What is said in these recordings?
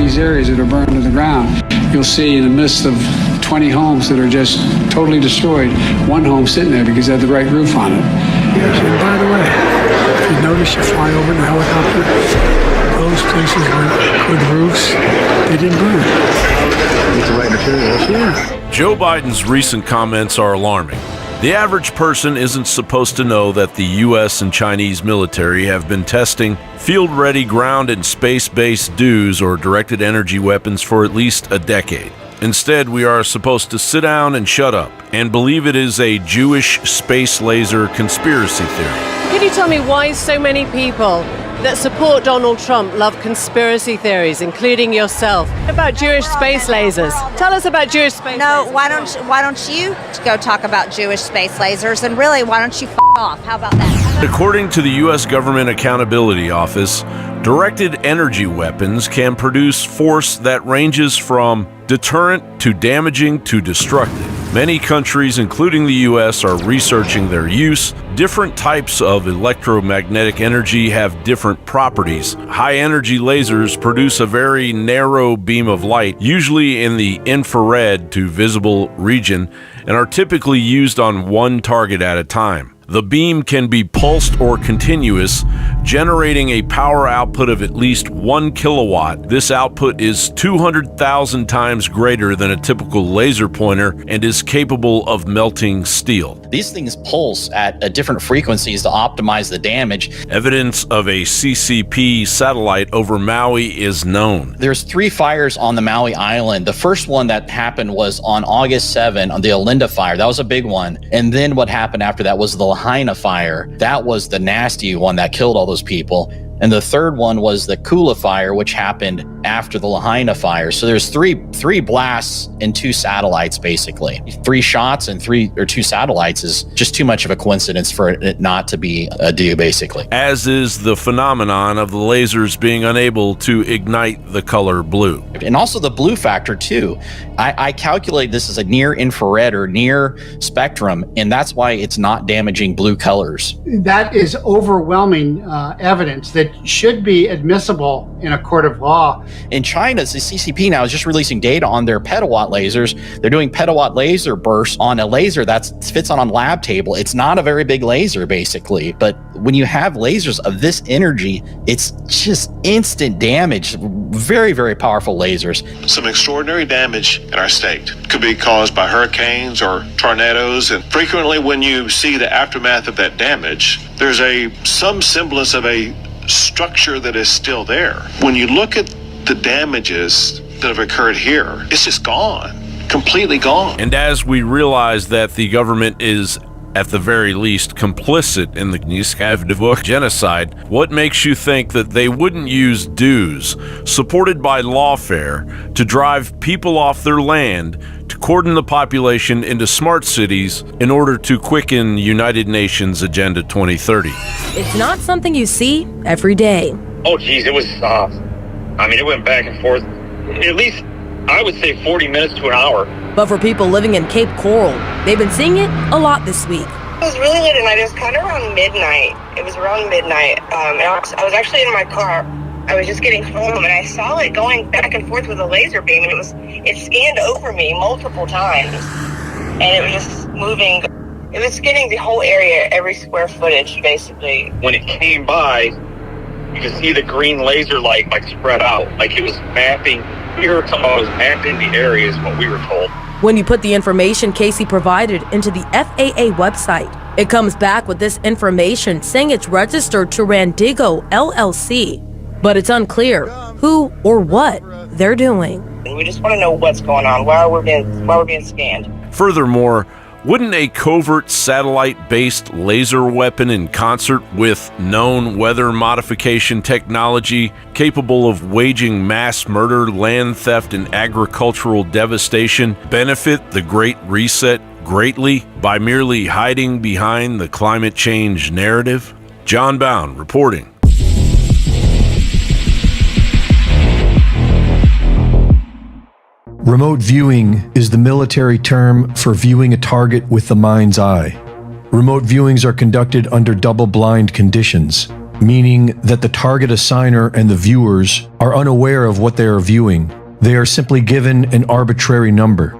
these areas that are burned to the ground, you'll see in the midst of 20 homes that are just totally destroyed, one home sitting there because it had the right roof on it. Yes, and by the way, if you notice you fly over in the helicopter, those places with good roofs, they didn't burn. With the right materials. Yeah. Joe Biden's recent comments are alarming. The average person isn't supposed to know that the U.S. and Chinese military have been testing field-ready ground and space-based DEWs or directed energy weapons for at least a decade. Instead, we are supposed to sit down and shut up and believe it is a Jewish space laser conspiracy theory. Can you tell me why so many people that support Donald Trump love conspiracy theories, including yourself, about Jewish space lasers? Tell us about Jewish space lasers. No, why don't you go talk about Jewish space lasers, and really, why don't you f*** off? How about that? According to the U.S. Government Accountability Office, directed energy weapons can produce force that ranges from deterrent to damaging to destructive. Many countries, including the U.S., are researching their use. Different types of electromagnetic energy have different properties. High-energy lasers produce a very narrow beam of light, usually in the infrared to visible region, and are typically used on one target at a time. The beam can be pulsed or continuous, generating a power output of at least 1 kilowatt. This output is 200,000 times greater than a typical laser pointer and is capable of melting steel. These things pulse at different frequencies to optimize the damage. Evidence of a CCP satellite over Maui is known. There's 3 fires on the Maui Island. The first one that happened was on August 7 on the Olinda fire. That was a big one. And then what happened after that was the Lahaina fire. That was the nasty one that killed all those people. And the third one was the Kula fire, which happened after the Lahaina fire. So there's three blasts and 2 satellites, basically. 3 shots and 2 satellites is just too much of a coincidence for it not to be a DEW, basically. As is the phenomenon of the lasers being unable to ignite the color blue. And also the blue factor, too. I calculate this as a near infrared or near spectrum, and that's why it's not damaging blue colors. That is overwhelming evidence that should be admissible in a court of law. In China, the CCP now is just releasing data on their petawatt lasers. They're doing petawatt laser bursts on a laser that fits on a lab table. It's not a very big laser, basically, but when you have lasers of this energy, it's just instant damage. Very, very powerful lasers. Some extraordinary damage in our state could be caused by hurricanes or tornadoes, and frequently when you see the aftermath of that damage, there's some semblance of a structure that is still there. When you look at the damages that have occurred here, it's just gone, completely gone. And as we realize that the government is at the very least complicit in the Niskavdivuk genocide, what makes you think that they wouldn't use DEWs supported by lawfare to drive people off their land, to cordon the population into smart cities in order to quicken United Nations Agenda 2030? It's not something you see every day. Oh geez, it was it went back and forth at least, I would say, 40 minutes to an hour. But for people living in Cape Coral, they've been seeing it a lot this week. It was really late at night. It was kind of around midnight. It was around midnight. And I was actually in my car. I was just getting home, and I saw it going back and forth with a laser beam, and it scanned over me multiple times, and it was just moving. It was scanning the whole area, every square footage, basically. When it came by, you could see the green laser light spread out, like it was mapping. We were told it was mapping the areas, what we were told. When you put the information Casey provided into the FAA website, it comes back with this information saying it's registered to Randigo LLC, but it's unclear who or what they're doing. We just want to know what's going on, why we're being scanned. Furthermore, wouldn't a covert satellite-based laser weapon in concert with known weather modification technology capable of waging mass murder, land theft, and agricultural devastation benefit the Great Reset greatly by merely hiding behind the climate change narrative? John Bound reporting. Remote viewing is the military term for viewing a target with the mind's eye. Remote viewings are conducted under double-blind conditions. meaning that the target assigner and the viewers are unaware of what they are viewing. They are simply given an arbitrary number.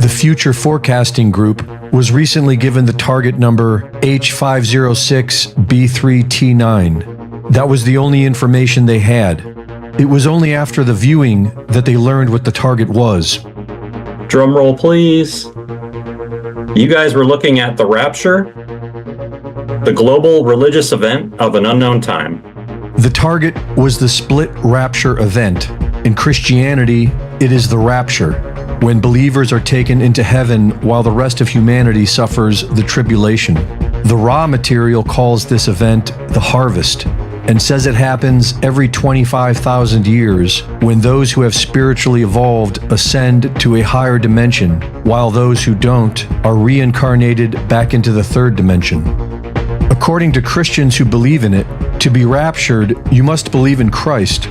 The Future Forecasting Group was recently given the target number H506B3T9. That was the only information they had. It was only after the viewing that they learned what the target was. Drum roll, please. You guys were looking at the Rapture, the global religious event of an unknown time. The target was the split rapture event. In Christianity, it is the rapture, when believers are taken into heaven while the rest of humanity suffers the tribulation. The raw material calls this event the harvest, and says it happens every 25,000 years when those who have spiritually evolved ascend to a higher dimension, while those who don't are reincarnated back into the third dimension. According to Christians who believe in it, to be raptured, you must believe in Christ.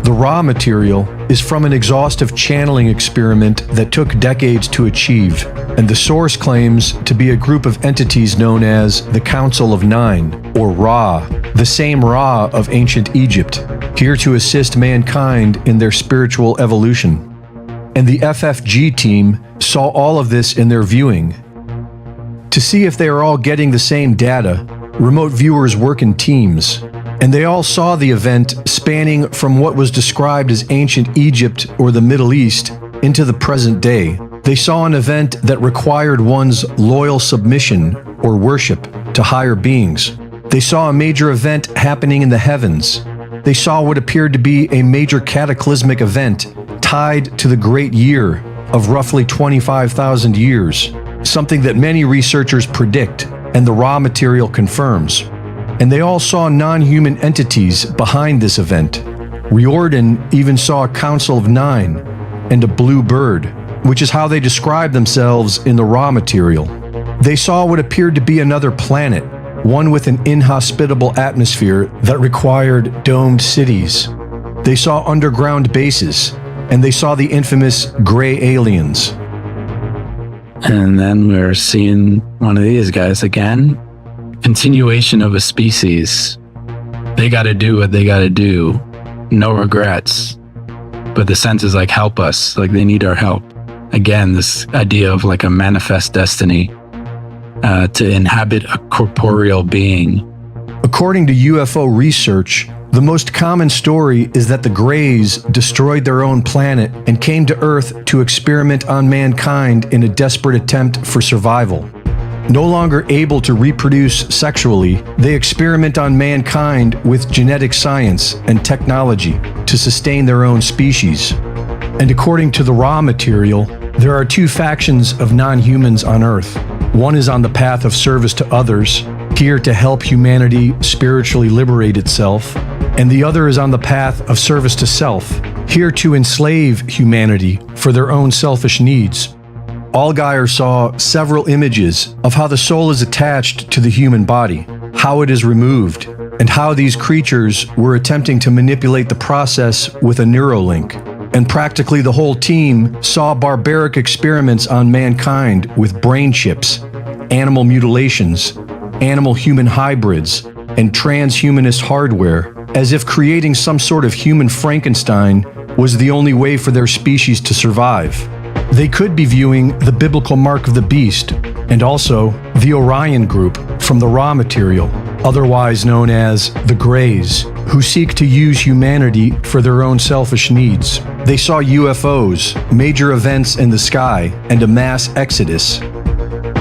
The raw material is from an exhaustive channeling experiment that took decades to achieve, and the source claims to be a group of entities known as the Council of Nine, or Ra, the same Ra of ancient Egypt, here to assist mankind in their spiritual evolution. And the FFG team saw all of this in their viewing. To see if they are all getting the same data, remote viewers work in teams, and they all saw the event spanning from what was described as ancient Egypt or the Middle East into the present day. They saw an event that required one's loyal submission or worship to higher beings. They saw a major event happening in the heavens. They saw what appeared to be a major cataclysmic event tied to the Great Year of roughly 25,000 years, something that many researchers predict and the raw material confirms. And they all saw non-human entities behind this event. Riordan even saw a Council of Nine and a blue bird, which is how they describe themselves in the raw material. They saw what appeared to be another planet, one with an inhospitable atmosphere that required domed cities. They saw underground bases, and they saw the infamous gray aliens. And then we're seeing one of these guys again. Continuation of a species. They got to do what they got to do. No regrets. But the sense is like, help us. Like they need our help. Again, this idea of like a manifest destiny to inhabit a corporeal being. According to UFO research, the most common story is that the Greys destroyed their own planet and came to Earth to experiment on mankind in a desperate attempt for survival. No longer able to reproduce sexually, they experiment on mankind with genetic science and technology to sustain their own species. And according to the raw material, there are two factions of non-humans on Earth. One is on the path of service to others, here to help humanity spiritually liberate itself, and the other is on the path of service to self, here to enslave humanity for their own selfish needs. Allgaier saw several images of how the soul is attached to the human body, how it is removed, and how these creatures were attempting to manipulate the process with a Neuralink. And practically the whole team saw barbaric experiments on mankind with brain chips, animal mutilations, animal-human hybrids, and transhumanist hardware, as if creating some sort of human Frankenstein was the only way for their species to survive. They could be viewing the biblical mark of the beast, and also the Orion group from the raw material, otherwise known as the Greys, who seek to use humanity for their own selfish needs. They saw UFOs, major events in the sky, and a mass exodus.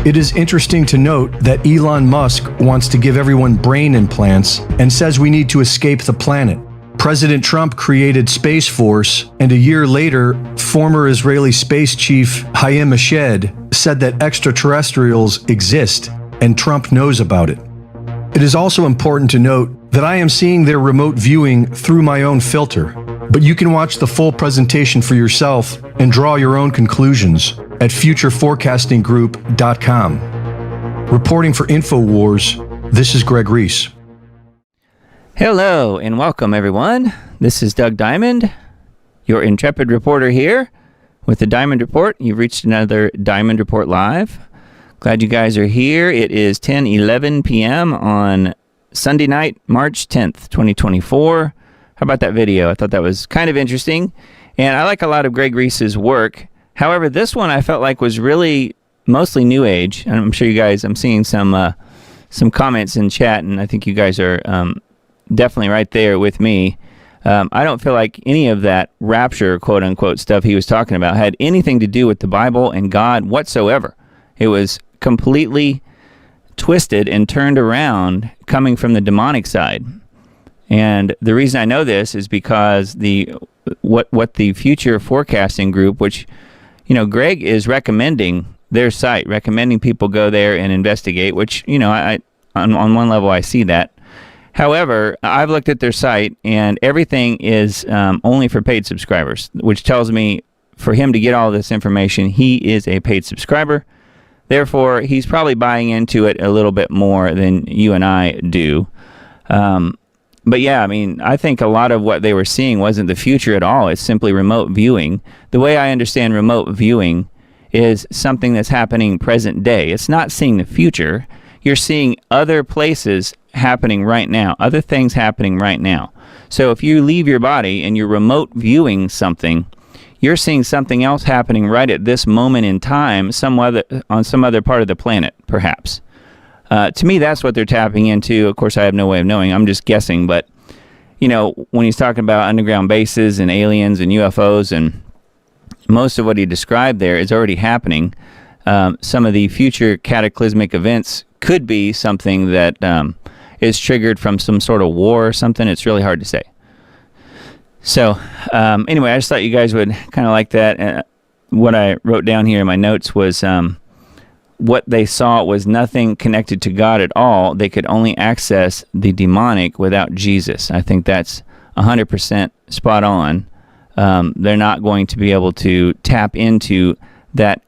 It is interesting to note that Elon Musk wants to give everyone brain implants and says we need to escape the planet. President Trump created Space Force, and a year later, former Israeli space chief Hayim Eshed said that extraterrestrials exist, and Trump knows about it. It is also important to note that I am seeing their remote viewing through my own filter, but you can watch the full presentation for yourself and draw your own conclusions at futureforecastinggroup.com. Reporting for InfoWars, this is Greg Reese. Hello and welcome everyone. This is Doug Diamond, your intrepid reporter here with the Diamond Report. You've reached another Diamond Report Live. Glad you guys are here. It is 10:11 p.m. on Sunday night, March 10th, 2024. How about that video? I thought that was kind of interesting. And I like a lot of Greg Reese's work. However, this one I felt like was really mostly New Age. And I'm sure you guys, I'm seeing some comments in chat, and I think you guys are definitely right there with me. I don't feel like any of that rapture, quote unquote, stuff he was talking about had anything to do with the Bible and God whatsoever. It was completely twisted and turned around coming from the demonic side. And the reason I know this is because what the future forecasting group, which, Greg is recommending their site, recommending people go there and investigate, which, I on one level I see that. However, I've looked at their site and everything is only for paid subscribers, which tells me for him to get all this information, he is a paid subscriber. Therefore, he's probably buying into it a little bit more than you and I do. But yeah, I think a lot of what they were seeing wasn't the future at all. It's simply remote viewing. The way I understand remote viewing is something that's happening present day. It's not seeing the future. You're seeing other places happening right now, other things happening right now. So if you leave your body and you're remote viewing something, you're seeing something else happening right at this moment in time, on some other part of the planet, perhaps. To me, that's what they're tapping into. Of course, I have no way of knowing. I'm just guessing. But, when he's talking about underground bases and aliens and UFOs, and most of what he described there is already happening. Some of the future cataclysmic events could be something that is triggered from some sort of war or something. It's really hard to say. So, anyway, I just thought you guys would kind of like that. What I wrote down here in my notes was what they saw was nothing connected to God at all. They could only access the demonic without Jesus. I think that's 100% spot on. They're not going to be able to tap into that,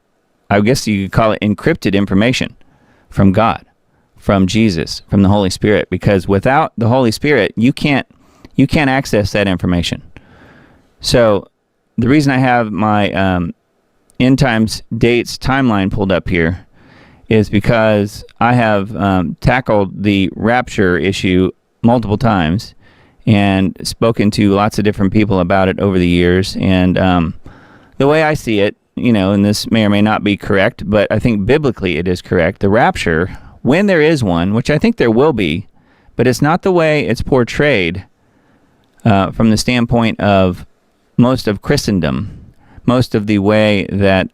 I guess you could call it encrypted information from God, from Jesus, from the Holy Spirit, because without the Holy Spirit, you can't access that information. So the reason I have my end times dates timeline pulled up here is because I have tackled the rapture issue multiple times and spoken to lots of different people about it over the years. And the way I see it, and this may or may not be correct, but I think biblically it is correct. The rapture, when there is one, which I think there will be, but it's not the way it's portrayed from the standpoint of most of Christendom, most of the way that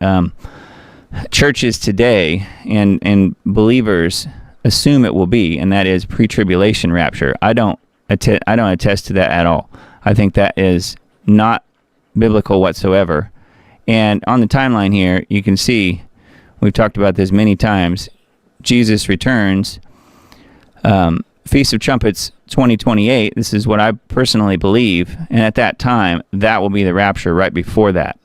churches today and believers assume it will be, and that is pre-tribulation rapture. I don't attest to that at all. I think that is not biblical whatsoever. And on the timeline here, you can see, we've talked about this many times, Jesus returns, Feast of Trumpets 2028. This is what I personally believe. And at that time, that will be the rapture right before that.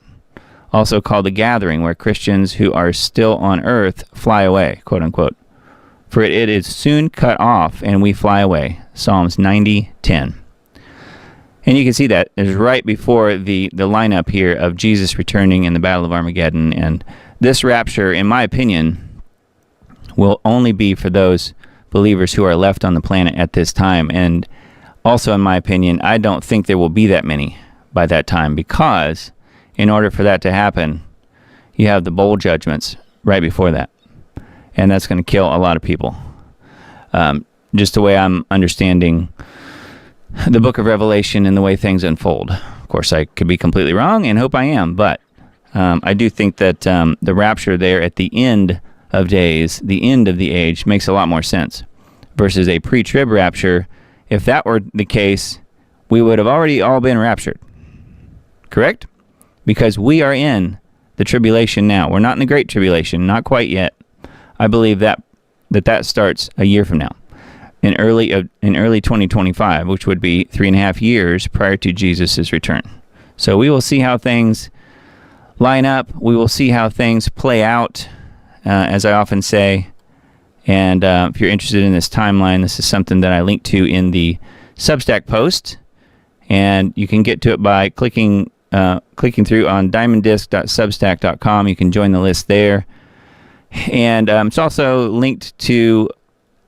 Also called the gathering, where Christians who are still on earth fly away, quote unquote. For it is soon cut off and we fly away. Psalms 90:10. And you can see that is right before the lineup here of Jesus returning in the Battle of Armageddon. And this rapture, in my opinion, will only be for those believers who are left on the planet at this time. And also, in my opinion, I don't think there will be that many by that time, because in order for that to happen, you have the bowl judgments right before that. And that's going to kill a lot of people. Just the way I'm understanding the book of Revelation and the way things unfold. Of course, I could be completely wrong and hope I am, but I do think that the rapture there at the end of days, the end of the age, makes a lot more sense versus a pre-trib rapture. If that were the case, we would have already all been raptured. Correct? Because we are in the tribulation now. We're not in the great tribulation, not quite yet. I believe that starts a year from now, in early 2025, which would be 3.5 years prior to Jesus' return. So we will see how things line up. We will see how things play out, as I often say. And if you're interested in this timeline, this is something that I linked to in the Substack post, and you can get to it by clicking through on diamonddisc.substack.com. You can join the list there. And it's also linked to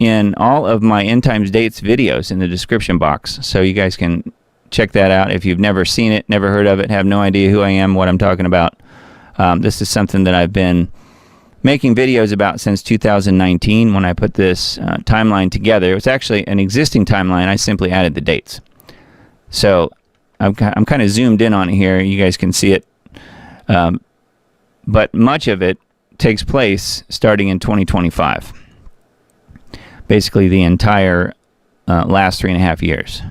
in all of my End Times Dates videos in the description box, so you guys can check that out if you've never seen it, never heard of it, have no idea who I am, what I'm talking about. This is something that I've been making videos about since 2019 when I put this timeline together. It was actually an existing timeline. I simply added the dates. So I'm kind of zoomed in on it here. You guys can see it. But much of it takes place starting in 2025. Basically the entire last 3.5 years.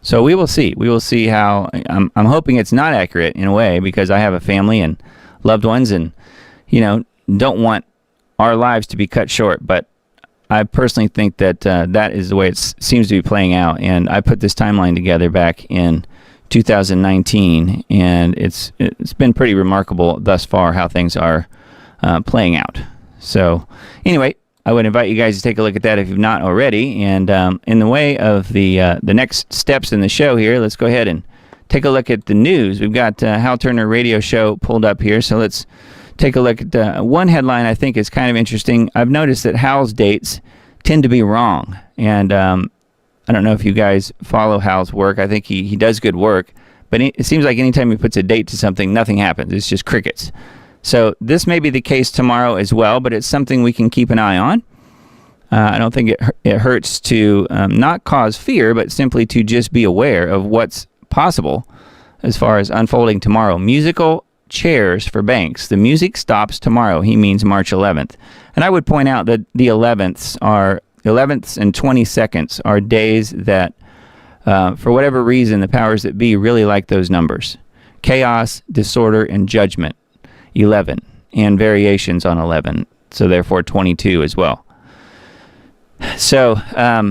So we will see. We will see how. I'm hoping it's not accurate in a way, because I have a family and loved ones, and don't want our lives to be cut short. But I personally think that that is the way it seems to be playing out. And I put this timeline together back in 2019, and it's been pretty remarkable thus far how things are playing out. So anyway, I would invite you guys to take a look at that if you've not already. And in the way of the next steps in the show here, let's go ahead and take a look at the news. We've got Hal Turner Radio Show pulled up here, so let's take a look at one headline I think is kind of interesting. I've noticed that Hal's dates tend to be wrong, and I don't know if you guys follow Hal's work. I think he does good work, but it seems like anytime he puts a date to something, nothing happens. It's just crickets. So this may be the case tomorrow as well, but it's something we can keep an eye on. I don't think it hurts to not cause fear, but simply to just be aware of what's possible as far as unfolding tomorrow. Musical chairs for banks. The music stops tomorrow. He means March 11th. And I would point out that the 11ths and 22nds are days that, for whatever reason, the powers that be really like those numbers. Chaos, disorder, and judgment. 11, and variations on 11. So therefore 22 as well. So, March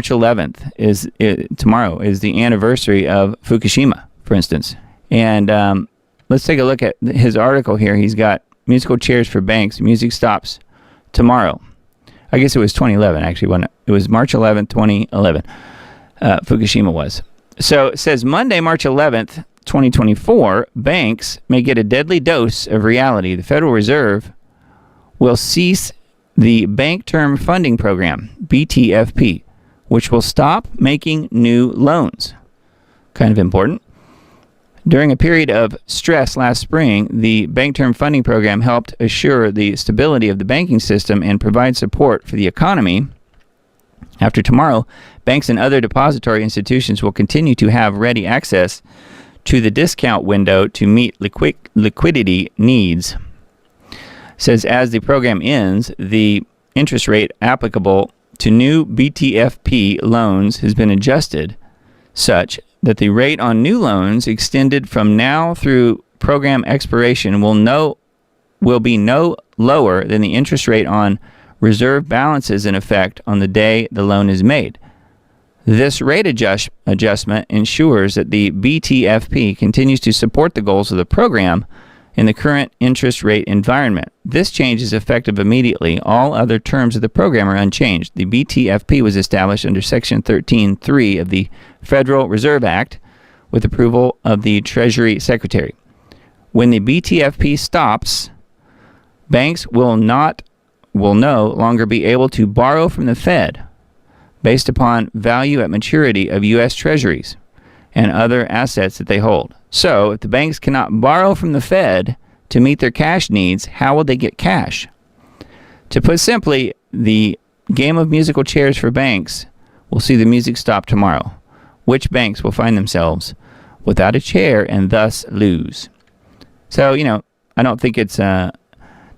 11th is tomorrow is the anniversary of Fukushima, for instance. And let's take a look at his article here. He's got musical chairs for banks. Music stops tomorrow. I guess it was 2011, actually, when it was March 11th, 2011. Fukushima was. So it says Monday, March 11th, 2024, banks may get a deadly dose of reality. The Federal Reserve will cease the Bank Term Funding Program, BTFP, which will stop making new loans. Kind of important. During a period of stress last spring, the Bank Term Funding Program helped assure the stability of the banking system and provide support for the economy. After tomorrow, banks and other depository institutions will continue to have ready access to the discount window to meet liquidity needs. It says as the program ends, the interest rate applicable to new BTFP loans has been adjusted such that the rate on new loans extended from now through program expiration will be no lower than the interest rate on reserve balances in effect on the day the loan is made. This rate adjustment ensures that the BTFP continues to support the goals of the program in the current interest rate environment. This change is effective immediately. All other terms of the program are unchanged. The BTFP was established under Section 13.3 of the Federal Reserve Act with approval of the Treasury Secretary. When the BTFP stops, banks will no longer be able to borrow from the Fed based upon value at maturity of U.S. Treasuries and other assets that they hold. So, if the banks cannot borrow from the Fed to meet their cash needs, how will they get cash? To put simply, the game of musical chairs for banks will see the music stop tomorrow. Which banks will find themselves without a chair and thus lose? So, I don't think it's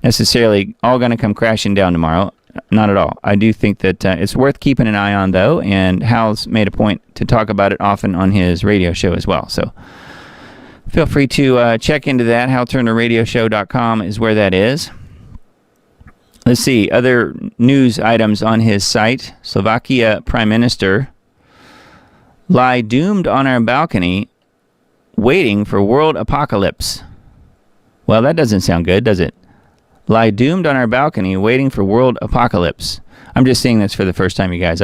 necessarily all going to come crashing down tomorrow. Not at all. I do think that it's worth keeping an eye on, though, and Hal's made a point to talk about it often on his radio show as well. So feel free to check into that. HalTurnerRadioShow.com is where that is. Let's see. Other news items on his site. Slovakia Prime Minister lie doomed on our balcony waiting for world apocalypse. Well, that doesn't sound good, does it? Lie doomed on our balcony waiting for world apocalypse. I'm just saying this for the first time, you guys.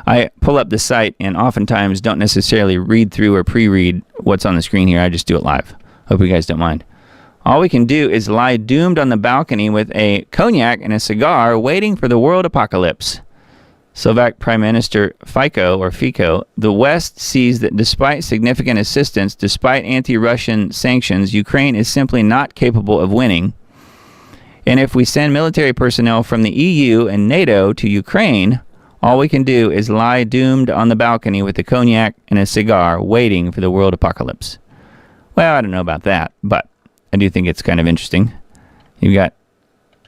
I pull up the site and oftentimes don't necessarily read through or pre-read what's on the screen here. I just do it live. Hope you guys don't mind. All we can do is lie doomed on the balcony with a cognac and a cigar waiting for the world apocalypse. Slovak Prime Minister Fico, the West sees that despite significant assistance, despite anti-Russian sanctions, Ukraine is simply not capable of winning. And if we send military personnel from the EU and NATO to Ukraine, all we can do is lie doomed on the balcony with a cognac and a cigar waiting for the world apocalypse. Well, I don't know about that, but I do think it's kind of interesting. You've got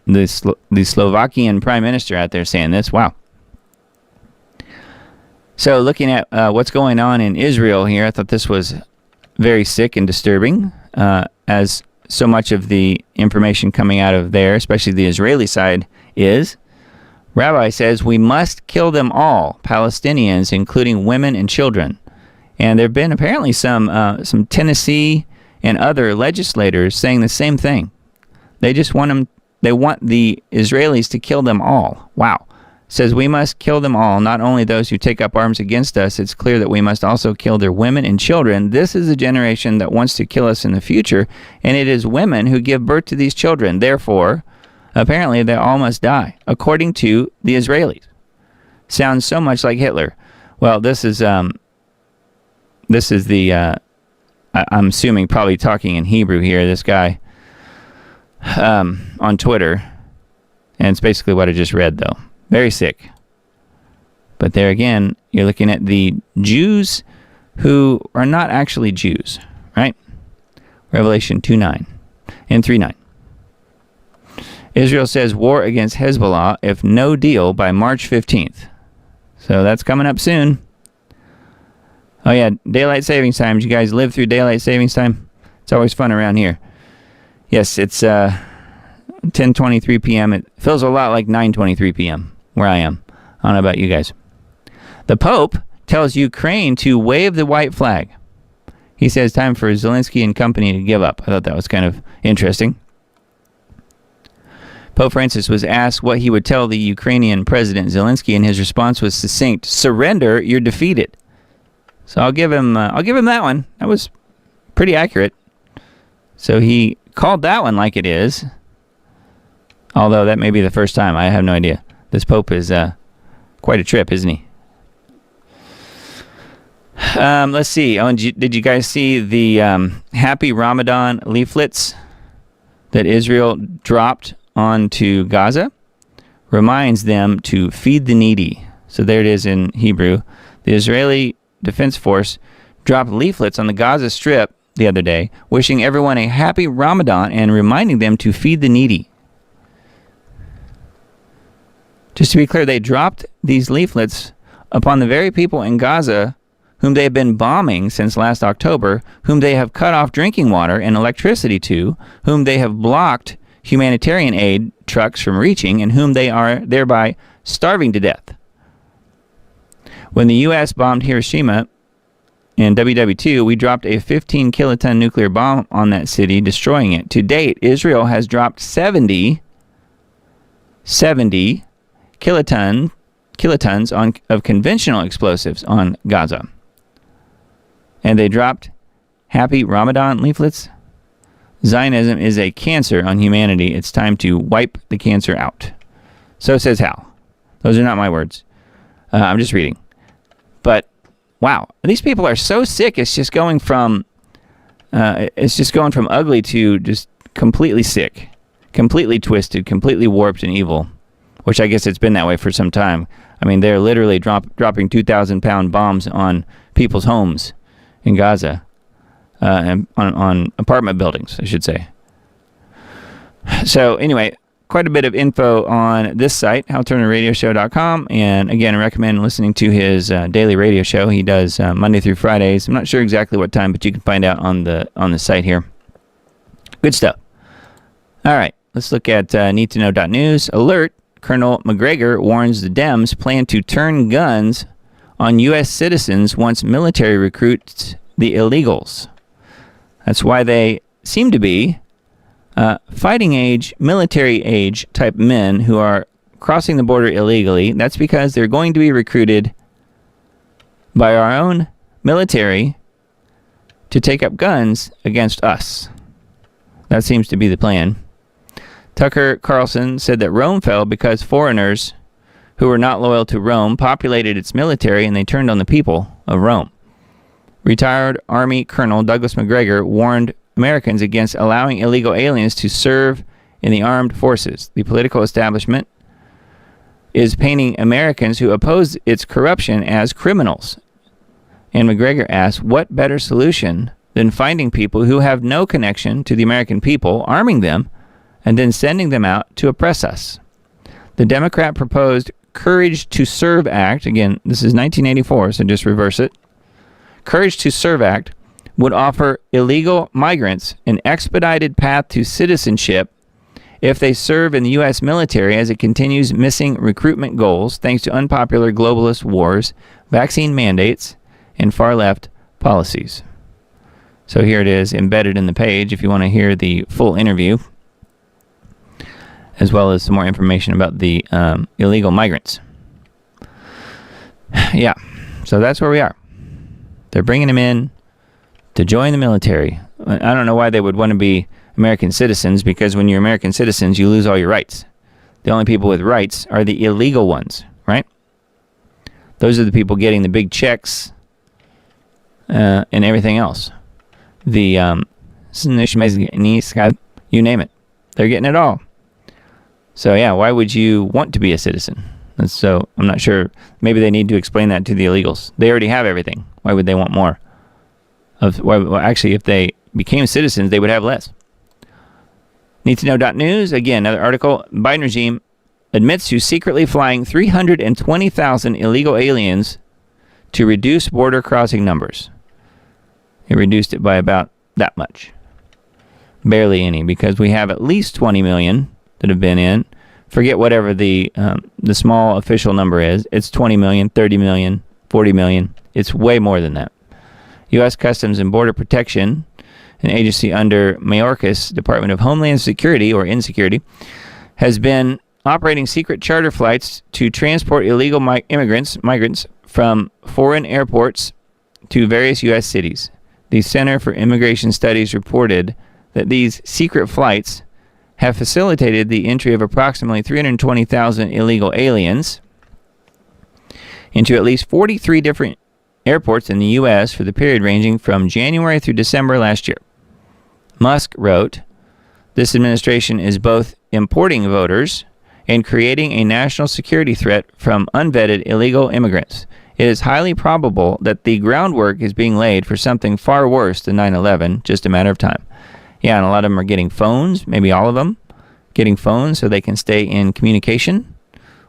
the Slovakian Prime Minister out there saying this. Wow. So looking at what's going on in Israel here, I thought this was very sick and disturbing, as so much of the information coming out of there, especially the Israeli side, is. Rabbi says we must kill them all, Palestinians, including women and children. And there have been apparently some Tennessee and other legislators saying the same thing. They just want the Israelis to kill them all. Wow. Says we must kill them all, not only those who take up arms against us. It's clear that we must also kill their women and children. This is a generation that wants to kill us in the future, and it is women who give birth to these children. Therefore, apparently they all must die, according to the Israelis. Sounds so much like Hitler. Well, this is the I'm assuming probably talking in Hebrew here, this guy on Twitter, and it's basically what I just read, though. Very sick. But there again, you're looking at the Jews who are not actually Jews, right? Revelation 2:9 and 3:9. Israel says war against Hezbollah if no deal by March 15th. So that's coming up soon. Oh yeah, daylight savings time. Did you guys live through daylight savings time? It's always fun around here. Yes, it's 10:23 p.m. It feels a lot like 9:23 p.m. where I am. I don't know about you guys. The Pope tells Ukraine to wave the white flag. He says time for Zelensky and company to give up. I thought that was kind of interesting. Pope Francis was asked what he would tell the Ukrainian President Zelensky, and his response was succinct: "Surrender, you're defeated." So I'll give him that one. That was pretty accurate. So he called that one like it is. Although that may be the first time. I have no idea. This Pope is quite a trip, isn't he? Let's see. Oh, and did you guys see the Happy Ramadan leaflets that Israel dropped onto Gaza? Reminds them to feed the needy. So there it is in Hebrew. The Israeli Defense Force dropped leaflets on the Gaza Strip the other day, wishing everyone a happy Ramadan and reminding them to feed the needy. Just to be clear, they dropped these leaflets upon the very people in Gaza whom they have been bombing since last October, whom they have cut off drinking water and electricity to, whom they have blocked humanitarian aid trucks from reaching, and whom they are thereby starving to death. When the U.S. bombed Hiroshima in WW2, we dropped a 15-kiloton nuclear bomb on that city, destroying it. To date, Israel has dropped 70 kilotons of conventional explosives on Gaza. And they dropped Happy Ramadan leaflets. Zionism is a cancer on humanity. It's time to wipe the cancer out. So says Hal. Those are not my words. I'm just reading. But wow, these people are so sick. It's just going from ugly to just completely sick, completely twisted, completely warped and evil. Which I guess it's been that way for some time. I mean, they're literally dropping 2,000-pound bombs on people's homes in Gaza, and on apartment buildings, I should say. So anyway, quite a bit of info on this site, HalTurnerRadioShow.com. And again, I recommend listening to his daily radio show. He does Monday through Fridays. I'm not sure exactly what time, but you can find out on the site here. Good stuff. All right, let's look at needtoknow.news. Alert. Colonel McGregor warns the Dems plan to turn guns on U.S. citizens once military recruits the illegals. That's why they seem to be fighting age, military age type men who are crossing the border illegally. That's because they're going to be recruited by our own military to take up guns against us. That seems to be the plan. Tucker Carlson said that Rome fell because foreigners who were not loyal to Rome populated its military and they turned on the people of Rome. Retired Army Colonel Douglas McGregor warned Americans against allowing illegal aliens to serve in the armed forces. The political establishment is painting Americans who oppose its corruption as criminals. And McGregor asked, what better solution than finding people who have no connection to the American people, arming them, and then sending them out to oppress us? The Democrat proposed Courage to Serve Act, again, this is 1984, so just reverse it. Courage to Serve Act would offer illegal migrants an expedited path to citizenship if they serve in the U.S. military, as it continues missing recruitment goals thanks to unpopular globalist wars, vaccine mandates, and far-left policies. So here it is embedded in the page if you want to hear the full interview, as well as some more information about the illegal migrants. Yeah, so that's where we are. They're bringing them in to join the military. I don't know why they would want to be American citizens, because when you're American citizens, you lose all your rights. The only people with rights are the illegal ones, right? Those are the people getting the big checks and everything else. The you name it. They're getting it all. So yeah, why would you want to be a citizen? So I'm not sure. Maybe they need to explain that to the illegals. They already have everything. Why would they want more? Actually, if they became citizens, they would have less. Need to know.news. Again, another article. Biden regime admits to secretly flying 320,000 illegal aliens to reduce border crossing numbers. It reduced it by about that much. Barely any, because we have at least 20 million that have been in. Forget whatever the small official number is. It's 20 million, 30 million, 40 million. It's way more than that. U.S. Customs and Border Protection, an agency under Mayorkas, Department of Homeland Security, or Insecurity, has been operating secret charter flights to transport illegal migrants from foreign airports to various U.S. cities. The Center for Immigration Studies reported that these secret flights have facilitated the entry of approximately 320,000 illegal aliens into at least 43 different airports in the U.S. for the period ranging from January through December last year. Musk wrote, this administration is both importing voters and creating a national security threat from unvetted illegal immigrants. It is highly probable that the groundwork is being laid for something far worse than 9/11, just a matter of time. Yeah, and a lot of them are getting phones, maybe all of them, getting phones so they can stay in communication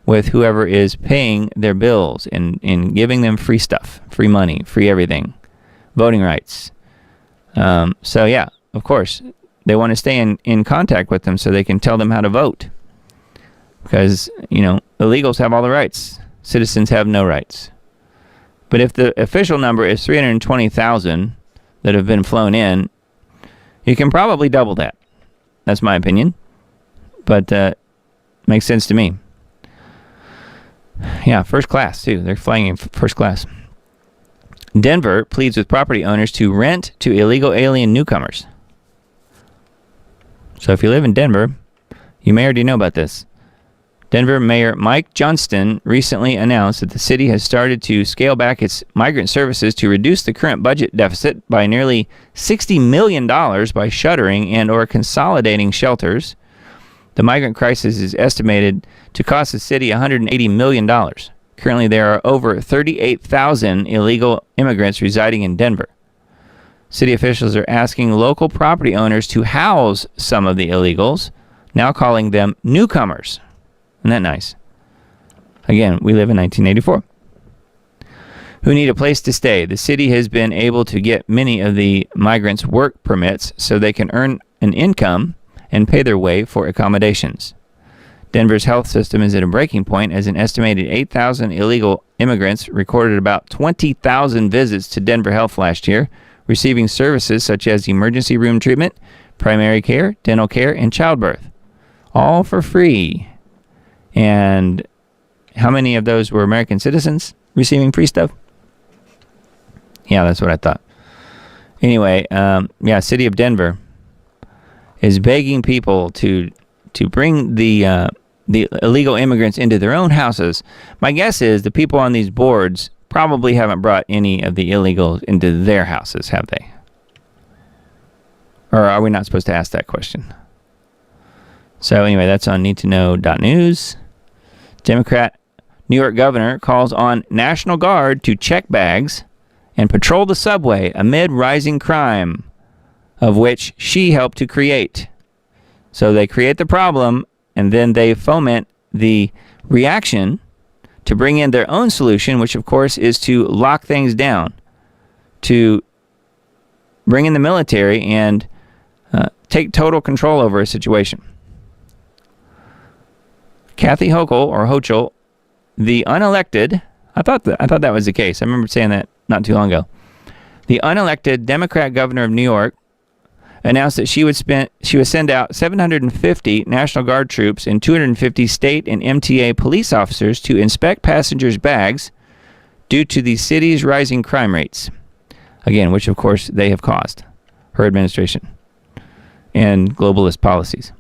with whoever is paying their bills and giving them free stuff, free money, free everything, voting rights. So yeah, of course, they want to stay in contact with them so they can tell them how to vote. Because, illegals have all the rights. Citizens have no rights. But if the official number is 320,000 that have been flown in, you can probably double that. That's my opinion. But makes sense to me. Yeah, first class, too. They're flying in first class. Denver pleads with property owners to rent to illegal alien newcomers. So if you live in Denver, you may already know about this. Denver Mayor Mike Johnston recently announced that the city has started to scale back its migrant services to reduce the current budget deficit by nearly $60 million by shuttering and or consolidating shelters. The migrant crisis is estimated to cost the city $180 million. Currently, there are over 38,000 illegal immigrants residing in Denver. City officials are asking local property owners to house some of the illegals, now calling them newcomers. Isn't that nice? Again, we live in 1984. Who need a place to stay. The city has been able to get many of the migrants work permits so they can earn an income and pay their way for accommodations. Denver's health system is at a breaking point as an estimated 8,000 illegal immigrants recorded about 20,000 visits to Denver Health last year, receiving services such as emergency room treatment, primary care, dental care, and childbirth. All for free. And how many of those were American citizens receiving free stuff? Yeah, that's what I thought. Anyway, City of Denver is begging people to bring the illegal immigrants into their own houses. My guess is the people on these boards probably haven't brought any of the illegals into their houses, have they? Or are we not supposed to ask that question? So anyway, that's on needtoknow.news. Democrat New York governor calls on National Guard to check bags and patrol the subway amid rising crime, of which she helped to create. So they create the problem, and then they foment the reaction to bring in their own solution, which of course is to lock things down, to bring in the military and take total control over a situation. Kathy Hochul, the unelected, I thought that was the case. I remember saying that not too long ago. The unelected Democrat governor of New York announced that she would send out 750 National Guard troops and 250 state and MTA police officers to inspect passengers' bags due to the city's rising crime rates. Again, which of course they have caused, her administration and globalist policies.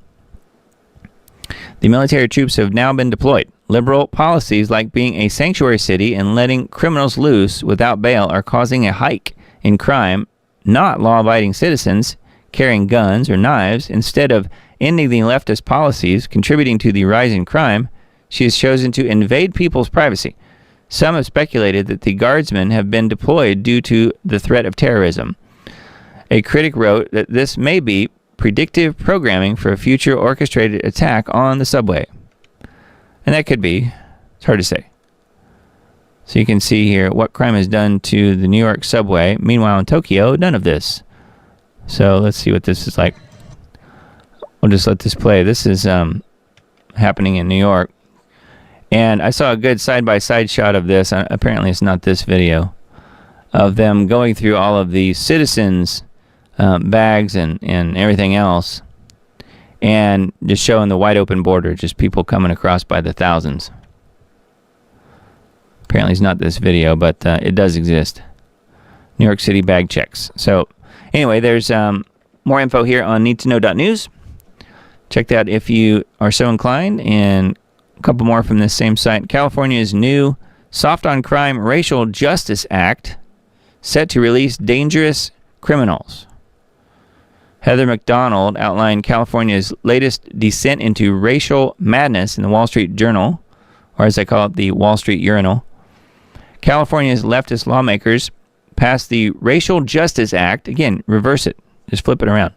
The military troops have now been deployed. Liberal policies like being a sanctuary city and letting criminals loose without bail are causing a hike in crime, not law-abiding citizens carrying guns or knives. Instead of ending the leftist policies contributing to the rise in crime, she has chosen to invade people's privacy. Some have speculated that the guardsmen have been deployed due to the threat of terrorism. A critic wrote that this may be predictive programming for a future orchestrated attack on the subway. And that could be. It's hard to say. So you can see here what crime is done to the New York subway. Meanwhile, in Tokyo, none of this. So let's see what this is like. We'll just let this play. This is happening in New York. And I saw a good side-by-side shot of this. Apparently, it's not this video. Of them going through all of the citizens' bags and everything else. And just showing the wide open border. Just people coming across by the thousands. Apparently, it's not this video, but it does exist. New York City bag checks. So anyway, there's more info here on needtoknow.news. Check that if you are so inclined. And a couple more from this same site. California's new Soft on Crime Racial Justice Act set to release dangerous criminals. Heather McDonald outlined California's latest descent into racial madness in the Wall Street Journal, or as I call it, the Wall Street Urinal. California's leftist lawmakers passed the Racial Justice Act, again, reverse it, just flip it around,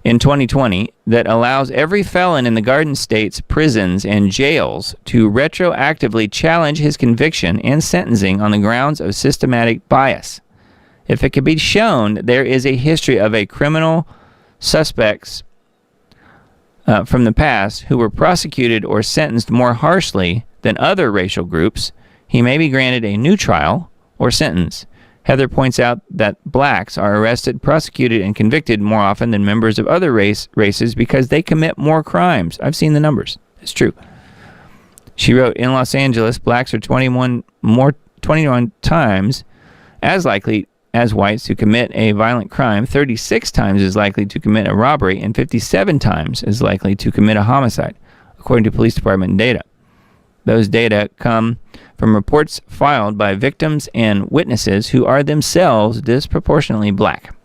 in 2020 that allows every felon in the Garden State's prisons and jails to retroactively challenge his conviction and sentencing on the grounds of systematic bias. If it can be shown there is a history of a criminal suspects from the past who were prosecuted or sentenced more harshly than other racial groups, he may be granted a new trial or sentence. Heather points out that blacks are arrested, prosecuted, and convicted more often than members of other races because they commit more crimes. I've seen the numbers. It's true. She wrote, in Los Angeles, blacks are 21 times as likely as whites to commit a violent crime, 36 times as likely to commit a robbery, and 57 times as likely to commit a homicide, according to police department data. Those data come from reports filed by victims and witnesses who are themselves disproportionately black.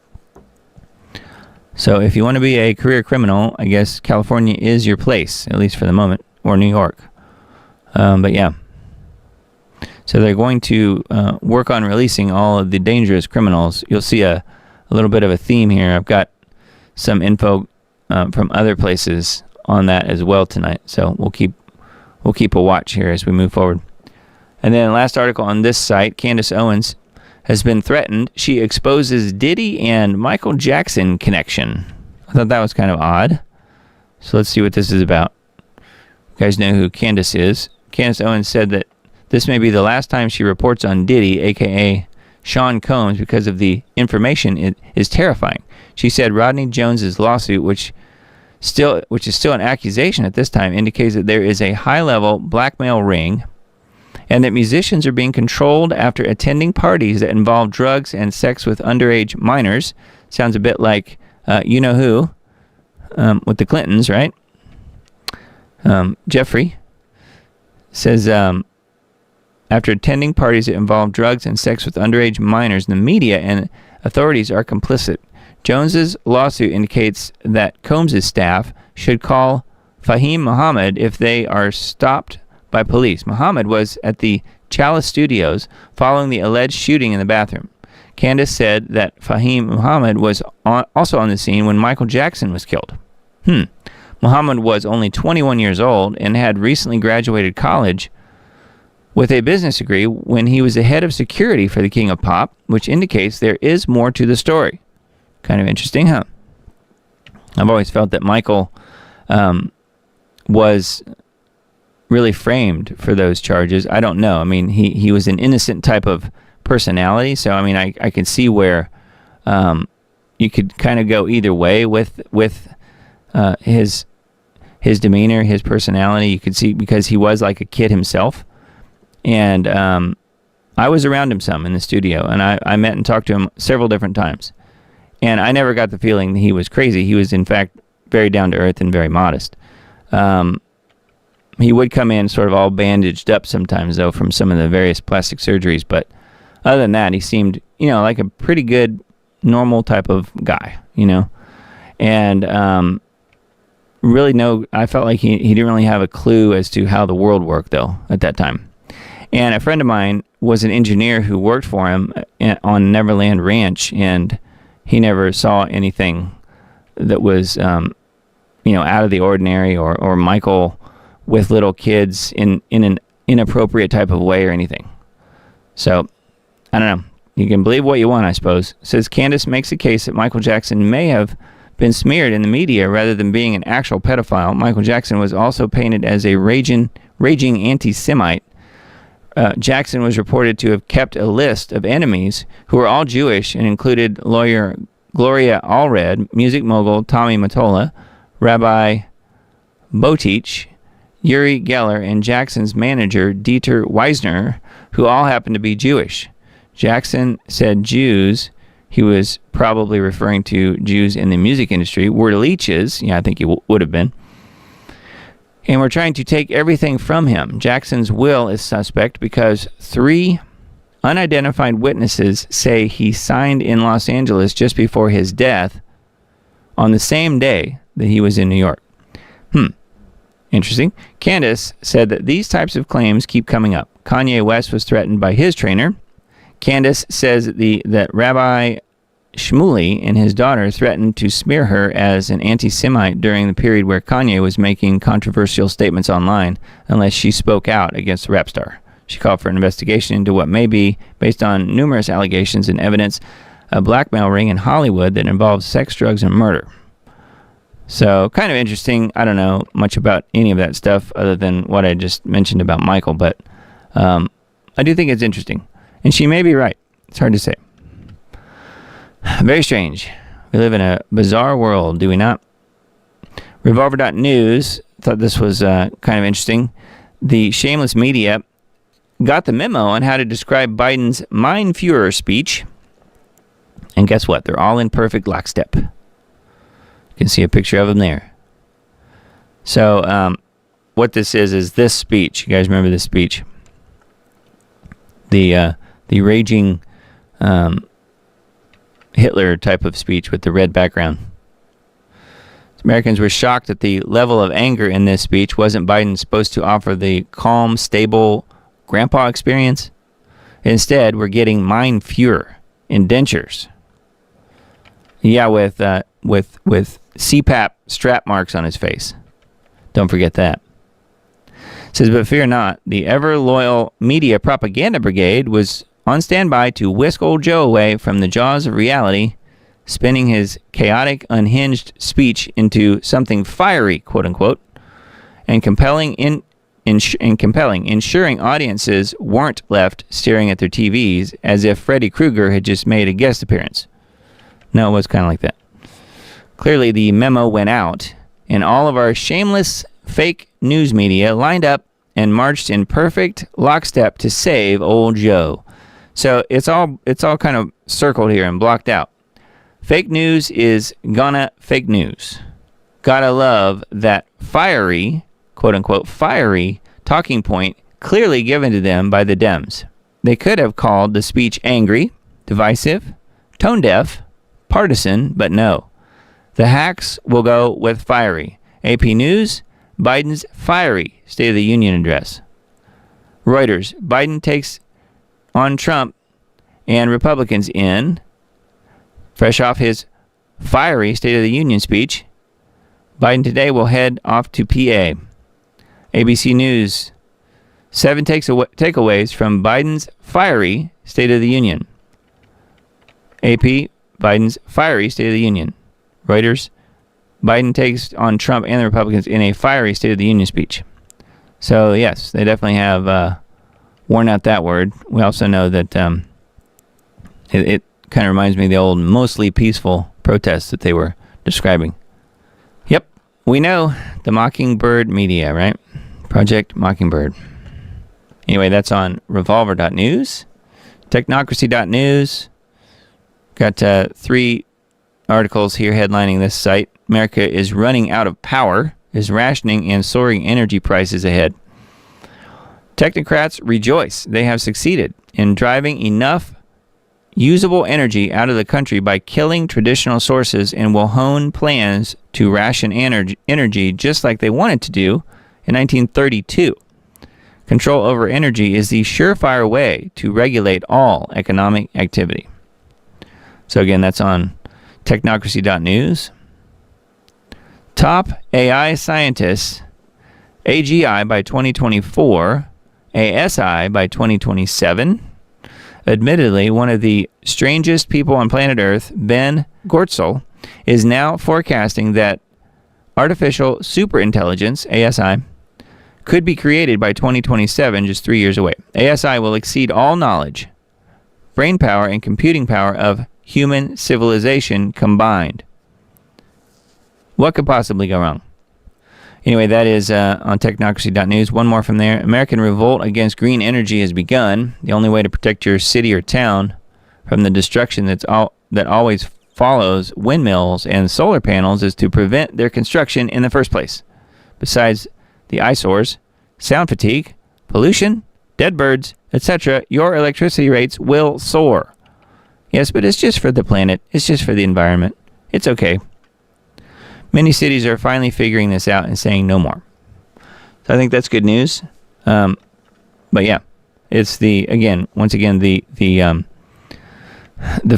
So if you want to be a career criminal, I guess California is your place, at least for the moment, or New York. But yeah. So they're going to work on releasing all of the dangerous criminals. You'll see a little bit of a theme here. I've got some info from other places on that as well tonight. So we'll keep a watch here as we move forward. And then last article on this site, Candace Owens has been threatened. She exposes Diddy and Michael Jackson connection. I thought that was kind of odd. So let's see what this is about. You guys know who Candace is. Candace Owens said that this may be the last time she reports on Diddy, a.k.a. Sean Combs, because of the information it is terrifying. She said Rodney Jones's lawsuit, which is still an accusation at this time, indicates that there is a high-level blackmail ring and that musicians are being controlled after attending parties that involve drugs and sex with underage minors. Sounds a bit like You Know Who, with the Clintons, right? Jeffrey says, after attending parties that involve drugs and sex with underage minors, the media and authorities are complicit. Jones's lawsuit indicates that Combs's staff should call Fahim Muhammad if they are stopped by police. Muhammad was at the Chalice Studios following the alleged shooting in the bathroom. Candace said that Fahim Muhammad was also on the scene when Michael Jackson was killed. Muhammad was only 21 years old and had recently graduated college with a business degree when he was the head of security for the King of Pop, which indicates there is more to the story. Kind of interesting, huh? I've always felt that Michael was really framed for those charges. I don't know. I mean, he was an innocent type of personality, so I mean, I can see where you could kind of go either way with his demeanor, his personality. You could see because he was like a kid himself, and I was around him some in the studio, and I met and talked to him several different times, and I never got the feeling that he was crazy. He was in fact very down to earth and very modest. He would come in sort of all bandaged up sometimes, though, from some of the various plastic surgeries. But other than that, he seemed, like a pretty good, normal type of guy, And really I felt like he didn't really have a clue as to how the world worked, though, at that time. And a friend of mine was an engineer who worked for him on Neverland Ranch, and he never saw anything that was, out of the ordinary or Michael with little kids in an inappropriate type of way or anything. So, I don't know. You can believe what you want, I suppose. It says Candace makes a case that Michael Jackson may have been smeared in the media rather than being an actual pedophile. Michael Jackson was also painted as a raging anti-Semite. Jackson was reported to have kept a list of enemies who were all Jewish and included lawyer Gloria Allred, music mogul Tommy Mottola, Rabbi Botich, Uri Geller, and Jackson's manager Dieter Weisner, who all happened to be Jewish. Jackson said Jews, he was probably referring to Jews in the music industry, were leeches. Yeah, I think he would have been. And we're trying to take everything from him. Jackson's will is suspect because 3 unidentified witnesses say he signed in Los Angeles just before his death on the same day that he was in New York. Interesting. Candace said that these types of claims keep coming up. Kanye West was threatened by his trainer. Candace says that Rabbi Shmuley and his daughter threatened to smear her as an anti-Semite during the period where Kanye was making controversial statements online unless she spoke out against the rap star. She called for an investigation into what may be, based on numerous allegations and evidence, a blackmail ring in Hollywood that involves sex, drugs, and murder. So, kind of interesting. I don't know much about any of that stuff other than what I just mentioned about Michael, but I do think it's interesting. And she may be right. It's hard to say. Very strange. We live in a bizarre world, do we not? Revolver.news thought this was kind of interesting. The shameless media got the memo on how to describe Biden's Mein Führer speech. And guess what? They're all in perfect lockstep. You can see a picture of him there. So, what this is this speech. You guys remember this speech? The raging Hitler type of speech with the red background. Americans were shocked at the level of anger in this speech. Wasn't Biden supposed to offer the calm, stable grandpa experience? Instead, we're getting Mein Führer indentures. Yeah, with CPAP strap marks on his face. Don't forget that. It says, but fear not, the ever-loyal media propaganda brigade was on standby to whisk old Joe away from the jaws of reality, spinning his chaotic, unhinged speech into something fiery, quote-unquote, and compelling, ensuring audiences weren't left staring at their TVs as if Freddy Krueger had just made a guest appearance. No, it was kind of like that. Clearly, the memo went out, and all of our shameless fake news media lined up and marched in perfect lockstep to save old Joe. So it's all kind of circled here and blocked out. Fake news is gonna fake news. Gotta love that fiery, quote unquote, fiery talking point clearly given to them by the Dems. They could have called the speech angry, divisive, tone deaf, partisan, but no. The hacks will go with fiery. AP News, Biden's fiery State of the Union address. Reuters, Biden takes on Trump and Republicans in, fresh off his fiery State of the Union speech. Biden today will head off to PA. ABC News, 7 takeaways from Biden's fiery State of the Union. AP, Biden's fiery State of the Union. Reuters, Biden takes on Trump and the Republicans in a fiery State of the Union speech. So, yes, they definitely have worn out that word. We also know that it kind of reminds me of the old mostly peaceful protests that they were describing. Yep, we know the Mockingbird Media, right? Project Mockingbird. Anyway, that's on revolver.news, technocracy.news. Got 3 articles here headlining this site. America is running out of power, is rationing and soaring energy prices ahead. Technocrats rejoice. They have succeeded in driving enough usable energy out of the country by killing traditional sources and will hone plans to ration energy just like they wanted to do in 1932. Control over energy is the surefire way to regulate all economic activity. So again, that's on technocracy.news. Top AI scientists, AGI by 2024, ASI by 2027. Admittedly, one of the strangest people on planet Earth, Ben Goertzel, is now forecasting that artificial superintelligence, ASI, could be created by 2027, just 3 years away. ASI will exceed all knowledge, brain power, and computing power of human civilization combined. What could possibly go wrong? Anyway, that is on technocracy.news. One more from there. American revolt against green energy has begun. The only way to protect your city or town from the destruction that always follows windmills and solar panels is to prevent their construction in the first place. Besides the eyesores, sound fatigue, pollution, dead birds, etc., your electricity rates will soar. Yes, but it's just for the planet. It's just for the environment. It's okay. Many cities are finally figuring this out and saying no more. So I think that's good news. But yeah, it's the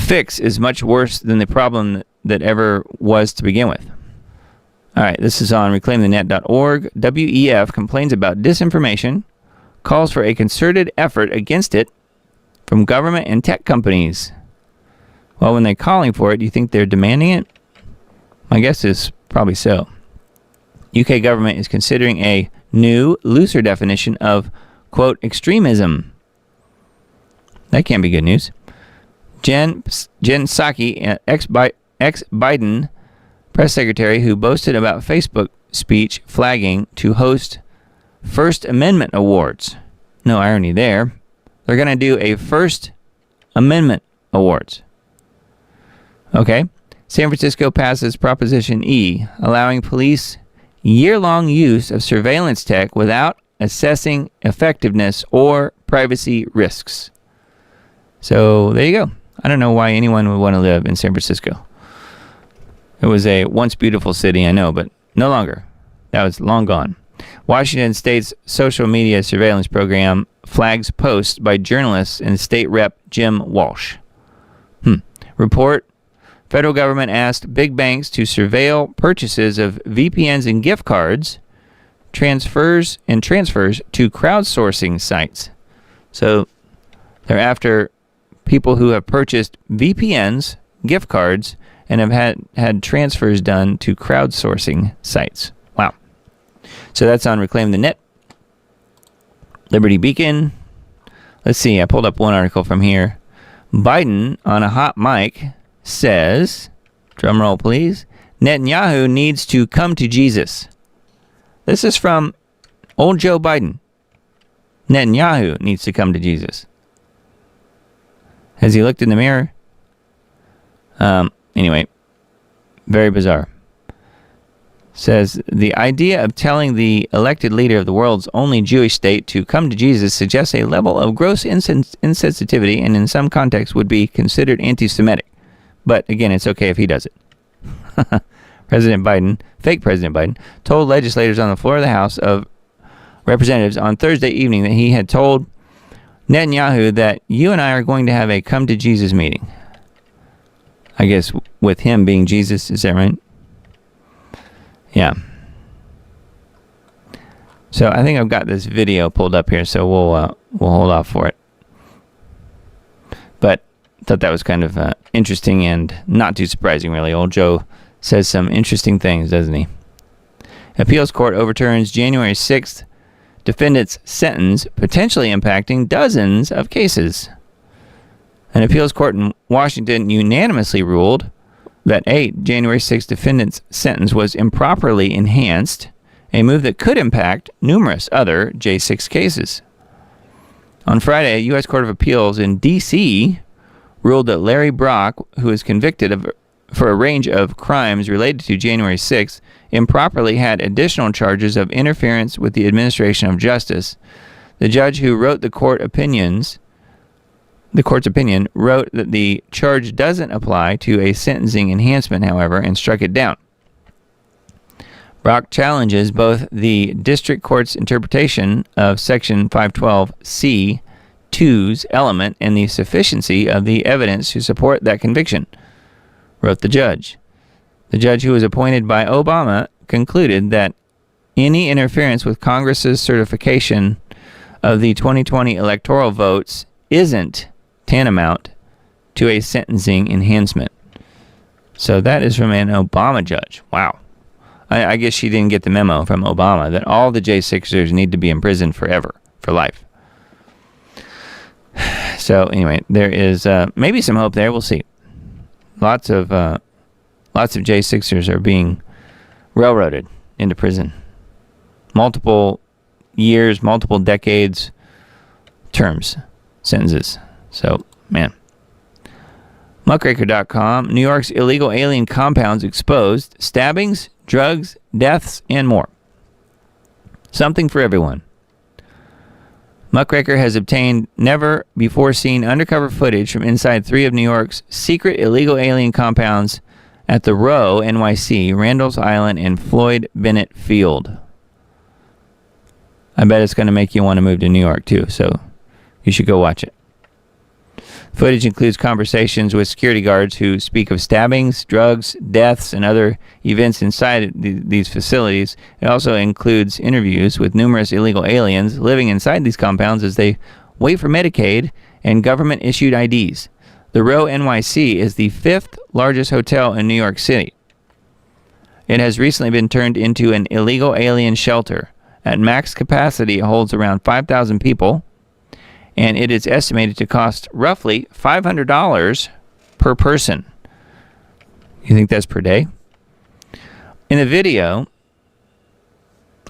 fix is much worse than the problem that ever was to begin with. All right, this is on reclaimthenet.org. WEF complains about disinformation, calls for a concerted effort against it from government and tech companies. Well, when they're calling for it, do you think they're demanding it? My guess is probably so. UK government is considering a new, looser definition of, quote, extremism. That can't be good news. Jen Psaki, ex-Biden press secretary who boasted about Facebook speech flagging to host First Amendment Awards. No irony there. They're going to do a First Amendment Awards. Okay. San Francisco passes Proposition E, allowing police year-long use of surveillance tech without assessing effectiveness or privacy risks. So there you go. I don't know why anyone would want to live in San Francisco. It was a once beautiful city, I know, but no longer. That was long gone. Washington State's social media surveillance program flags posts by journalists and state rep Jim Walsh. Report: federal government asked big banks to surveil purchases of VPNs and gift cards, transfers to crowdsourcing sites. So they're after people who have purchased VPNs, gift cards, and have had transfers done to crowdsourcing sites. Wow. So that's on Reclaim the Net. Liberty Beacon. Let's see, I pulled up one article from here. Biden on a hot mic says, drum roll please, Netanyahu needs to come to Jesus. This is from old Joe Biden. Netanyahu needs to come to Jesus. Has he looked in the mirror? Anyway, very bizarre. Says the idea of telling the elected leader of the world's only Jewish state to come to Jesus suggests a level of gross insensitivity and in some contexts would be considered anti-Semitic. But again, it's okay if he does it. President Biden, fake President Biden, told legislators on the floor of the House of Representatives on Thursday evening that he had told Netanyahu that you and I are going to have a come to Jesus meeting. I guess with him being Jesus, is that right? Yeah. So I think I've got this video pulled up here, so we'll hold off for it. But I thought that was kind of interesting and not too surprising, really. Old Joe says some interesting things, doesn't he? Appeals court overturns January 6th defendant's sentence, potentially impacting dozens of cases. An appeals court in Washington unanimously ruled that a January 6th defendant's sentence was improperly enhanced, a move that could impact numerous other J6 cases. On Friday, a U.S. Court of Appeals in D.C. ruled that Larry Brock, who is convicted for a range of crimes related to January 6th, improperly had additional charges of interference with the administration of justice. The judge who wrote the court's opinion wrote that the charge doesn't apply to a sentencing enhancement, however, and struck it down. Brock challenges both the district court's interpretation of Section 512C2's element and the sufficiency of the evidence to support that conviction, wrote the judge. The judge, who was appointed by Obama, concluded that any interference with Congress's certification of the 2020 electoral votes isn't tantamount to a sentencing enhancement. So that is from an Obama judge. Wow. I guess she didn't get the memo from Obama that all the J6ers need to be in prison forever, for life. So anyway, there is maybe some hope there. We'll see. Lots of J6ers are being railroaded into prison. Multiple years, multiple decades, terms, sentences. So, man. Muckraker.com, New York's illegal alien compounds exposed, stabbings, drugs, deaths, and more. Something for everyone. Muckraker has obtained never-before-seen undercover footage from inside 3 of New York's secret illegal alien compounds at the Row, NYC, Randall's Island, and Floyd Bennett Field. I bet it's going to make you want to move to New York, too, so you should go watch it. Footage includes conversations with security guards who speak of stabbings, drugs, deaths, and other events inside these facilities. It also includes interviews with numerous illegal aliens living inside these compounds as they wait for Medicaid and government-issued IDs. The Row NYC is the 5th largest hotel in New York City. It has recently been turned into an illegal alien shelter. At max capacity, it holds around 5,000 people, and it is estimated to cost roughly $500 per person. You think that's per day? In the video,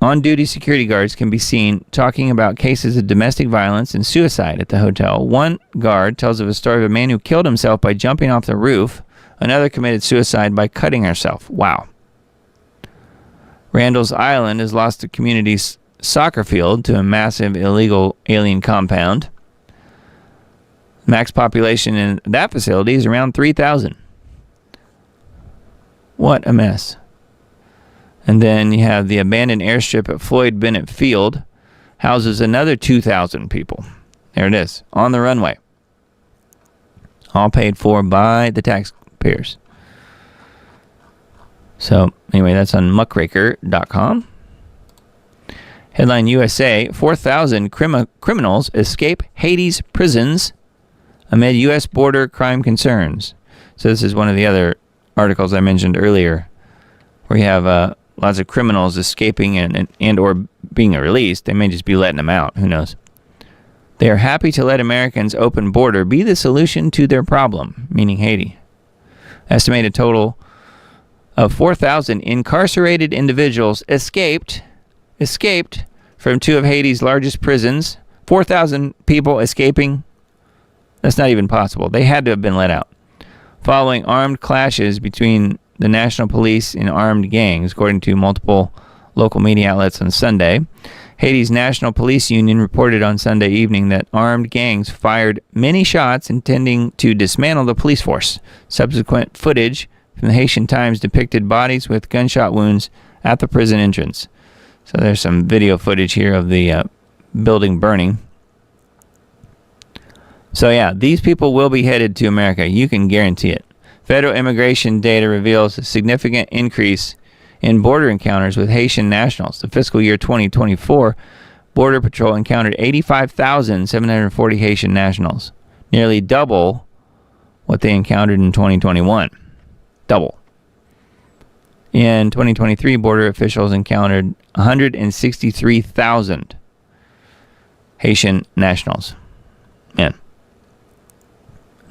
on-duty security guards can be seen talking about cases of domestic violence and suicide at the hotel. One guard tells of a story of a man who killed himself by jumping off the roof. Another committed suicide by cutting herself. Wow. Randall's Island has lost the community's soccer field to a massive illegal alien compound. Max population in that facility is around 3,000. What a mess. And then you have the abandoned airstrip at Floyd Bennett Field, houses another 2,000 people. There it is, on the runway. All paid for by the taxpayers. So, anyway, that's on muckraker.com. Headline USA, 4,000 criminals escape Haiti's prisons amid U.S. border crime concerns. So this is one of the other articles I mentioned earlier, where you have lots of criminals escaping and or being released. They may just be letting them out. Who knows? They are happy to let Americans' open border be the solution to their problem, meaning Haiti. Estimated total of 4,000 incarcerated individuals escaped from 2 of Haiti's largest prisons. 4,000 people escaping. That's not even possible. They had to have been let out. Following armed clashes between the national police in armed gangs, according to multiple local media outlets on Sunday. Haiti's National Police Union reported on Sunday evening that armed gangs fired many shots intending to dismantle the police force. Subsequent footage from the Haitian Times depicted bodies with gunshot wounds at the prison entrance. So there's some video footage here of the building burning. So yeah, these people will be headed to America. You can guarantee it. Federal immigration data reveals a significant increase in border encounters with Haitian nationals. The fiscal year 2024, Border Patrol encountered 85,740 Haitian nationals, nearly double what they encountered in 2021. Double. In 2023, border officials encountered 163,000 Haitian nationals. Man.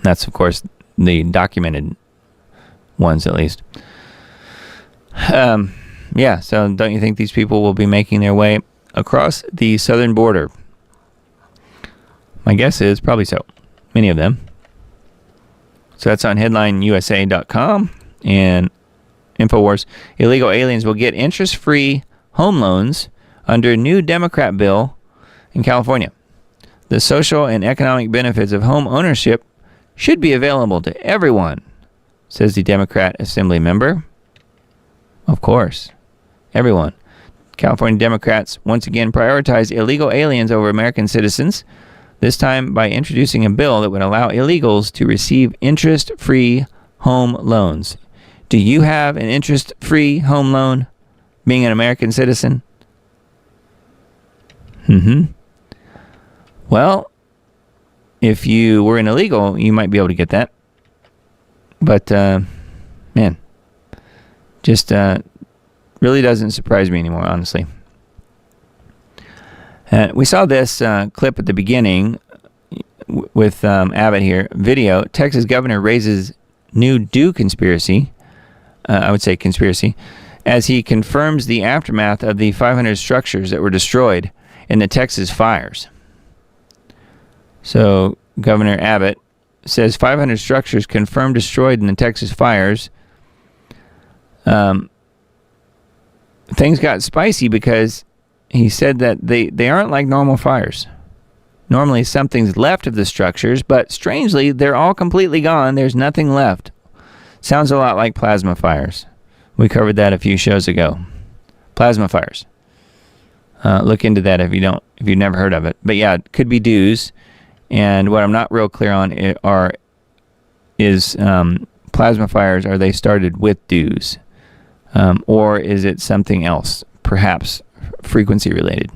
That's, of course, the documented ones, at least. Yeah, so don't you think these people will be making their way across the southern border? My guess is probably so. Many of them. So that's on headlineusa.com and InfoWars. Illegal aliens will get interest-free home loans under new Democrat bill in California. The social and economic benefits of home ownership should be available to everyone, says the Democrat Assembly member. Of course. Everyone. California Democrats once again prioritize illegal aliens over American citizens, this time by introducing a bill that would allow illegals to receive interest-free home loans. Do you have an interest-free home loan being an American citizen? Well, if you were an illegal, you might be able to get that. But, man, just really doesn't surprise me anymore, honestly. We saw this clip at the beginning with Abbott here. Video, Texas governor raises new do conspiracy. I would say conspiracy. As he confirms the aftermath of the 500 structures that were destroyed in the Texas fires. So Governor Abbott says 500 structures confirmed destroyed in the Texas fires. Things got spicy because he said that they aren't like normal fires. Normally something's left of the structures, but strangely, they're all completely gone. There's nothing left. Sounds a lot like plasma fires. We covered that a few shows ago. Plasma fires. Look into that if you've never heard of it. But yeah, it could be dews. And what I'm not real clear on is plasma fires. Are they started with dews? Or is it something else, perhaps frequency related?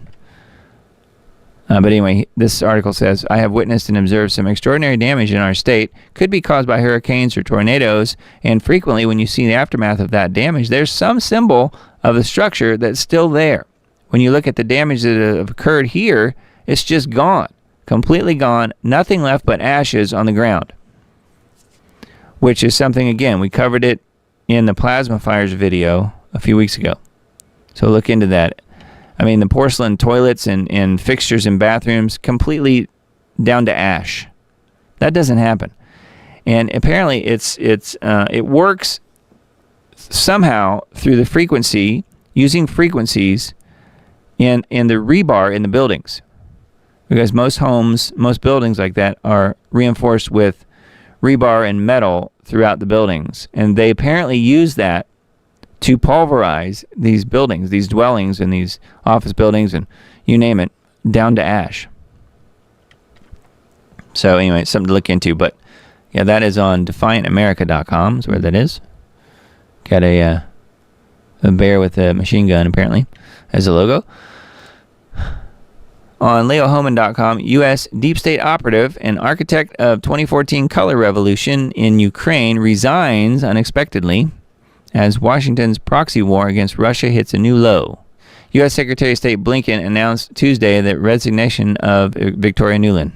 But anyway, this article says, I have witnessed and observed some extraordinary damage in our state. Could be caused by hurricanes or tornadoes. And frequently when you see the aftermath of that damage, there's some symbol of the structure that's still there. When you look at the damage that have occurred here, it's just gone. Completely gone. Nothing left but ashes on the ground. Which is something, again, we covered it in the plasma fires video a few weeks ago. So look into that. I mean, the porcelain toilets and fixtures in bathrooms completely down to ash. That doesn't happen. And apparently it works somehow through the frequency, using frequencies in the rebar in the buildings. Because most homes, most buildings like that are reinforced with rebar and metal throughout the buildings. And they apparently use that to pulverize these buildings, these dwellings and these office buildings and you name it, down to ash. So anyway, it's something to look into. But yeah, that is on defiantamerica.com is where that is. Got a bear with a machine gun apparently as a logo. On leohoman.com, U.S. deep state operative and architect of 2014 color revolution in Ukraine resigns unexpectedly as Washington's proxy war against Russia hits a new low. U.S. Secretary of State Blinken announced Tuesday the resignation of Victoria Nuland,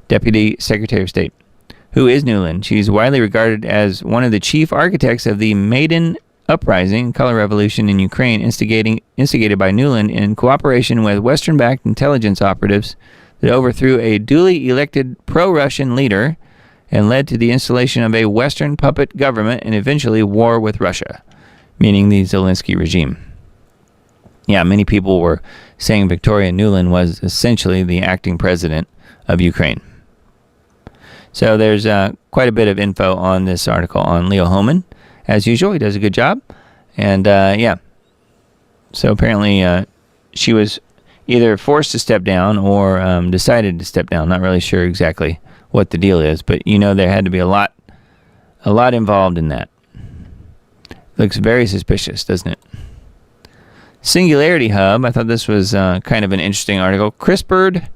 Deputy Secretary of State. Who is Nuland? She's widely regarded as one of the chief architects of the Maidan Uprising, color revolution in Ukraine, instigated by Nuland in cooperation with Western-backed intelligence operatives that overthrew a duly elected pro-Russian leader and led to the installation of a Western puppet government and eventually war with Russia, meaning the Zelensky regime. Yeah, many people were saying Victoria Nuland was essentially the acting president of Ukraine. So there's quite a bit of info on this article on Leo Hohmann. As usual, he does a good job. And yeah, so apparently she was either forced to step down or decided to step down. Not really sure exactly what the deal is, but you know there had to be a lot involved in that. Looks very suspicious, doesn't it? Singularity Hub, I thought this was kind of an interesting article. CRISPRed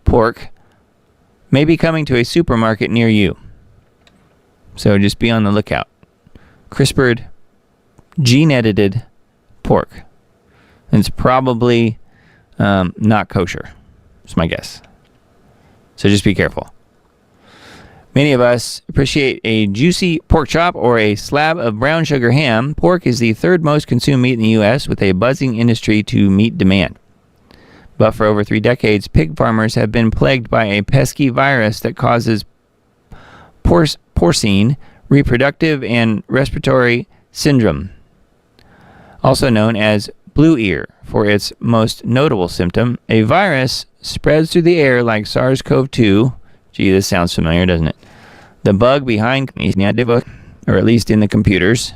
pork may be coming to a supermarket near you. So just be on the lookout. CRISPRed, gene-edited pork. And it's probably not kosher. That's my guess. So just be careful. Many of us appreciate a juicy pork chop or a slab of brown sugar ham. Pork is the third most consumed meat in the U.S., with a buzzing industry to meet demand. But for over 3 decades, pig farmers have been plagued by a pesky virus that causes porcine reproductive and respiratory syndrome, also known as blue ear. For its most notable symptom, a virus spreads through the air like SARS-CoV-2. Gee, this sounds familiar, doesn't it? The bug behind, or at least in the computers.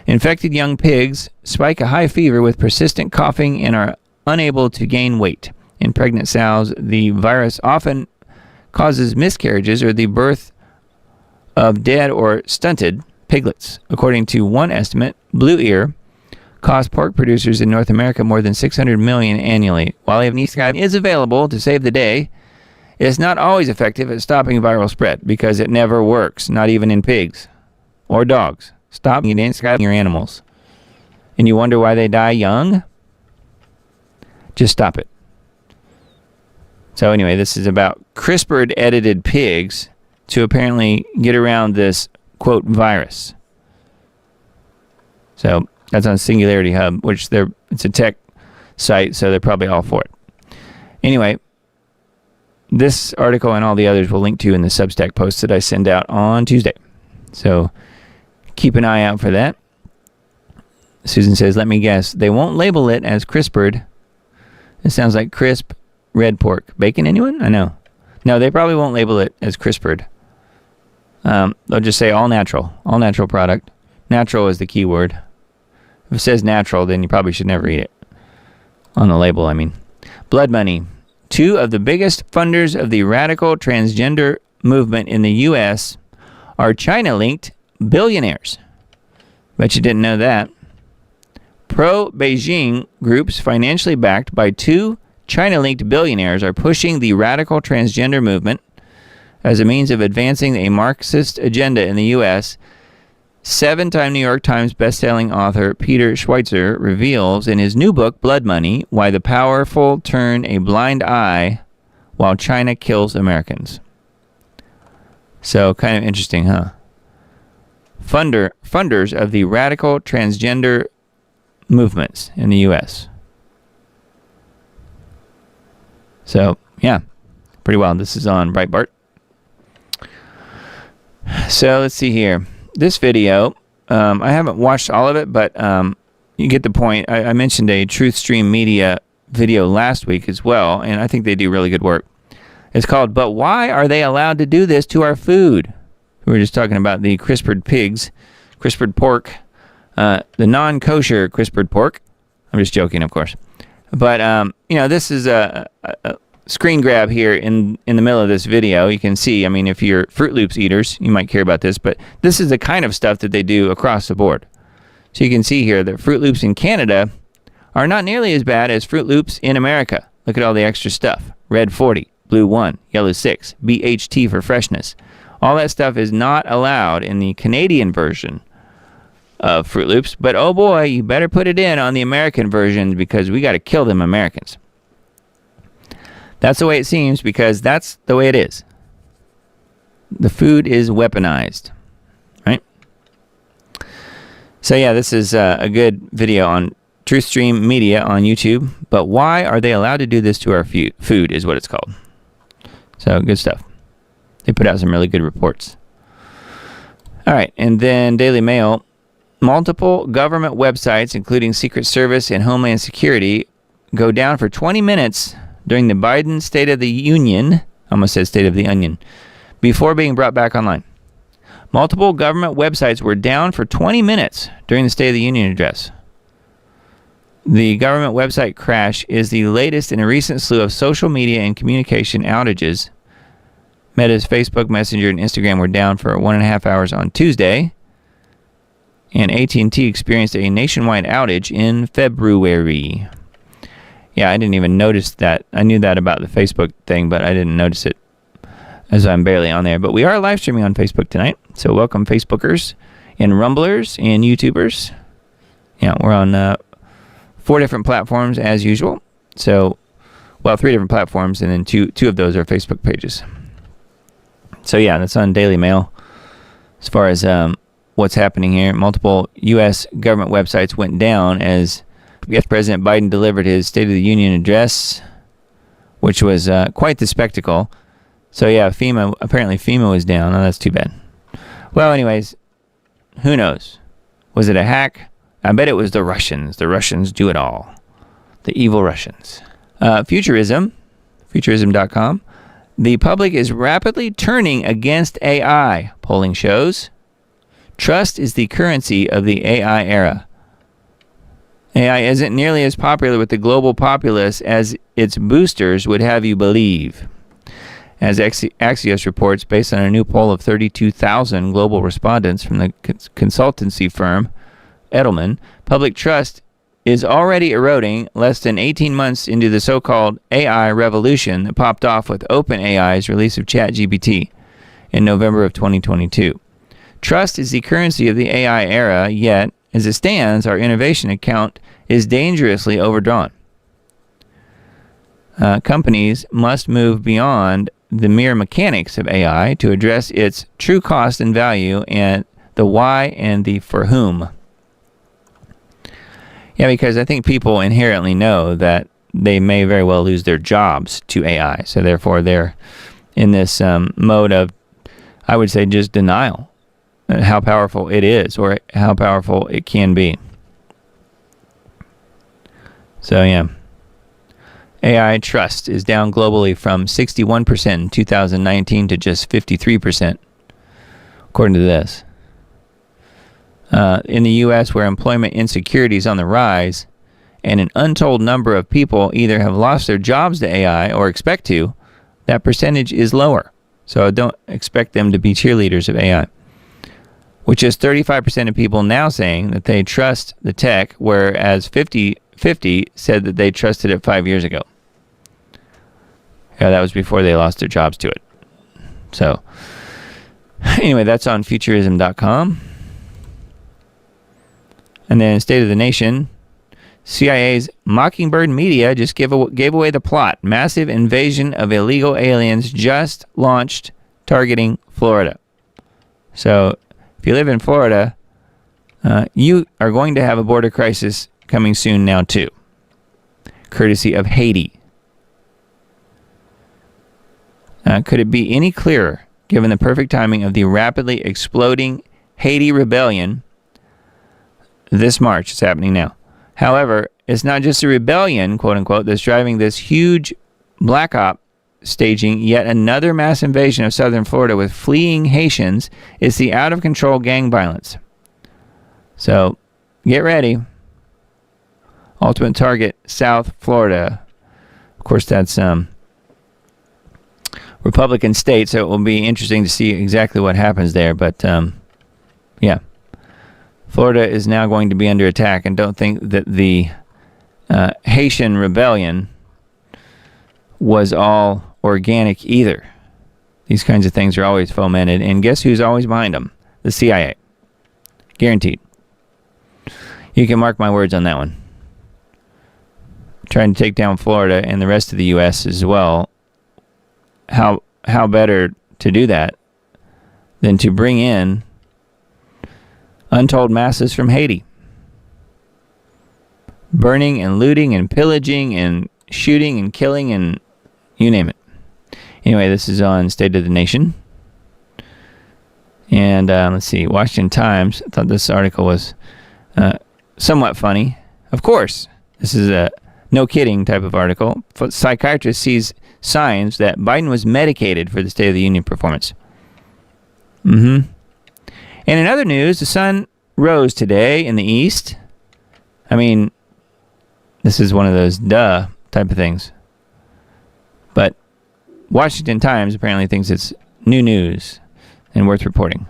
Infected young pigs spike a high fever with persistent coughing and are unable to gain weight. In pregnant sows, the virus often causes miscarriages or the birth of dead or stunted piglets. According to one estimate, blue ear costs pork producers in North America more than $600 million annually. While avniscab is available to save the day, it's not always effective at stopping viral spread because it never works, not even in pigs or dogs. Stop avniscab your animals. And you wonder why they die young? Just stop it. So anyway, this is about CRISPRed edited pigs to apparently get around this, quote, virus. So that's on Singularity Hub, which it's a tech site, so they're probably all for it. Anyway, this article and all the others will link to in the Substack post that I send out on Tuesday. So keep an eye out for that. Susan says, let me guess, they won't label it as CRISPRed. It sounds like crisp red pork. Bacon, anyone? I know. No, they probably won't label it as CRISPRed. They'll just say all natural product. Natural is the key word. If it says natural, then you probably should never eat it. On the label, I mean. Blood money. 2 of the biggest funders of the radical transgender movement in the U.S. are China-linked billionaires. Bet you didn't know that. Pro-Beijing groups financially backed by 2 China-linked billionaires are pushing the radical transgender movement as a means of advancing a Marxist agenda in the U.S. 7-time New York Times bestselling author Peter Schweitzer reveals in his new book, Blood Money, why the powerful turn a blind eye while China kills Americans. So, kind of interesting, huh? Funders of the radical transgender movements in the U.S. So, yeah, pretty wild. This is on Breitbart. So, let's see here. This video, I haven't watched all of it, but you get the point. I mentioned a Truth Stream Media video last week as well, and I think they do really good work. It's called, But Why Are They Allowed to Do This to Our Food? We were just talking about the CRISPRed pigs, CRISPRed pork, the non-kosher CRISPRed pork. I'm just joking, of course. But, this is a screen grab here in the middle of this video. You can see, I mean, if you're Fruit Loops eaters, you might care about this, but this is the kind of stuff that they do across the board. So you can see here that Fruit Loops in Canada are not nearly as bad as Fruit Loops in America. Look at all the extra stuff. Red 40, blue 1, yellow 6, BHT for freshness. All that stuff is not allowed in the Canadian version of Fruit Loops, but oh boy, you better put it in on the American version because we got to kill them Americans. That's the way it seems because that's the way it is. The food is weaponized, right? So yeah, this is a good video on TruthStream Media on YouTube. But why are they allowed to do this to our food is what it's called. So good stuff. They put out some really good reports. All right, and then Daily Mail. Multiple government websites, including Secret Service and Homeland Security, go down for 20 minutes during the Biden State of the Union, almost said State of the Onion, before being brought back online. Multiple government websites were down for 20 minutes during the State of the Union address. The government website crash is the latest in a recent slew of social media and communication outages. Meta's Facebook, Messenger, and Instagram were down for 1.5 hours on Tuesday, and AT&T experienced a nationwide outage in February. Yeah, I didn't even notice that. I knew that about the Facebook thing, but I didn't notice it as I'm barely on there. But we are live streaming on Facebook tonight, so welcome Facebookers and Rumblers and YouTubers. Yeah, we're on 4 different platforms as usual. So, well, 3 different platforms, and then two of those are Facebook pages. So yeah, that's on Daily Mail. As far as what's happening here, multiple U.S. government websites went down as President Biden delivered his State of the Union address, which was quite the spectacle. So yeah, apparently FEMA was down. Oh, that's too bad. Well, anyways, who knows? Was it a hack? I bet it was the Russians. The Russians do it all. The evil Russians. Futurism.com. The public is rapidly turning against AI, polling shows. Trust is the currency of the AI era. AI isn't nearly as popular with the global populace as its boosters would have you believe. As Axios reports, based on a new poll of 32,000 global respondents from the consultancy firm Edelman, public trust is already eroding less than 18 months into the so-called AI revolution that popped off with OpenAI's release of ChatGPT in November of 2022. Trust is the currency of the AI era, yet, as it stands, our innovation account is dangerously overdrawn. Companies must move beyond the mere mechanics of AI to address its true cost and value and the why and the for whom. Yeah, because I think people inherently know that they may very well lose their jobs to AI. So therefore, they're in this mode of, I would say, just denial. How powerful it is, or how powerful it can be. So yeah, AI trust is down globally from 61% in 2019 to just 53%, according to this. In the U.S., where employment insecurity is on the rise, and an untold number of people either have lost their jobs to AI or expect to, that percentage is lower. So don't expect them to be cheerleaders of AI. Which is 35% of people now saying that they trust the tech, whereas 50 said that they trusted it 5 years ago. Yeah, that was before they lost their jobs to it. So, anyway, that's on Futurism.com. And then State of the Nation, CIA's Mockingbird Media just gave away the plot. Massive invasion of illegal aliens just launched targeting Florida. So, if you live in Florida, you are going to have a border crisis coming soon now too, courtesy of Haiti. Could it be any clearer, given the perfect timing of the rapidly exploding Haiti rebellion this March? It's happening now. However, it's not just a rebellion, quote unquote, that's driving this huge black op staging yet another mass invasion of southern Florida with fleeing Haitians. It's the out-of-control gang violence. So, get ready. Ultimate target, South Florida. Of course, that's Republican state, so it will be interesting to see exactly what happens there. But, yeah. Florida is now going to be under attack, and don't think that the Haitian rebellion was all organic either. These kinds of things are always fomented, and guess who's always behind them? The CIA. Guaranteed. You can mark my words on that one. Trying to take down Florida and the rest of the U.S. as well. How better to do that than to bring in untold masses from Haiti? Burning and looting and pillaging and shooting and killing and you name it. Anyway, this is on State of the Nation. And let's see, Washington Times. I thought this article was somewhat funny. Of course, this is a no kidding type of article. Psychiatrist sees signs that Biden was medicated for the State of the Union performance. And in other news, the sun rose today in the east. I mean, this is one of those duh type of things. But Washington Times apparently thinks it's new news and worth reporting.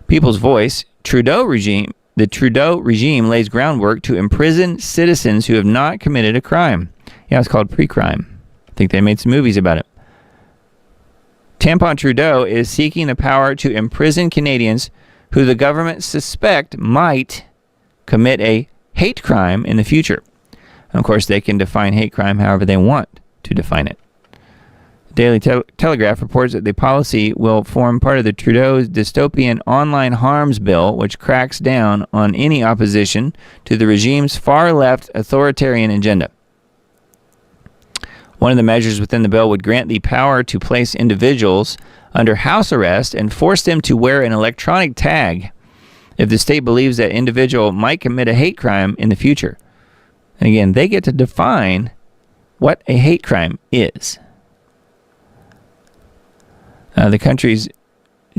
People's Voice, the Trudeau regime lays groundwork to imprison citizens who have not committed a crime. Yeah, it's called pre-crime. I think they made some movies about it. Tampon Trudeau is seeking the power to imprison Canadians who the government suspect might commit a hate crime in the future. And of course, they can define hate crime however they want to define it. Daily Telegraph reports that the policy will form part of the Trudeau's dystopian online harms bill, which cracks down on any opposition to the regime's far-left authoritarian agenda. One of the measures within the bill would grant the power to place individuals under house arrest and force them to wear an electronic tag if the state believes that individual might commit a hate crime in the future. And again, they get to define what a hate crime is. The country's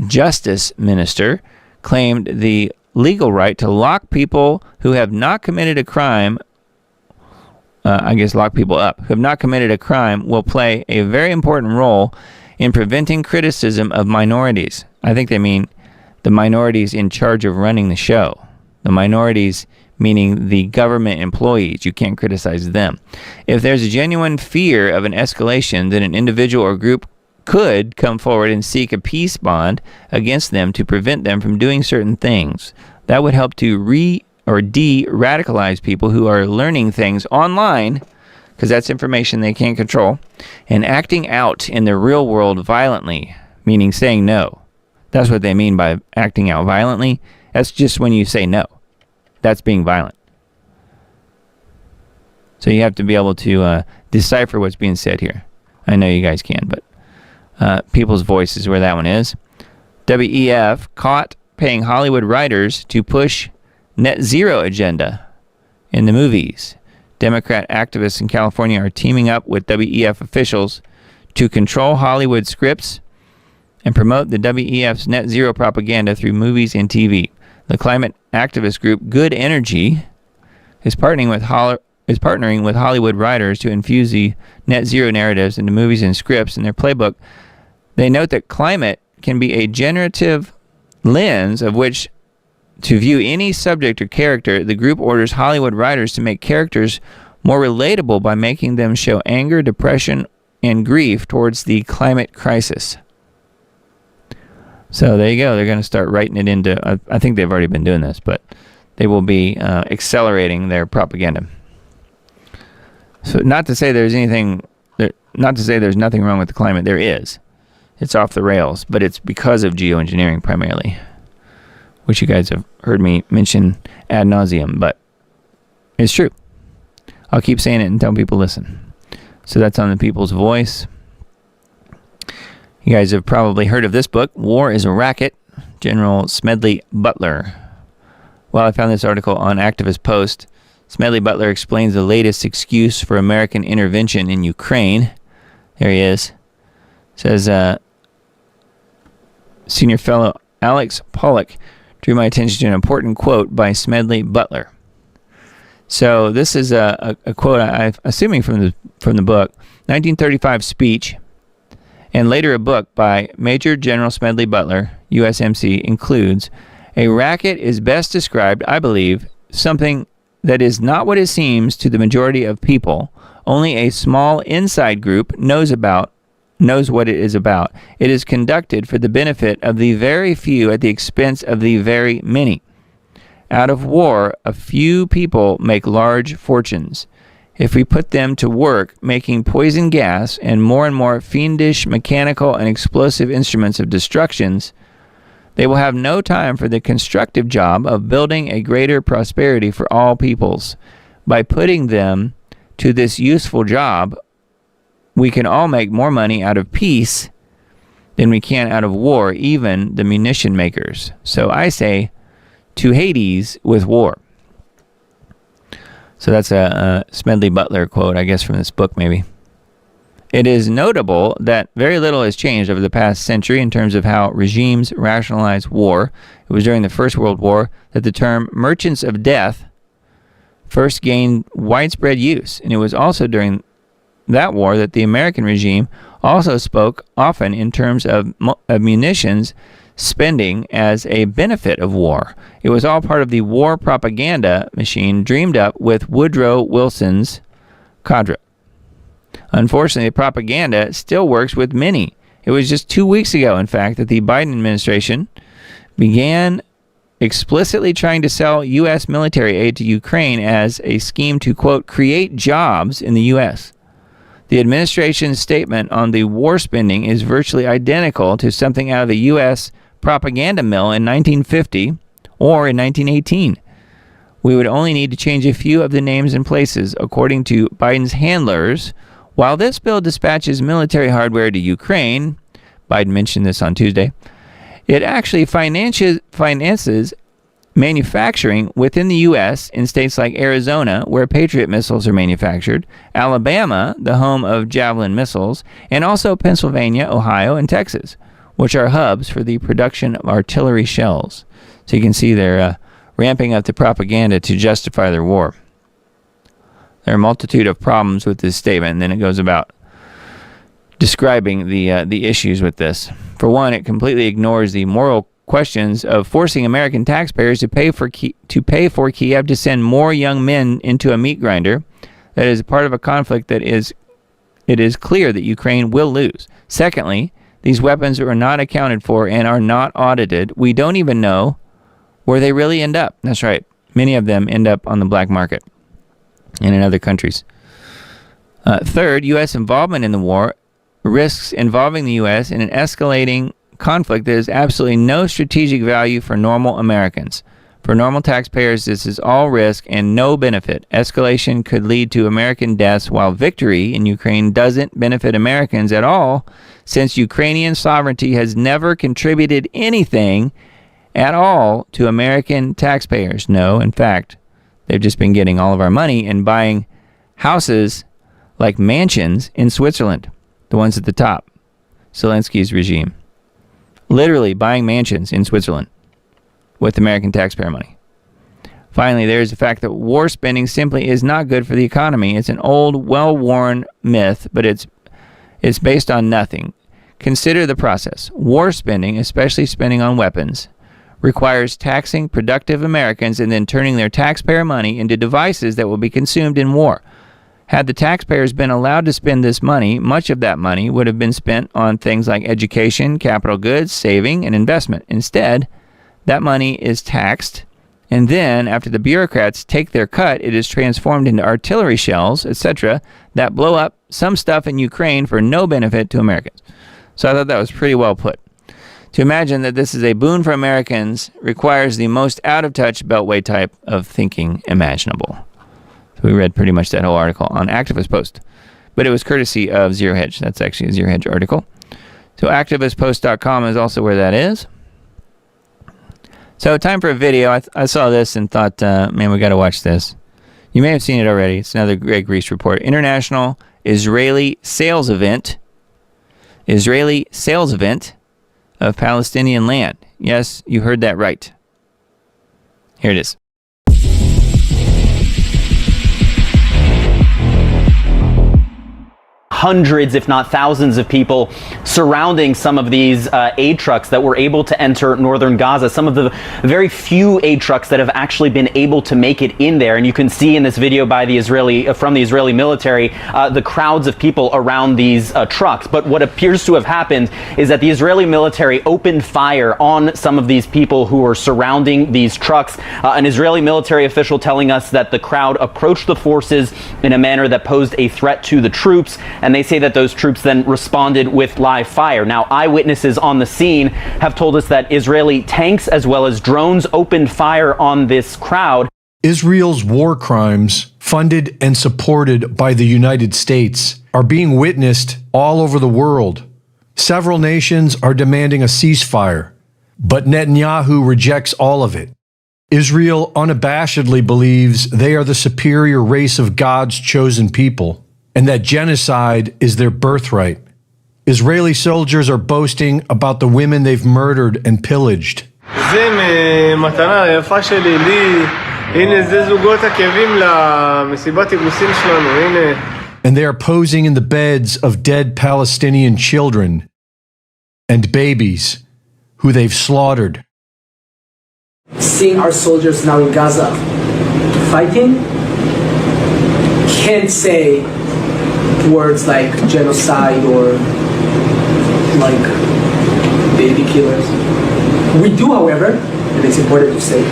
justice minister claimed the legal right to lock people who have not committed a crime, lock people up, who have not committed a crime will play a very important role in preventing criticism of minorities. I think they mean the minorities in charge of running the show. The minorities meaning the government employees. You can't criticize them. If there's a genuine fear of an escalation, then an individual or group could come forward and seek a peace bond against them to prevent them from doing certain things. That would help to de-radicalize people who are learning things online, because that's information they can't control, and acting out in the real world violently, meaning saying no. That's what they mean by acting out violently. That's just when you say no. That's being violent. So you have to be able to decipher what's being said here. I know you guys can, but People's Voice is where that one is. WEF caught paying Hollywood writers to push net zero agenda in the movies. Democrat activists in California are teaming up with WEF officials to control Hollywood scripts and promote the WEF's net zero propaganda through movies and TV. The climate activist group Good Energy is partnering with Hollywood writers to infuse the net zero narratives into movies and scripts in their playbook. They note that climate can be a generative lens of which to view any subject or character. The group orders Hollywood writers to make characters more relatable by making them show anger, depression, and grief towards the climate crisis. So there you go. They're going to start writing it into, I think they've already been doing this, but they will be accelerating their propaganda. So not to say there's nothing wrong with the climate. There is. It's off the rails, but it's because of geoengineering primarily, which you guys have heard me mention ad nauseum, but it's true. I'll keep saying it until people listen. So that's on the People's Voice. You guys have probably heard of this book, War is a Racket, General Smedley Butler. Well, I found this article on Activist Post. Smedley Butler explains the latest excuse for American intervention in Ukraine. There he is. Says, Senior Fellow Alex Pollock drew my attention to an important quote by Smedley Butler. So this is a quote, I'm assuming from the book, 1935 speech, and later a book by Major General Smedley Butler, USMC, includes, a racket is best described, I believe, something that is not what it seems to the majority of people. Only a small inside group knows what it is about. It is conducted for the benefit of the very few at the expense of the very many. Out of war, a few people make large fortunes. If we put them to work making poison gas and more fiendish mechanical and explosive instruments of destructions, they will have no time for the constructive job of building a greater prosperity for all peoples. By putting them to this useful job, we can all make more money out of peace than we can out of war, even the munition makers. So I say, to Hades with war. So that's a Smedley Butler quote, I guess, from this book, maybe. It is notable that very little has changed over the past century in terms of how regimes rationalize war. It was during the First World War that the term merchants of death first gained widespread use, and it was also during that war that the American regime also spoke often in terms of munitions spending as a benefit of war. It was all part of the war propaganda machine dreamed up with Woodrow Wilson's cadre. Unfortunately, the propaganda still works with many. It was just 2 weeks ago, in fact, that the Biden administration began explicitly trying to sell U.S. military aid to Ukraine as a scheme to, quote, create jobs in the U.S. The administration's statement on the war spending is virtually identical to something out of the U.S. propaganda mill in 1950 or in 1918. We would only need to change a few of the names and places, according to Biden's handlers. While this bill dispatches military hardware to Ukraine, Biden mentioned this on Tuesday, it actually finances manufacturing within the U.S. in states like Arizona, where Patriot missiles are manufactured, Alabama, the home of Javelin missiles, and also Pennsylvania, Ohio, and Texas, which are hubs for the production of artillery shells. So you can see they're ramping up the propaganda to justify their war. There are a multitude of problems with this statement, and then it goes about describing the issues with this. For one, it completely ignores the moral questions of forcing American taxpayers to pay for Kiev to send more young men into a meat grinder that is part of a conflict that it is clear that Ukraine will lose. Secondly, these weapons are not accounted for and are not audited. We don't even know where they really end up. That's right. Many of them end up on the black market and in other countries. Third, U.S. involvement in the war risks involving the U.S. in an escalating conflict that has absolutely no strategic value for normal Americans. For normal taxpayers, this is all risk and no benefit. Escalation could lead to American deaths, while victory in Ukraine doesn't benefit Americans at all, since Ukrainian sovereignty has never contributed anything at all to American taxpayers. No, in fact, they've just been getting all of our money and buying houses like mansions in Switzerland, the ones at the top, Zelensky's regime. Literally buying mansions in Switzerland with American taxpayer money. Finally, there is the fact that war spending simply is not good for the economy. It's an old, well-worn myth, but it's based on nothing. Consider the process. War spending, especially spending on weapons, requires taxing productive Americans and then turning their taxpayer money into devices that will be consumed in war. Had the taxpayers been allowed to spend this money, much of that money would have been spent on things like education, capital goods, saving, and investment. Instead, that money is taxed, and then, after the bureaucrats take their cut, it is transformed into artillery shells, etc., that blow up some stuff in Ukraine for no benefit to Americans. So I thought that was pretty well put. To imagine that this is a boon for Americans requires the most out-of-touch beltway type of thinking imaginable. So we read pretty much that whole article on Activist Post, but it was courtesy of Zero Hedge. That's actually a Zero Hedge article. So activistpost.com is also where that is. So time for a video. I saw this and thought, man, we got to watch this. You may have seen it already. It's another Greg Reese report. International Israeli sales event. Israeli sales event of Palestinian land. Yes, you heard that right. Here it is. Hundreds, if not thousands of people surrounding some of these aid trucks that were able to enter northern Gaza. Some of the very few aid trucks that have actually been able to make it in there. And you can see in this video by the from the Israeli military, the crowds of people around these trucks. But what appears to have happened is that the Israeli military opened fire on some of these people who were surrounding these trucks. An Israeli military official telling us that the crowd approached the forces in a manner that posed a threat to the troops. And they say that those troops then responded with live fire. Now, eyewitnesses on the scene have told us that Israeli tanks as well as drones opened fire on this crowd. Israel's war crimes, funded and supported by the United States, are being witnessed all over the world. Several nations are demanding a ceasefire, but Netanyahu rejects all of it. Israel unabashedly believes they are the superior race of God's chosen people, and that genocide is their birthright. Israeli soldiers are boasting about the women they've murdered and pillaged. זה מתנה יפה שלי לי. הנה זה זוגות עקבים למסיבת אירוסין שלנו. הנה. And they are posing in the beds of dead Palestinian children and babies who they've slaughtered. Seeing our soldiers now in Gaza fighting, can't say words like genocide or like baby killers. We do, however, and it's important to say,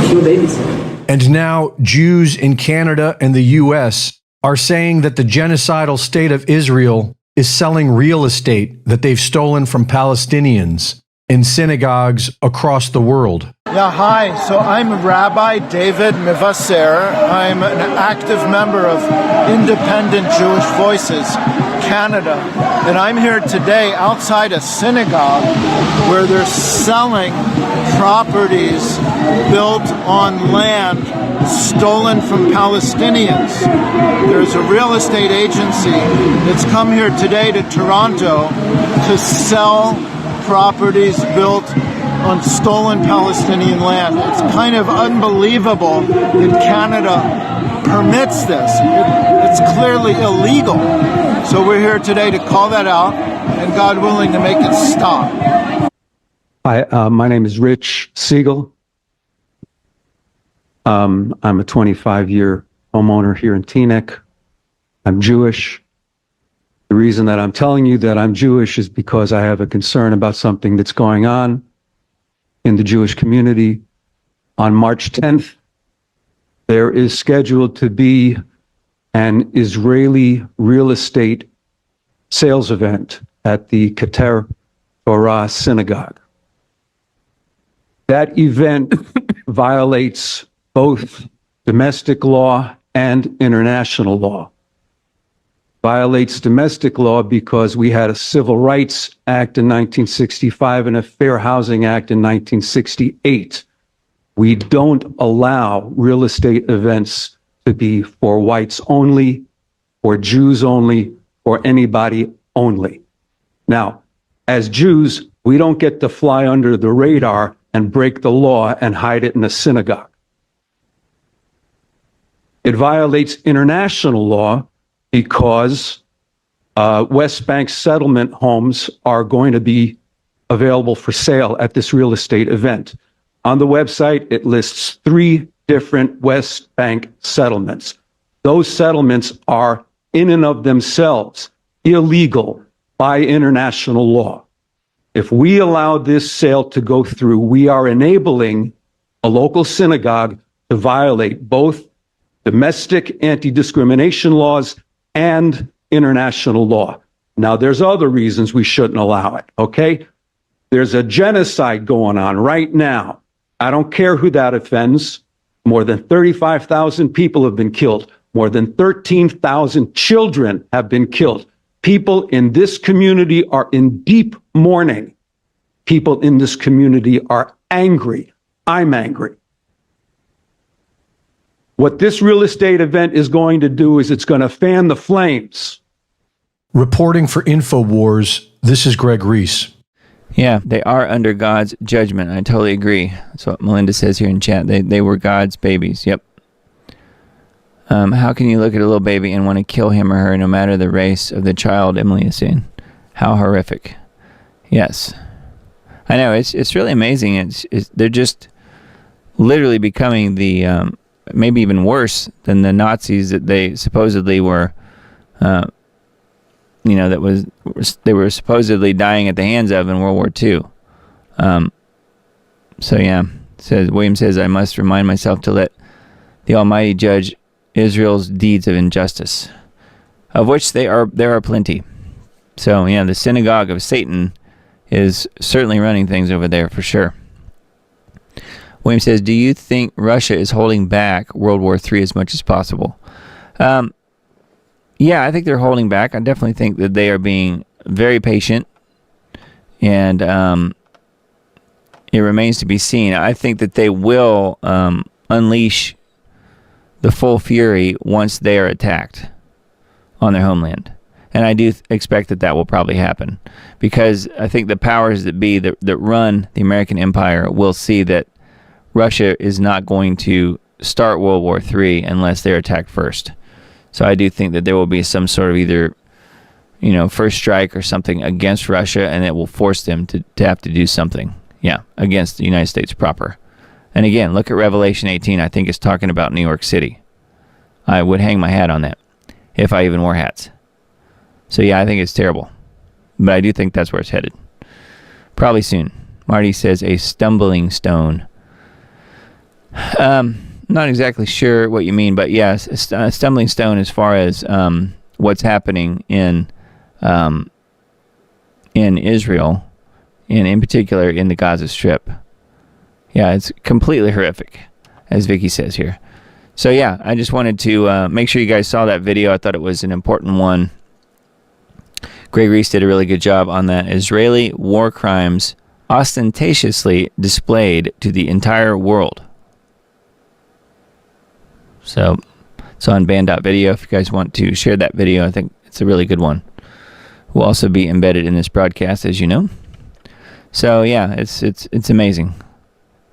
kill babies. And now Jews in Canada and the US are saying that the genocidal state of Israel is selling real estate that they've stolen from Palestinians in synagogues across the world. Yeah, hi. So I'm Rabbi David Mivasser. I'm an active member of Independent Jewish Voices Canada. And I'm here today outside a synagogue where they're selling properties built on land stolen from Palestinians. There's a real estate agency that's come here today to Toronto to sell properties built on stolen Palestinian land. It's kind of unbelievable that Canada permits this. It's clearly illegal. So we're here today to call that out and, God willing, to make it stop. Hi, my name is Rich Siegel. I'm a 25-year homeowner here in Teaneck. I'm Jewish. The reason that I'm telling you that I'm Jewish is because I have a concern about something that's going on in the Jewish community. On March 10th, there is scheduled to be an Israeli real estate sales event at the Keter Torah synagogue. That event violates both domestic law and international law. Violates domestic law because we had a Civil Rights Act in 1965 and a Fair Housing Act in 1968. We don't allow real estate events to be for whites only, for Jews only, or anybody only. Now, as Jews, we don't get to fly under the radar and break the law and hide it in a synagogue. It violates international law because West Bank settlement homes are going to be available for sale at this real estate event. On the website, it lists 3 different West Bank settlements. Those settlements are in and of themselves illegal by international law. If we allow this sale to go through, we are enabling a local synagogue to violate both domestic anti-discrimination laws and international law. Now, there's other reasons we shouldn't allow it, okay? There's a genocide going on right now. I don't care who that offends. More than 35,000 people have been killed. More than 13,000 children have been killed. People in this community are in deep mourning. People in this community are angry. I'm angry. What this real estate event is going to do is it's going to fan the flames. Reporting for InfoWars, this is Greg Reese. Yeah, they are under God's judgment. I totally agree. That's what Melinda says here in chat. They were God's babies. Yep. How can you look at a little baby and want to kill him or her no matter the race of the child, Emily is saying. How horrific. Yes. I know, it's really amazing. They're just literally becoming the, maybe even worse than the Nazis that they supposedly were, they were supposedly dying at the hands of in World War II. So yeah, William says, I must remind myself to let the Almighty judge Israel's deeds of injustice, of which there are plenty. So yeah, the synagogue of Satan is certainly running things over there for sure. William says, do you think Russia is holding back World War III as much as possible? Yeah, I think they're holding back. I definitely think that they are being very patient, and it remains to be seen. I think that they will unleash the full fury once they are attacked on their homeland. And I do expect that that will probably happen, because I think the powers that be that run the American empire will see that Russia is not going to start World War III unless they're attacked first. So I do think that there will be some sort of either, first strike or something against Russia, and it will force them to have to do something, against the United States proper. And again, look at Revelation 18. I think it's talking about New York City. I would hang my hat on that, if I even wore hats. So yeah, I think it's terrible. But I do think that's where it's headed. Probably soon. Marty says a stumbling stone. Not exactly sure what you mean, but yes, a stumbling stone as far as what's happening in Israel, and in particular in the Gaza Strip. Yeah, it's completely horrific, as Vicky says here. So yeah, I just wanted to make sure you guys saw that video. I thought it was an important one. Greg Reese did a really good job on that. Israeli war crimes ostentatiously displayed to the entire world. So it's on band.video. If you guys want to share that video, I think it's a really good one. Will also be embedded in this broadcast, as you know. So yeah, it's amazing,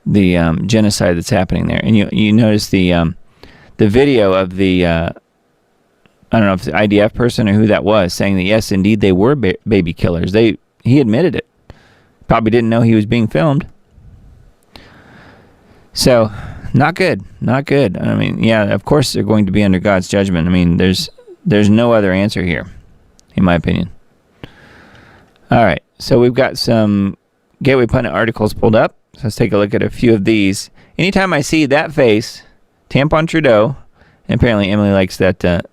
the genocide that's happening there. And you notice the video of the I don't know if it's the IDF person or who that was, saying that yes, indeed they were baby killers. He admitted it. Probably didn't know he was being filmed. So not good. I mean, yeah, of course they're going to be under God's judgment. I mean, there's no other answer here, in my opinion. All right, so we've got some Gateway Pundit articles pulled up. So let's take a look at a few of these. Anytime I see that face, Tampon Trudeau, and apparently Emily likes that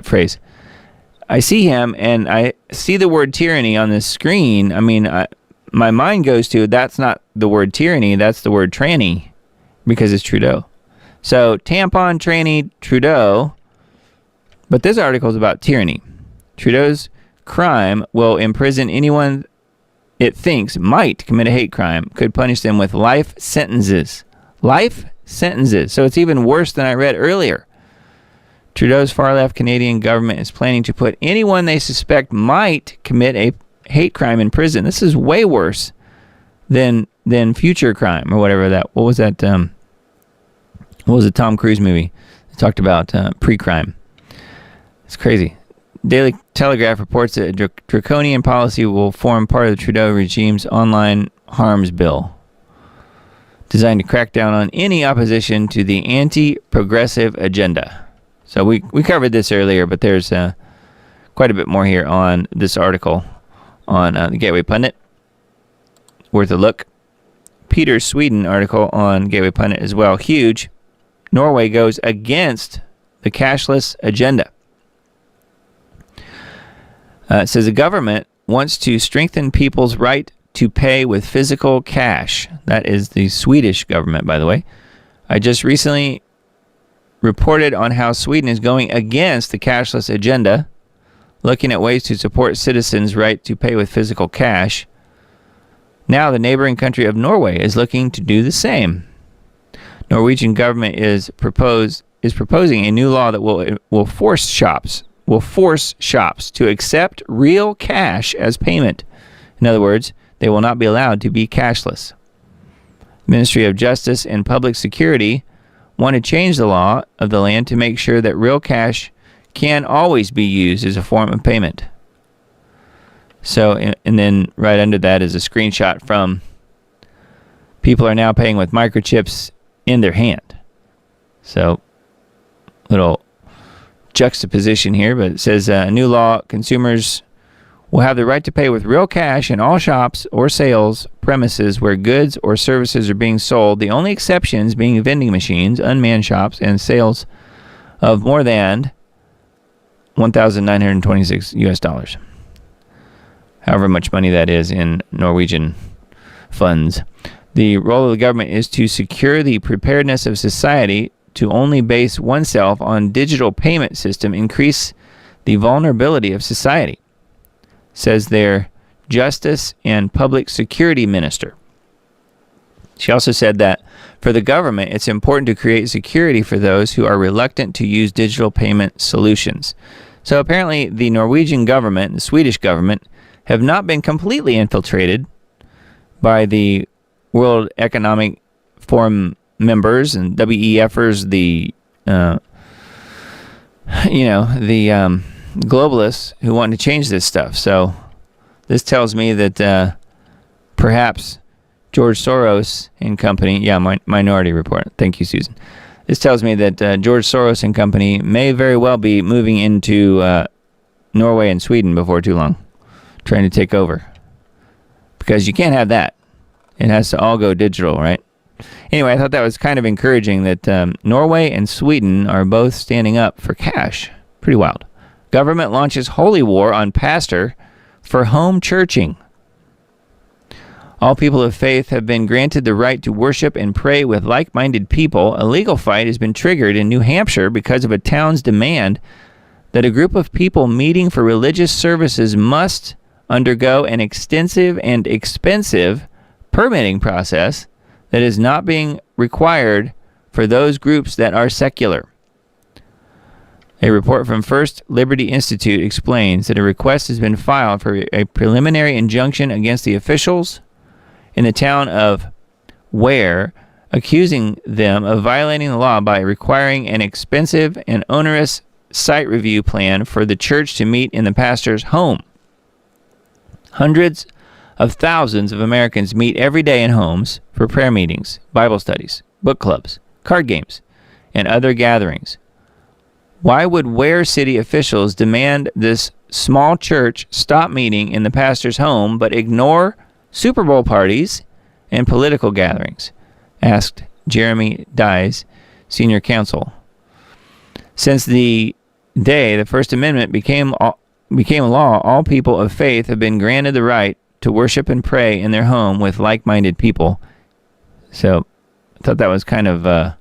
phrase, I see him and I see the word tyranny on the screen. I mean, my mind goes to, that's not the word tyranny, that's the word tranny, because it's Trudeau. So tampon, tranny, Trudeau. But this article is about tyranny. Trudeau's crime will imprison anyone it thinks might commit a hate crime, could punish them with life sentences. Life sentences. So it's even worse than I read earlier. Trudeau's far-left Canadian government is planning to put anyone they suspect might commit a hate crime in prison. This is way worse than future crime or whatever that. What was that? What was the Tom Cruise movie? It talked about pre-crime. It's crazy. Daily Telegraph reports that a draconian policy will form part of the Trudeau regime's online harms bill, designed to crack down on any opposition to the anti-progressive agenda. So we covered this earlier, but there's quite a bit more here on this article on the Gateway Pundit. Worth a look. Peter Sweden article on Gateway Pundit as well. Huge. Norway goes against the cashless agenda. It says the government wants to strengthen people's right to pay with physical cash. That is the Swedish government, by the way. I just recently reported on how Sweden is going against the cashless agenda, looking at ways to support citizens' right to pay with physical cash. Now the neighboring country of Norway is looking to do the same. Norwegian government is proposing a new law that will force shops to accept real cash as payment. In other words, they will not be allowed to be cashless. Ministry of Justice and Public Security want to change the law of the land to make sure that real cash can always be used as a form of payment. So, and then right under that is a screenshot from people are now paying with microchips in their hand. So, little juxtaposition here, but it says a new law, consumers will have the right to pay with real cash in all shops or sales premises where goods or services are being sold, the only exceptions being vending machines, unmanned shops, and sales of more than $1,926 US. However much money that is in Norwegian funds. The role of the government is to secure the preparedness of society to only base oneself on digital payment system, increase the vulnerability of society, says their Justice and Public Security Minister. She also said that for the government, it's important to create security for those who are reluctant to use digital payment solutions. So apparently the Norwegian government and the Swedish government have not been completely infiltrated by the World Economic Forum members and WEFers, the globalists who want to change this stuff. So this tells me that perhaps George Soros and company, Minority Report. Thank you, Susan. This tells me that George Soros and company may very well be moving into Norway and Sweden before too long, trying to take over. Because you can't have that. It has to all go digital, right? Anyway, I thought that was kind of encouraging that Norway and Sweden are both standing up for cash. Pretty wild. Government launches holy war on pastor for home churching. All people of faith have been granted the right to worship and pray with like-minded people. A legal fight has been triggered in New Hampshire because of a town's demand that a group of people meeting for religious services must undergo an extensive and expensive permitting process that is not being required for those groups that are secular. A report from First Liberty Institute explains that a request has been filed for a preliminary injunction against the officials in the town of Ware, accusing them of violating the law by requiring an expensive and onerous site review plan for the church to meet in the pastor's home. Hundreds of thousands of Americans meet every day in homes for prayer meetings, Bible studies, book clubs, card games, and other gatherings. Why would Ware City officials demand this small church stop meeting in the pastor's home but ignore Super Bowl parties and political gatherings? Asked Jeremy Dyes, senior counsel. Since the day the First Amendment became law, all people of faith have been granted the right to worship and pray in their home with like-minded people. So I thought that was kind of an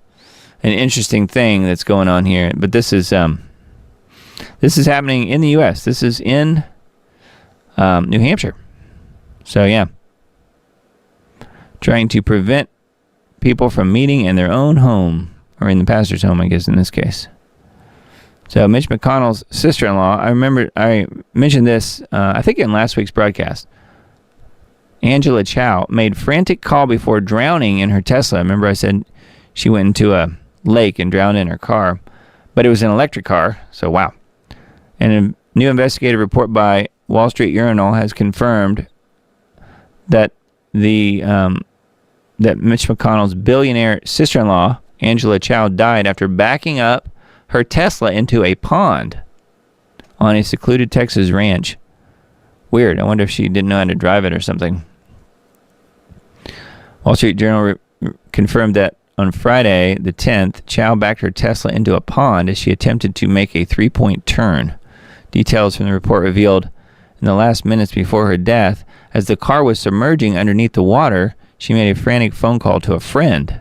interesting thing that's going on here. But this is happening in the U.S. This is in New Hampshire. So yeah, trying to prevent people from meeting in their own home, or in the pastor's home, I guess in this case. So Mitch McConnell's sister-in-law, I remember I mentioned this, I think in last week's broadcast. Angela Chow made frantic call before drowning in her Tesla. Remember I said she went into a lake and drowned in her car, but it was an electric car, so wow. And a new investigative report by Wall Street Journal has confirmed that that Mitch McConnell's billionaire sister-in-law, Angela Chow, died after backing up her Tesla into a pond on a secluded Texas ranch. Weird. I wonder if she didn't know how to drive it or something. Wall Street Journal confirmed that on Friday, the 10th, Chow backed her Tesla into a pond as she attempted to make a three-point turn. Details from the report revealed in the last minutes before her death, as the car was submerging underneath the water, she made a frantic phone call to a friend.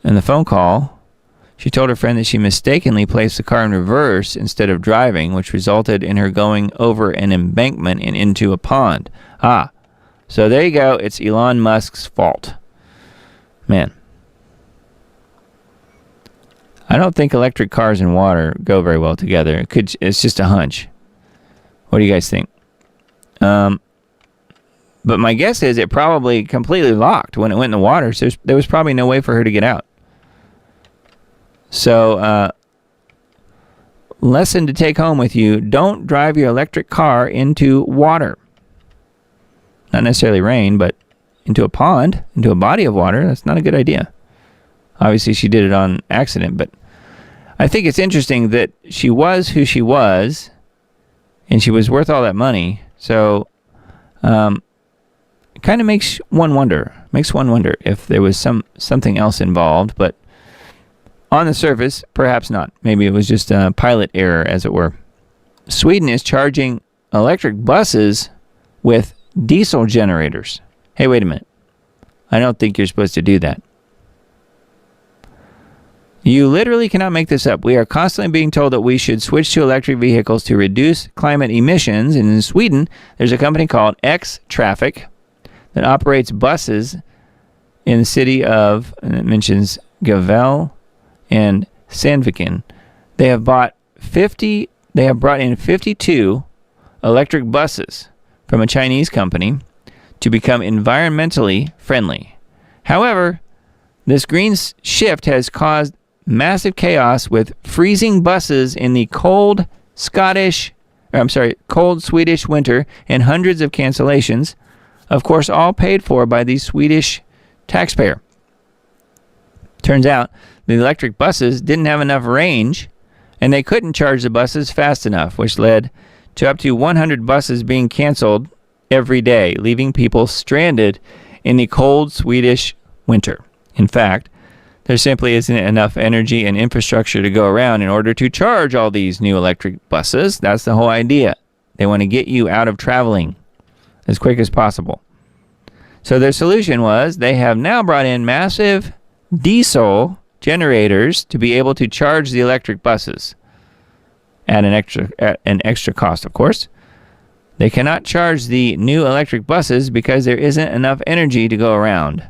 In the phone call, she told her friend that she mistakenly placed the car in reverse instead of driving, which resulted in her going over an embankment and into a pond. So there you go. It's Elon Musk's fault. Man. I don't think electric cars and water go very well together. It's just a hunch. What do you guys think? But my guess is it probably completely locked when it went in the water, so there was probably no way for her to get out. So, lesson to take home with you: don't drive your electric car into water. Not necessarily rain, but into a pond, into a body of water. That's not a good idea. Obviously, she did it on accident, but I think it's interesting that she was who she was, and she was worth all that money. So, it kind of makes one wonder if there was something else involved, but on the surface, perhaps not. Maybe it was just a pilot error, as it were. Sweden is charging electric buses with diesel generators. Hey, wait a minute. I don't think you're supposed to do that. You literally cannot make this up. We are constantly being told that we should switch to electric vehicles to reduce climate emissions. And in Sweden, there's a company called X Traffic that operates buses in the city of, and it mentions Gavel and Sandviken. They have brought in 52 electric buses from a Chinese company to become environmentally friendly. However, this green shift has caused massive chaos with freezing buses in the cold Swedish winter and hundreds of cancellations, of course, all paid for by the Swedish taxpayer. Turns out the electric buses didn't have enough range and they couldn't charge the buses fast enough, which led to up to 100 buses being canceled every day, leaving people stranded in the cold Swedish winter. In fact, there simply isn't enough energy and infrastructure to go around in order to charge all these new electric buses. That's the whole idea. They want to get you out of traveling as quick as possible. So their solution was they have now brought in massive diesel generators to be able to charge the electric buses at an extra cost, of course. They cannot charge the new electric buses because there isn't enough energy to go around.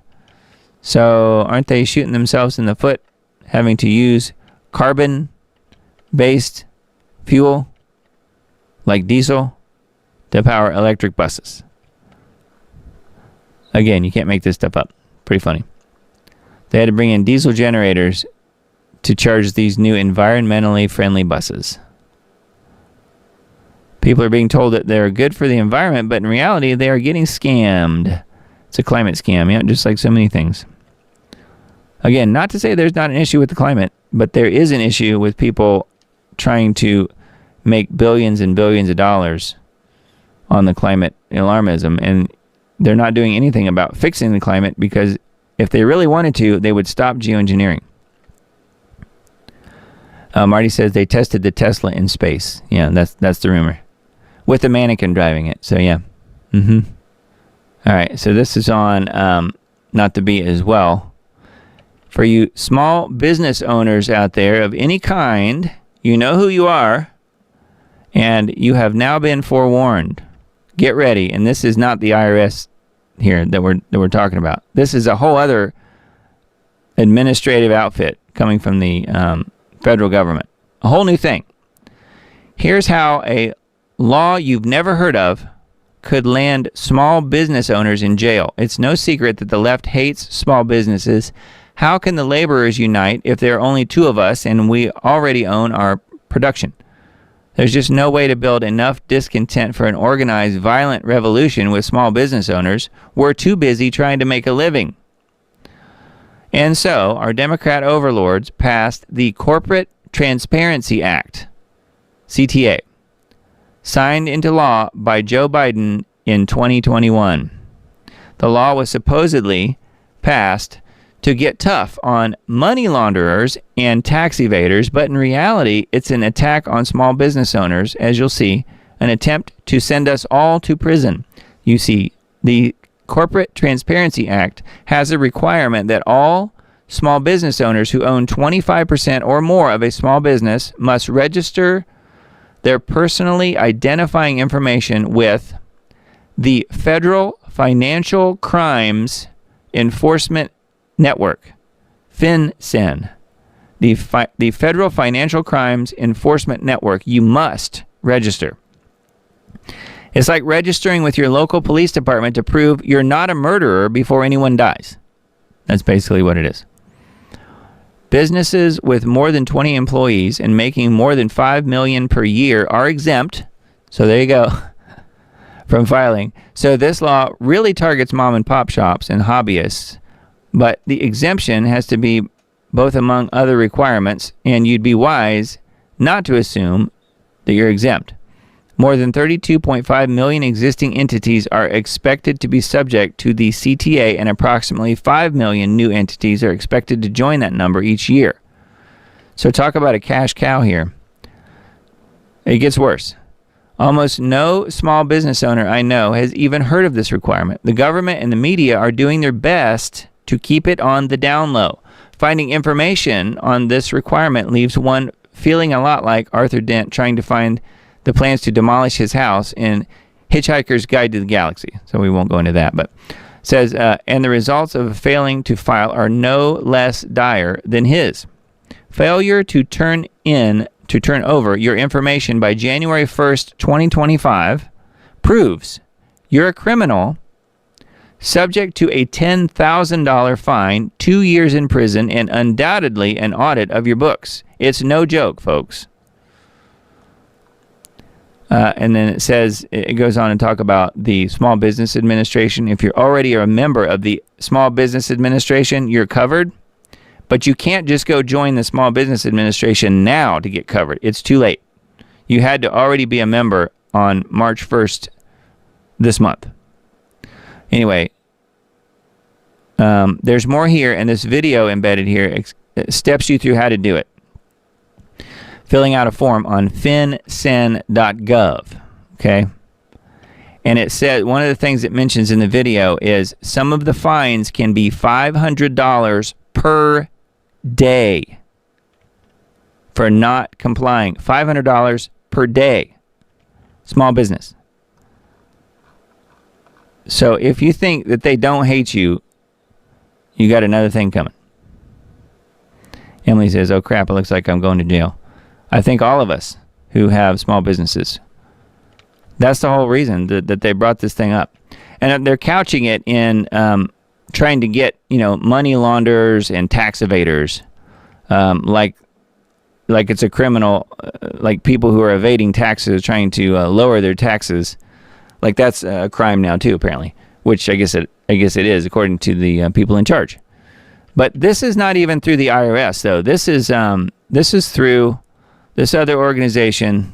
So aren't they shooting themselves in the foot, having to use carbon-based fuel like diesel to power electric buses? Again, you can't make this stuff up. Pretty funny. They had to bring in diesel generators to charge these new environmentally friendly buses. People are being told that they're good for the environment, but in reality, they are getting scammed. It's a climate scam, yeah, just like so many things. Again, not to say there's not an issue with the climate, but there is an issue with people trying to make billions and billions of dollars on the climate alarmism, and they're not doing anything about fixing the climate, because if they really wanted to, they would stop geoengineering. Marty says they tested the Tesla in space. Yeah, that's the rumor. With the mannequin driving it. So, yeah. All right, so this is on Not to Be as well. For you small business owners out there of any kind, you know who you are, and you have now been forewarned. Get ready, and this is not the IRS here that we're talking about. This is a whole other administrative outfit coming from the federal government. A whole new thing. Here's how a law you've never heard of could land small business owners in jail. It's no secret that the left hates small businesses. How can the laborers unite if there are only two of us and we already own our production? There's just no way to build enough discontent for an organized, violent revolution with small business owners. We're too busy trying to make a living. And so, our Democrat overlords passed the Corporate Transparency Act, CTA, signed into law by Joe Biden in 2021. The law was supposedly passed to get tough on money launderers and tax evaders, but in reality, it's an attack on small business owners, as you'll see, an attempt to send us all to prison. You see, the Corporate Transparency Act has a requirement that all small business owners who own 25% or more of a small business must register their personally identifying information with the Federal Financial Crimes Enforcement Network, FinCEN, the Federal Financial Crimes Enforcement Network. You must register. It's like registering with your local police department to prove you're not a murderer before anyone dies. That's basically what it is. Businesses with more than 20 employees and making more than $5 million per year are exempt. So there you go. From filing. So this law really targets mom and pop shops and hobbyists. But the exemption has to be both among other requirements, and you'd be wise not to assume that you're exempt. More than 32.5 million existing entities are expected to be subject to the CTA, and approximately 5 million new entities are expected to join that number each year. So talk about a cash cow here. It gets worse. Almost no small business owner I know has even heard of this requirement. The government and the media are doing their best to keep it on the down low. finding information on this requirement leaves one feeling a lot like Arthur Dent trying to find the plans to demolish his house in Hitchhiker's Guide to the Galaxy. So we won't go into that, but says, and the results of failing to file are no less dire than his. Failure to turn over your information by January 1st, 2025 proves you're a criminal subject to a $10,000 fine, 2 years in prison, and undoubtedly an audit of your books. It's no joke, folks. And then it says, it goes on and talk about the Small Business Administration. If you're already a member of the Small Business Administration, you're covered. But you can't just go join the Small Business Administration now to get covered. It's too late. You had to already be a member on March 1st this month. Anyway, there's more here, and this video embedded here steps you through how to do it. Filling out a form on fincen.gov, okay? And it said, one of the things it mentions in the video is some of the fines can be $500 per day for not complying. $500 per day. Small business. So if you think that they don't hate you, you got another thing coming. Emily says, oh crap, it looks like I'm going to jail. I think all of us who have small businesses, that's the whole reason that they brought this thing up. And they're couching it in trying to get, money launderers and tax evaders, like it's a criminal, like people who are evading taxes, trying to lower their taxes. Like that's a crime now too, apparently, which I guess it is according to the people in charge. But this is not even through the IRS, though. This is through this other organization.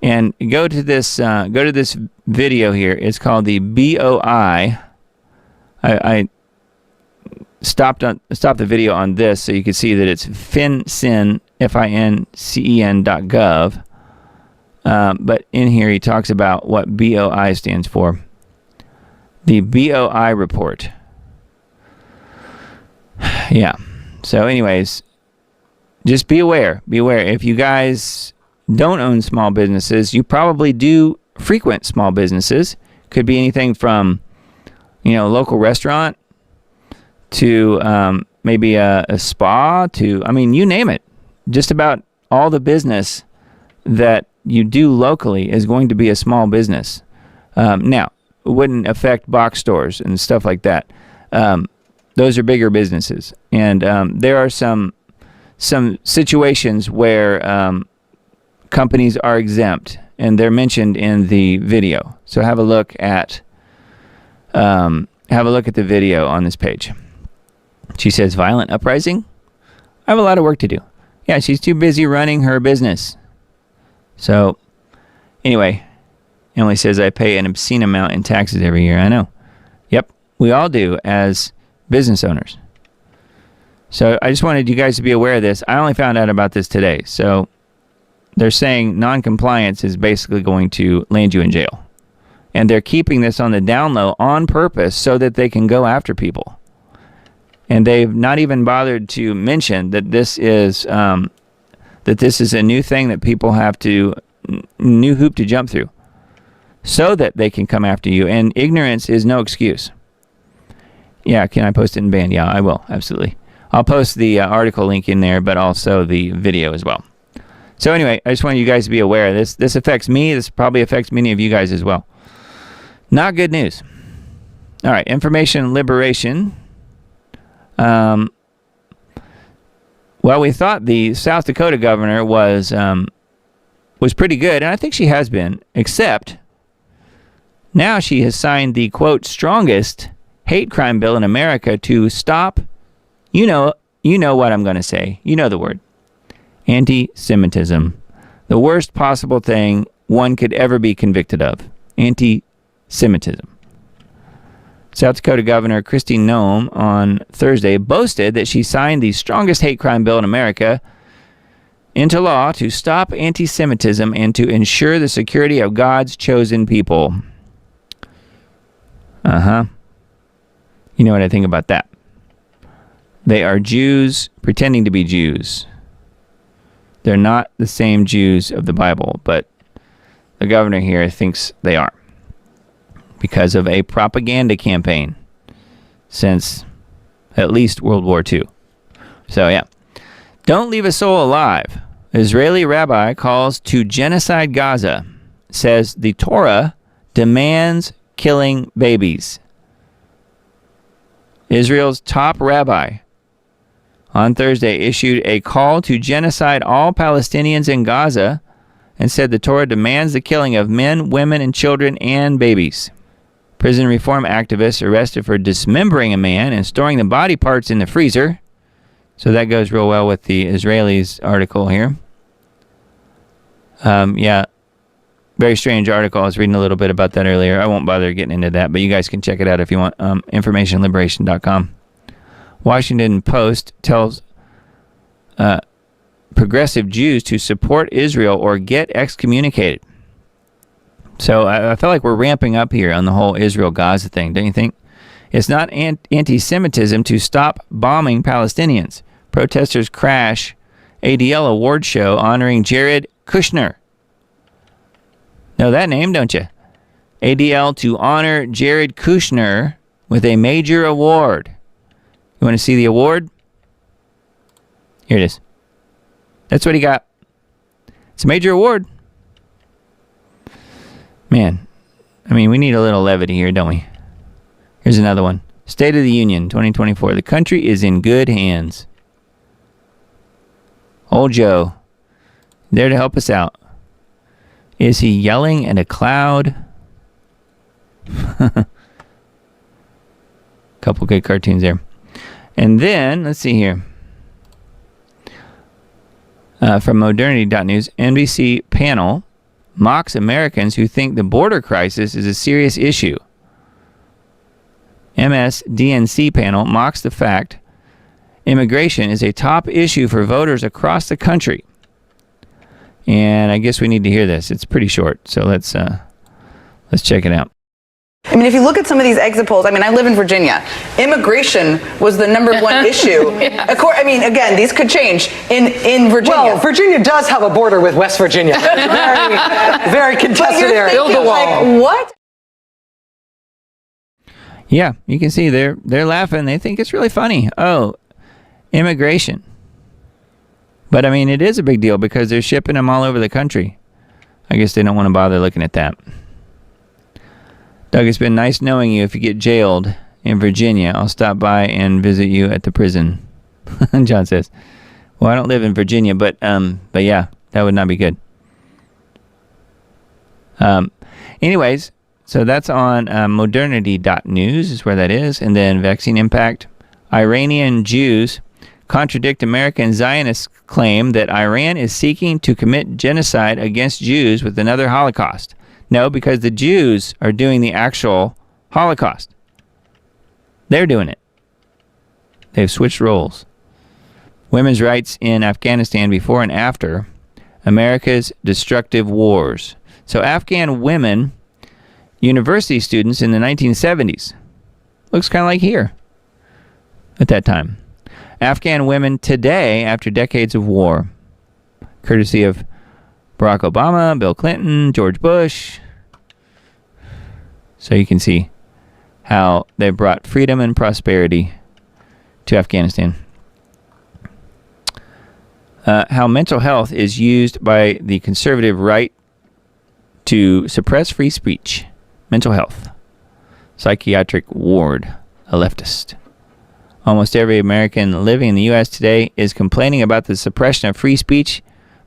And go to this video here. It's called the BOI. I stopped the video on this so you can see that it's FinCen, FINCEN.gov. But in here he talks about what BOI stands for. The BOI report. Yeah. So anyways, just be aware. Be aware. If you guys don't own small businesses, you probably do frequent small businesses. Could be anything from, a local restaurant to maybe a spa to, you name it. Just about all the business that you do locally is going to be a small business. Now, it wouldn't affect box stores and stuff like that. Those are bigger businesses. And there are some situations where companies are exempt, and they're mentioned in the video. So have a look at the video on this page. She says, violent uprising? I have a lot of work to do. Yeah, she's too busy running her business. So, anyway, Emily says, I pay an obscene amount in taxes every year. I know. Yep, we all do as business owners. So, I just wanted you guys to be aware of this. I only found out about this today. So, they're saying non-compliance is basically going to land you in jail. And they're keeping this on the down low on purpose so that they can go after people. And they've not even bothered to mention that this is a new thing that people have to, new hoop to jump through so that they can come after you. And ignorance is no excuse. Yeah, can I post it in band? Yeah, I will. Absolutely. I'll post the article link in there, but also the video as well. So anyway, I just want you guys to be aware of this. This affects me. This probably affects many of you guys as well. Not good news. All right, information liberation. Well, we thought the South Dakota governor was pretty good, and I think she has been, except now she has signed the, quote, strongest hate crime bill in America to stop, you know what I'm going to say. You know the word. Anti-Semitism. The worst possible thing one could ever be convicted of. Anti-Semitism. South Dakota Governor Kristi Noem on Thursday boasted that she signed the strongest hate crime bill in America into law to stop anti-Semitism and to ensure the security of God's chosen people. You know what I think about that. They are Jews pretending to be Jews. They're not the same Jews of the Bible, but the governor here thinks they are because of a propaganda campaign since at least World War II. So, yeah. Don't leave a soul alive. Israeli rabbi calls to genocide Gaza, says the Torah demands killing babies. Israel's top rabbi on Thursday issued a call to genocide all Palestinians in Gaza and said the Torah demands the killing of men, women, and children and babies. Prison reform activists arrested for dismembering a man and storing the body parts in the freezer. So that goes real well with the Israelis article here. Yeah, very strange article. I was reading a little bit about that earlier. I won't bother getting into that, but you guys can check it out if you want. Informationliberation.com. Washington Post tells progressive Jews to support Israel or get excommunicated. So I feel like we're ramping up here on the whole Israel-Gaza thing, don't you think? It's not anti-Semitism to stop bombing Palestinians. Protesters crash ADL award show honoring Jared Kushner. Know that name, don't you? ADL to honor Jared Kushner with a major award. You want to see the award? Here it is. That's what he got. It's a major award. Man, I mean, we need a little levity here, don't we? Here's another one. State of the Union 2024. The country is in good hands. Old Joe, there to help us out. Is he yelling at a cloud? Couple good cartoons there. And then, let's see here. From modernity.news, NBC panel mocks Americans who think the border crisis is a serious issue. MSDNC panel mocks the fact immigration is a top issue for voters across the country. And I guess we need to hear this. It's pretty short, so let's check it out. I mean, if you look at some of these exit polls, I mean, I live in Virginia. Immigration was the number one issue. I mean, again, these could change in Virginia. Well, Virginia does have a border with West Virginia. Very contested area. Build the wall. Like, what? Yeah, you can see they're laughing. They think it's really funny. Oh, immigration. But I mean, it is a big deal because they're shipping them all over the country. I guess they don't want to bother looking at that. Doug, it's been nice knowing you. If you get jailed in Virginia, I'll stop by and visit you at the prison. John says, well, I don't live in Virginia, but yeah, that would not be good. Anyways, so that's on modernity.news is where that is. And then vaccine impact. Iranian Jews contradict American Zionists' claim that Iran is seeking to commit genocide against Jews with another Holocaust. No, because the Jews are doing the actual Holocaust. They're doing it. They've switched roles. Women's rights in Afghanistan before and after America's destructive wars. So Afghan women, university students in the 1970s. Looks kind of like here at that time. Afghan women today after decades of war. Courtesy of Barack Obama, Bill Clinton, George Bush. So you can see how they brought freedom and prosperity to Afghanistan. How mental health is used by the conservative right to suppress free speech. Mental health. Psychiatric ward. A leftist. Almost every American living in the U.S. today is complaining about the suppression of free speech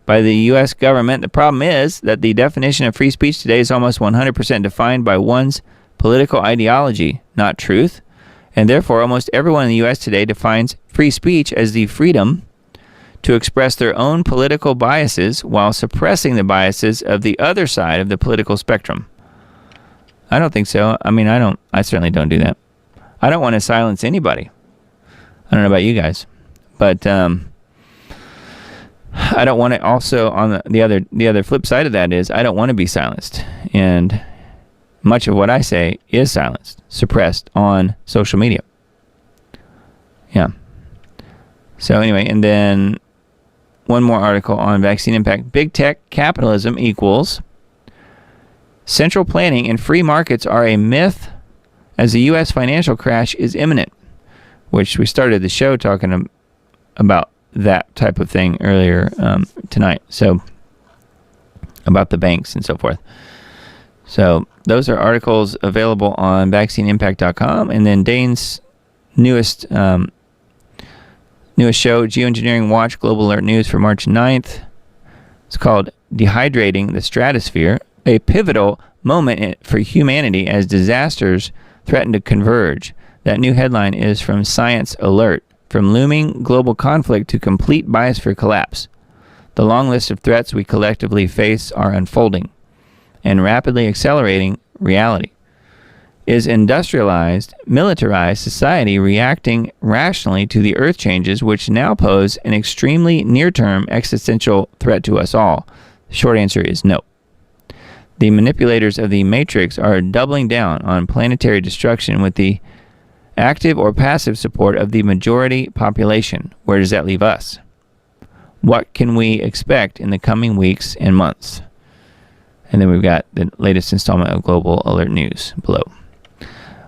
by the U.S. government. The problem is that the definition of free speech today is almost 100% defined by one's political ideology, not truth. And therefore, almost everyone in the U.S. today defines free speech as the freedom to express their own political biases while suppressing the biases of the other side of the political spectrum. I don't think so. I mean, I certainly don't do that. I don't want to silence anybody. I don't know about you guys, but I don't want to also on the other flip side of that is I don't want to be silenced, and much of what I say is silenced, suppressed on social media. Yeah. So anyway, and then one more article on vaccine impact. Big tech capitalism equals central planning and free markets are a myth as the U.S. financial crash is imminent, which we started the show talking about that type of thing earlier tonight. So about the banks and so forth. So those are articles available on vaccineimpact.com. And then Dane's newest show, Geoengineering Watch Global Alert News for March 9th. It's called Dehydrating the Stratosphere, a pivotal moment for humanity as disasters threaten to converge. That new headline is from Science Alert. From looming global conflict to complete biosphere collapse, the long list of threats we collectively face are unfolding and rapidly accelerating reality. Is industrialized, militarized society reacting rationally to the earth changes which now pose an extremely near-term existential threat to us all? The short answer is no. The manipulators of the Matrix are doubling down on planetary destruction with the active or passive support of the majority population. Where does that leave us? What can we expect in the coming weeks and months? And then we've got the latest installment of Global Alert News below.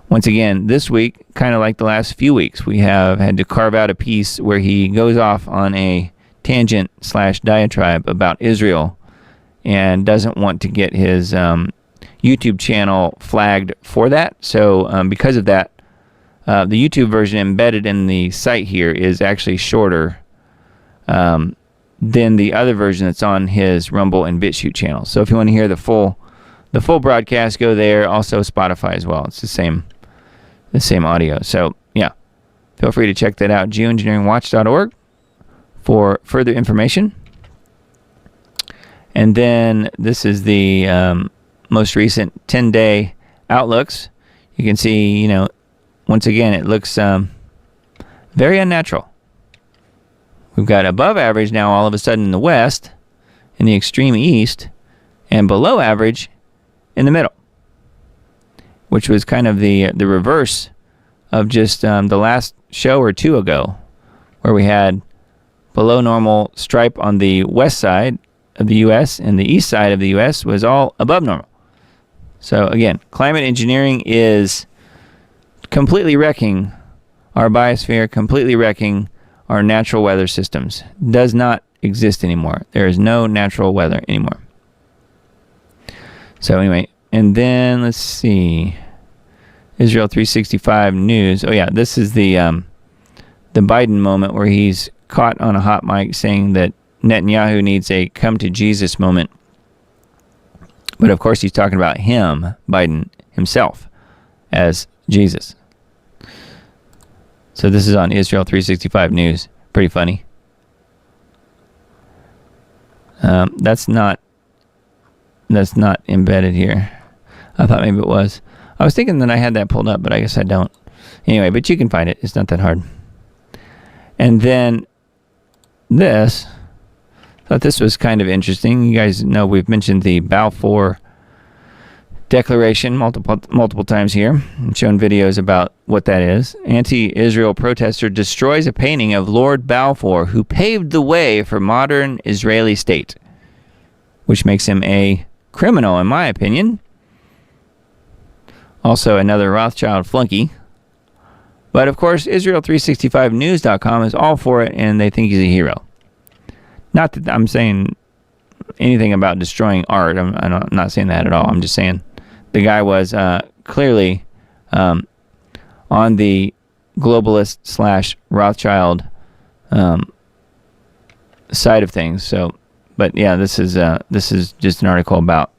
Once again, this week, kind of like the last few weeks, we have had to carve out a piece where he goes off on a tangent / diatribe about Israel and doesn't want to get his YouTube channel flagged for that. So because of that, the YouTube version embedded in the site here is actually shorter than the other version that's on his Rumble and BitChute channel. So if you want to hear the full broadcast, go there. Also Spotify as well. It's the same audio. So yeah, feel free to check that out. geoengineeringwatch.org for further information. And then this is the most recent 10-day outlooks. You can see, once again, it looks very unnatural. We've got above average now all of a sudden in the west, in the extreme east, and below average in the middle, which was kind of the reverse of just the last show or two ago, where we had below normal stripe on the west side of the U.S. and the east side of the U.S. was all above normal. So again, climate engineering is completely wrecking our biosphere, completely wrecking our natural weather systems. Does not exist anymore. There is no natural weather anymore. So anyway, and then let's see. Israel 365 news. Oh yeah, this is the Biden moment where he's caught on a hot mic saying that Netanyahu needs a come to Jesus moment. But of course he's talking about him, Biden himself, as Jesus. So this is on Israel 365 News. Pretty funny. That's not embedded here. I thought maybe it was. I was thinking that I had that pulled up, but I guess I don't. Anyway, but you can find it. It's not that hard. And then this. I thought this was kind of interesting. You guys know we've mentioned the Balfour Declaration multiple times here and shown videos about what that is. Anti-Israel protester destroys a painting of Lord Balfour, who paved the way for modern Israeli state, which makes him a criminal, in my opinion. Also, another Rothschild flunky. But of course, Israel365news.com is all for it, and they think he's a hero. Not that I'm saying anything about destroying art. I'm not saying that at all. I'm just saying the guy was clearly on the globalist / Rothschild side of things. So, but yeah, this is just an article about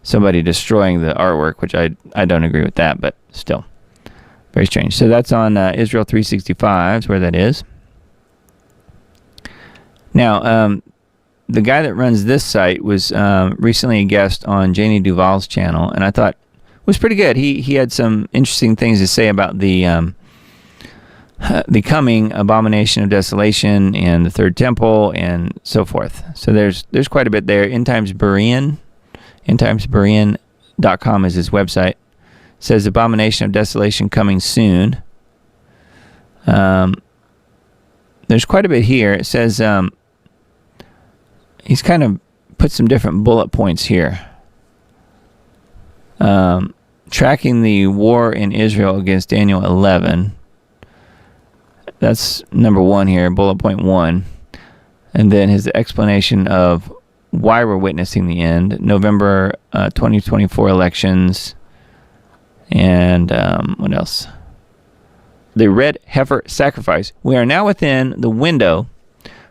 somebody destroying the artwork, which I don't agree with that, but still very strange. So that's on Israel 365 is where that is. Now, the guy that runs this site was recently a guest on Janie Duvall's channel, and I thought it was pretty good. He had some interesting things to say about the coming abomination of desolation and the third temple and so forth. So there's quite a bit there. Endtimesberean.com is his website. It says abomination of desolation coming soon. there's quite a bit here. It says he's kind of put some different bullet points here. Tracking the war in Israel against Daniel 11. That's number 1 here, bullet point 1. And then his explanation of why we're witnessing the end. November 2024 elections. And what else? The red heifer sacrifice. We are now within the window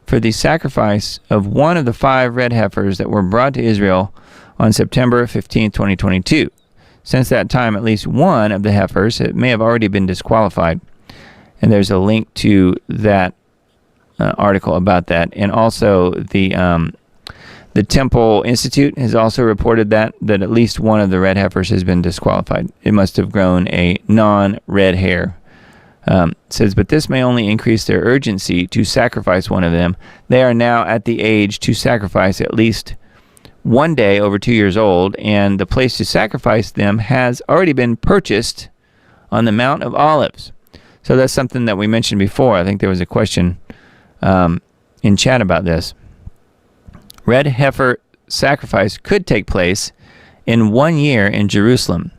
for the sacrifice of one of the 5 red heifers that were brought to Israel on September 15, 2022. Since that time, at least one of the heifers may have already been disqualified. And there's a link to that article about that. And also the Temple Institute has also reported that at least one of the red heifers has been disqualified. It must have grown a non-red hair. Says, but this may only increase their urgency to sacrifice one of them. They are now at the age to sacrifice at least one day over 2 years old, and the place to sacrifice them has already been purchased on the Mount of Olives. So that's something that we mentioned before. I think there was a question in chat about this. Red heifer sacrifice could take place in 1 year in Jerusalem.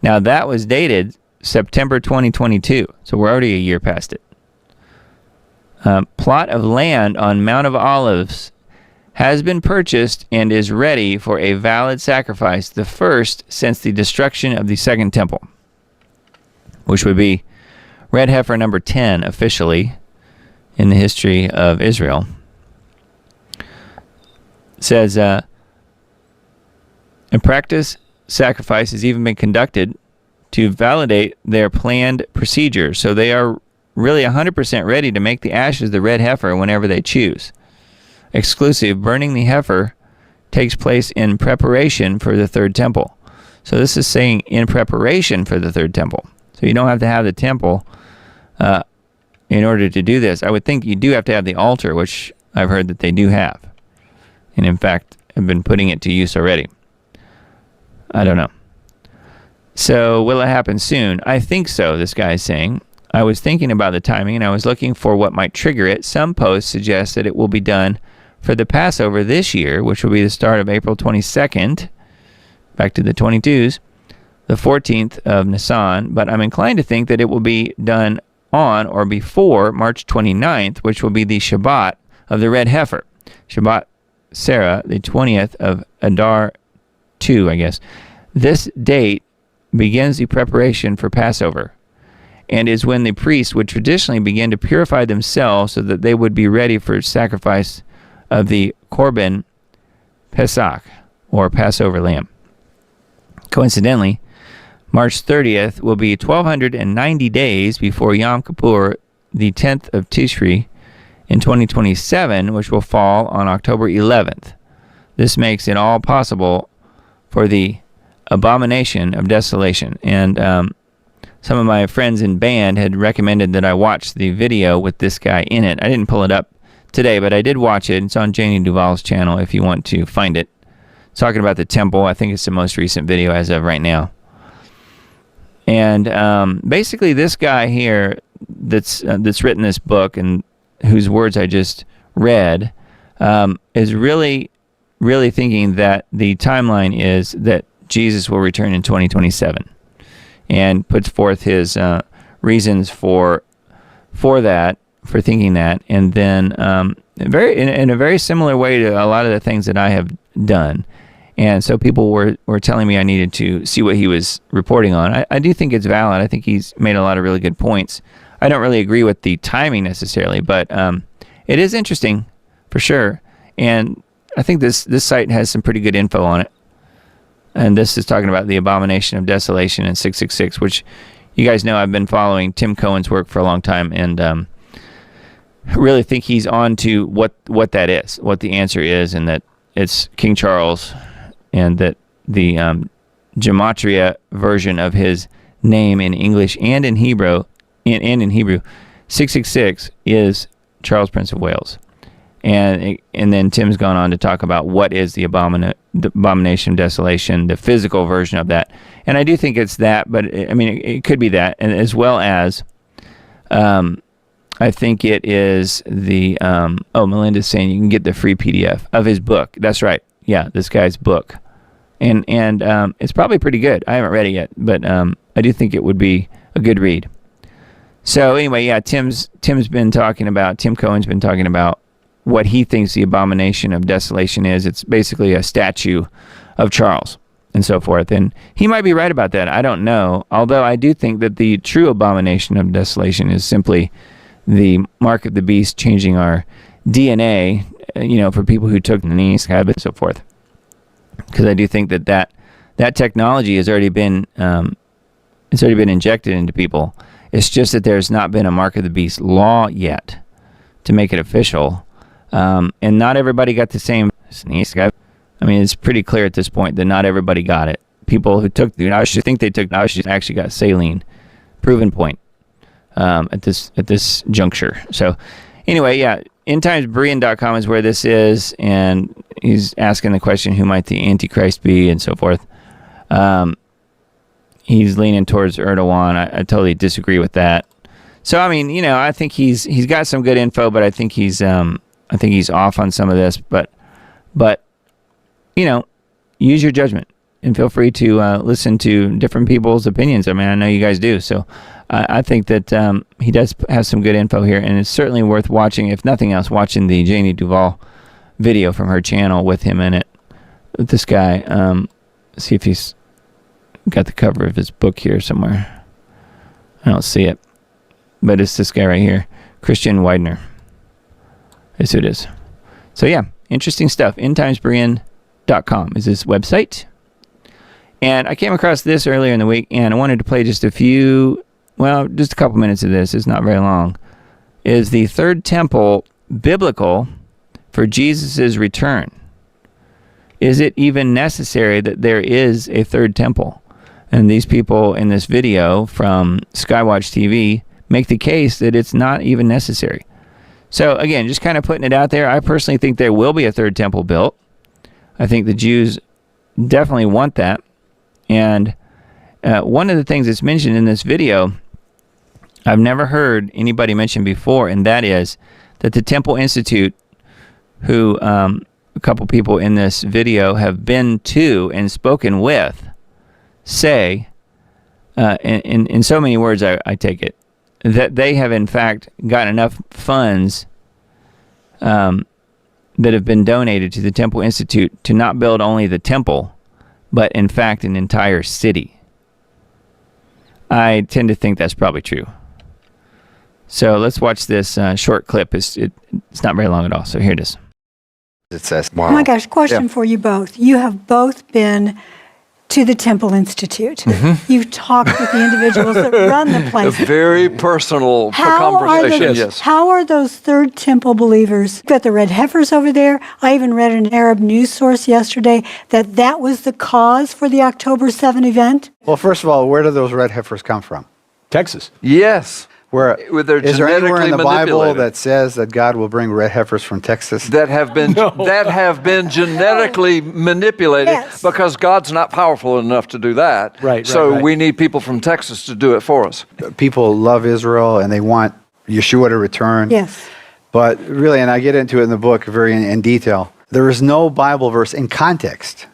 Now that was dated September 2022, so we're already a year past it. Plot of land on Mount of Olives has been purchased and is ready for a valid sacrifice, the first since the destruction of the Second Temple, which would be red heifer number 10 officially in the history of Israel. It says, in practice, sacrifice has even been conducted to validate their planned procedure, so they are really 100% ready to make the ashes the red heifer whenever they choose. Exclusive, burning the heifer takes place in preparation for the Third Temple. So this is saying in preparation for the Third Temple. So you don't have to have the temple in order to do this. I would think you do have to have the altar, which I've heard that they do have. And in fact, have been putting it to use already. I don't know. So will it happen soon? I think so, this guy is saying. I was thinking about the timing and I was looking for what might trigger it. Some posts suggest that it will be done for the Passover this year, which will be the start of April 22nd, back to the 22s, the 14th of Nisan, but I'm inclined to think that it will be done on or before March 29th, which will be the Shabbat of the red heifer. Shabbat Sarah, the 20th of Adar 2, I guess. This date begins the preparation for Passover and is when the priests would traditionally begin to purify themselves so that they would be ready for sacrifice of the Korban Pesach, or Passover lamb. Coincidentally, March 30th will be 1,290 days before Yom Kippur, the 10th of Tishri in 2027, which will fall on October 11th. This makes it all possible for the abomination of desolation. And some of my friends in band had recommended that I watch the video with this guy in it. I didn't pull it up today, but I did watch it. It's on Janie Duvall's channel if you want to find it. It's talking about the temple. I think it's the most recent video as of right now. And basically this guy here that's written this book and whose words I just read is really thinking that the timeline is that Jesus will return in 2027, and puts forth his reasons for that, for thinking that, and then in a very similar way to a lot of the things that I have done. And so people were telling me I needed to see what he was reporting on. I do think it's valid. I think he's made a lot of really good points. I don't really agree with the timing necessarily, but it is interesting for sure. And I think this site has some pretty good info on it. And this is talking about the abomination of desolation in 666, which you guys know I've been following Tim Cohen's work for a long time, and really think he's on to what that is, what the answer is, and that it's King Charles, and that the gematria version of his name in English and in Hebrew, 666 is Charles, Prince of Wales. And then Tim's gone on to talk about what is the abomination of desolation, the physical version of that. And I do think it's that, but it could be that, and as well as I think it is the, Melinda's saying you can get the free PDF of his book. That's right. Yeah, this guy's book. And it's probably pretty good. I haven't read it yet, but I do think it would be a good read. So anyway, yeah, Tim Cohen's been talking about what he thinks the abomination of desolation is. It's basically a statue of Charles and so forth. And he might be right about that. I don't know. Although I do think that the true abomination of desolation is simply the mark of the beast changing our DNA, for people who took the knees, and so forth. Because I do think that technology has already been injected into people. It's just that there's not been a mark of the beast law yet to make it official. And not everybody got the same sneeze. I mean, it's pretty clear at this point that not everybody got it. People who took the actually got saline. Proven point at this juncture. So anyway, yeah, endtimesberean.com is where this is, and he's asking the question, who might the Antichrist be, and so forth. He's leaning towards Erdogan. I totally disagree with that. So I mean, I think he's got some good info, but I think he's off on some of this. But use your judgment and feel free to listen to different people's opinions. I mean, I know you guys do. So I think that he does have some good info here, and it's certainly worth watching. If nothing else, watching the Janie Duvall video from her channel with him in it, with this guy. See if he's got the cover of his book here somewhere. I don't see it, but it's this guy right here, Christian Widener. That's who it is. So yeah, interesting stuff. endtimesberean.com is his website. And I came across this earlier in the week, and I wanted to play just a couple minutes of this. It's not very long. Is the third temple biblical for Jesus' return? Is it even necessary that there is a third temple? And these people in this video from Skywatch TV make the case that it's not even necessary. So again, just kind of putting it out there. I personally think there will be a third temple built. I think the Jews definitely want that. And one of the things that's mentioned in this video, I've never heard anybody mention before, and that is that the Temple Institute, who a couple people in this video have been to and spoken with, say, in so many words I take it, that they have in fact got enough funds that have been donated to the Temple Institute to not build only the temple, but in fact an entire city. I tend to think that's probably true. So let's watch this short clip. It's not very long at all, so here it is. It says, wow. Oh my gosh, question for you both. You have both been to the Temple Institute. Mm-hmm. You've talked with the individuals that run the place. A very personal conversation, yes. How are those Third Temple believers? You've got the red heifers over there. I even read in an Arab news source yesterday that was the cause for the October 7 event. Well, first of all, where do those red heifers come from? Texas. Yes. Is there anywhere in the Bible that says that God will bring red heifers from Texas? That have been genetically manipulated, because God's not powerful enough to do that. Right. So we need people from Texas to do it for us. People love Israel and they want Yeshua to return. Yes. But really, and I get into it in the book very in detail, there is no Bible verse in context,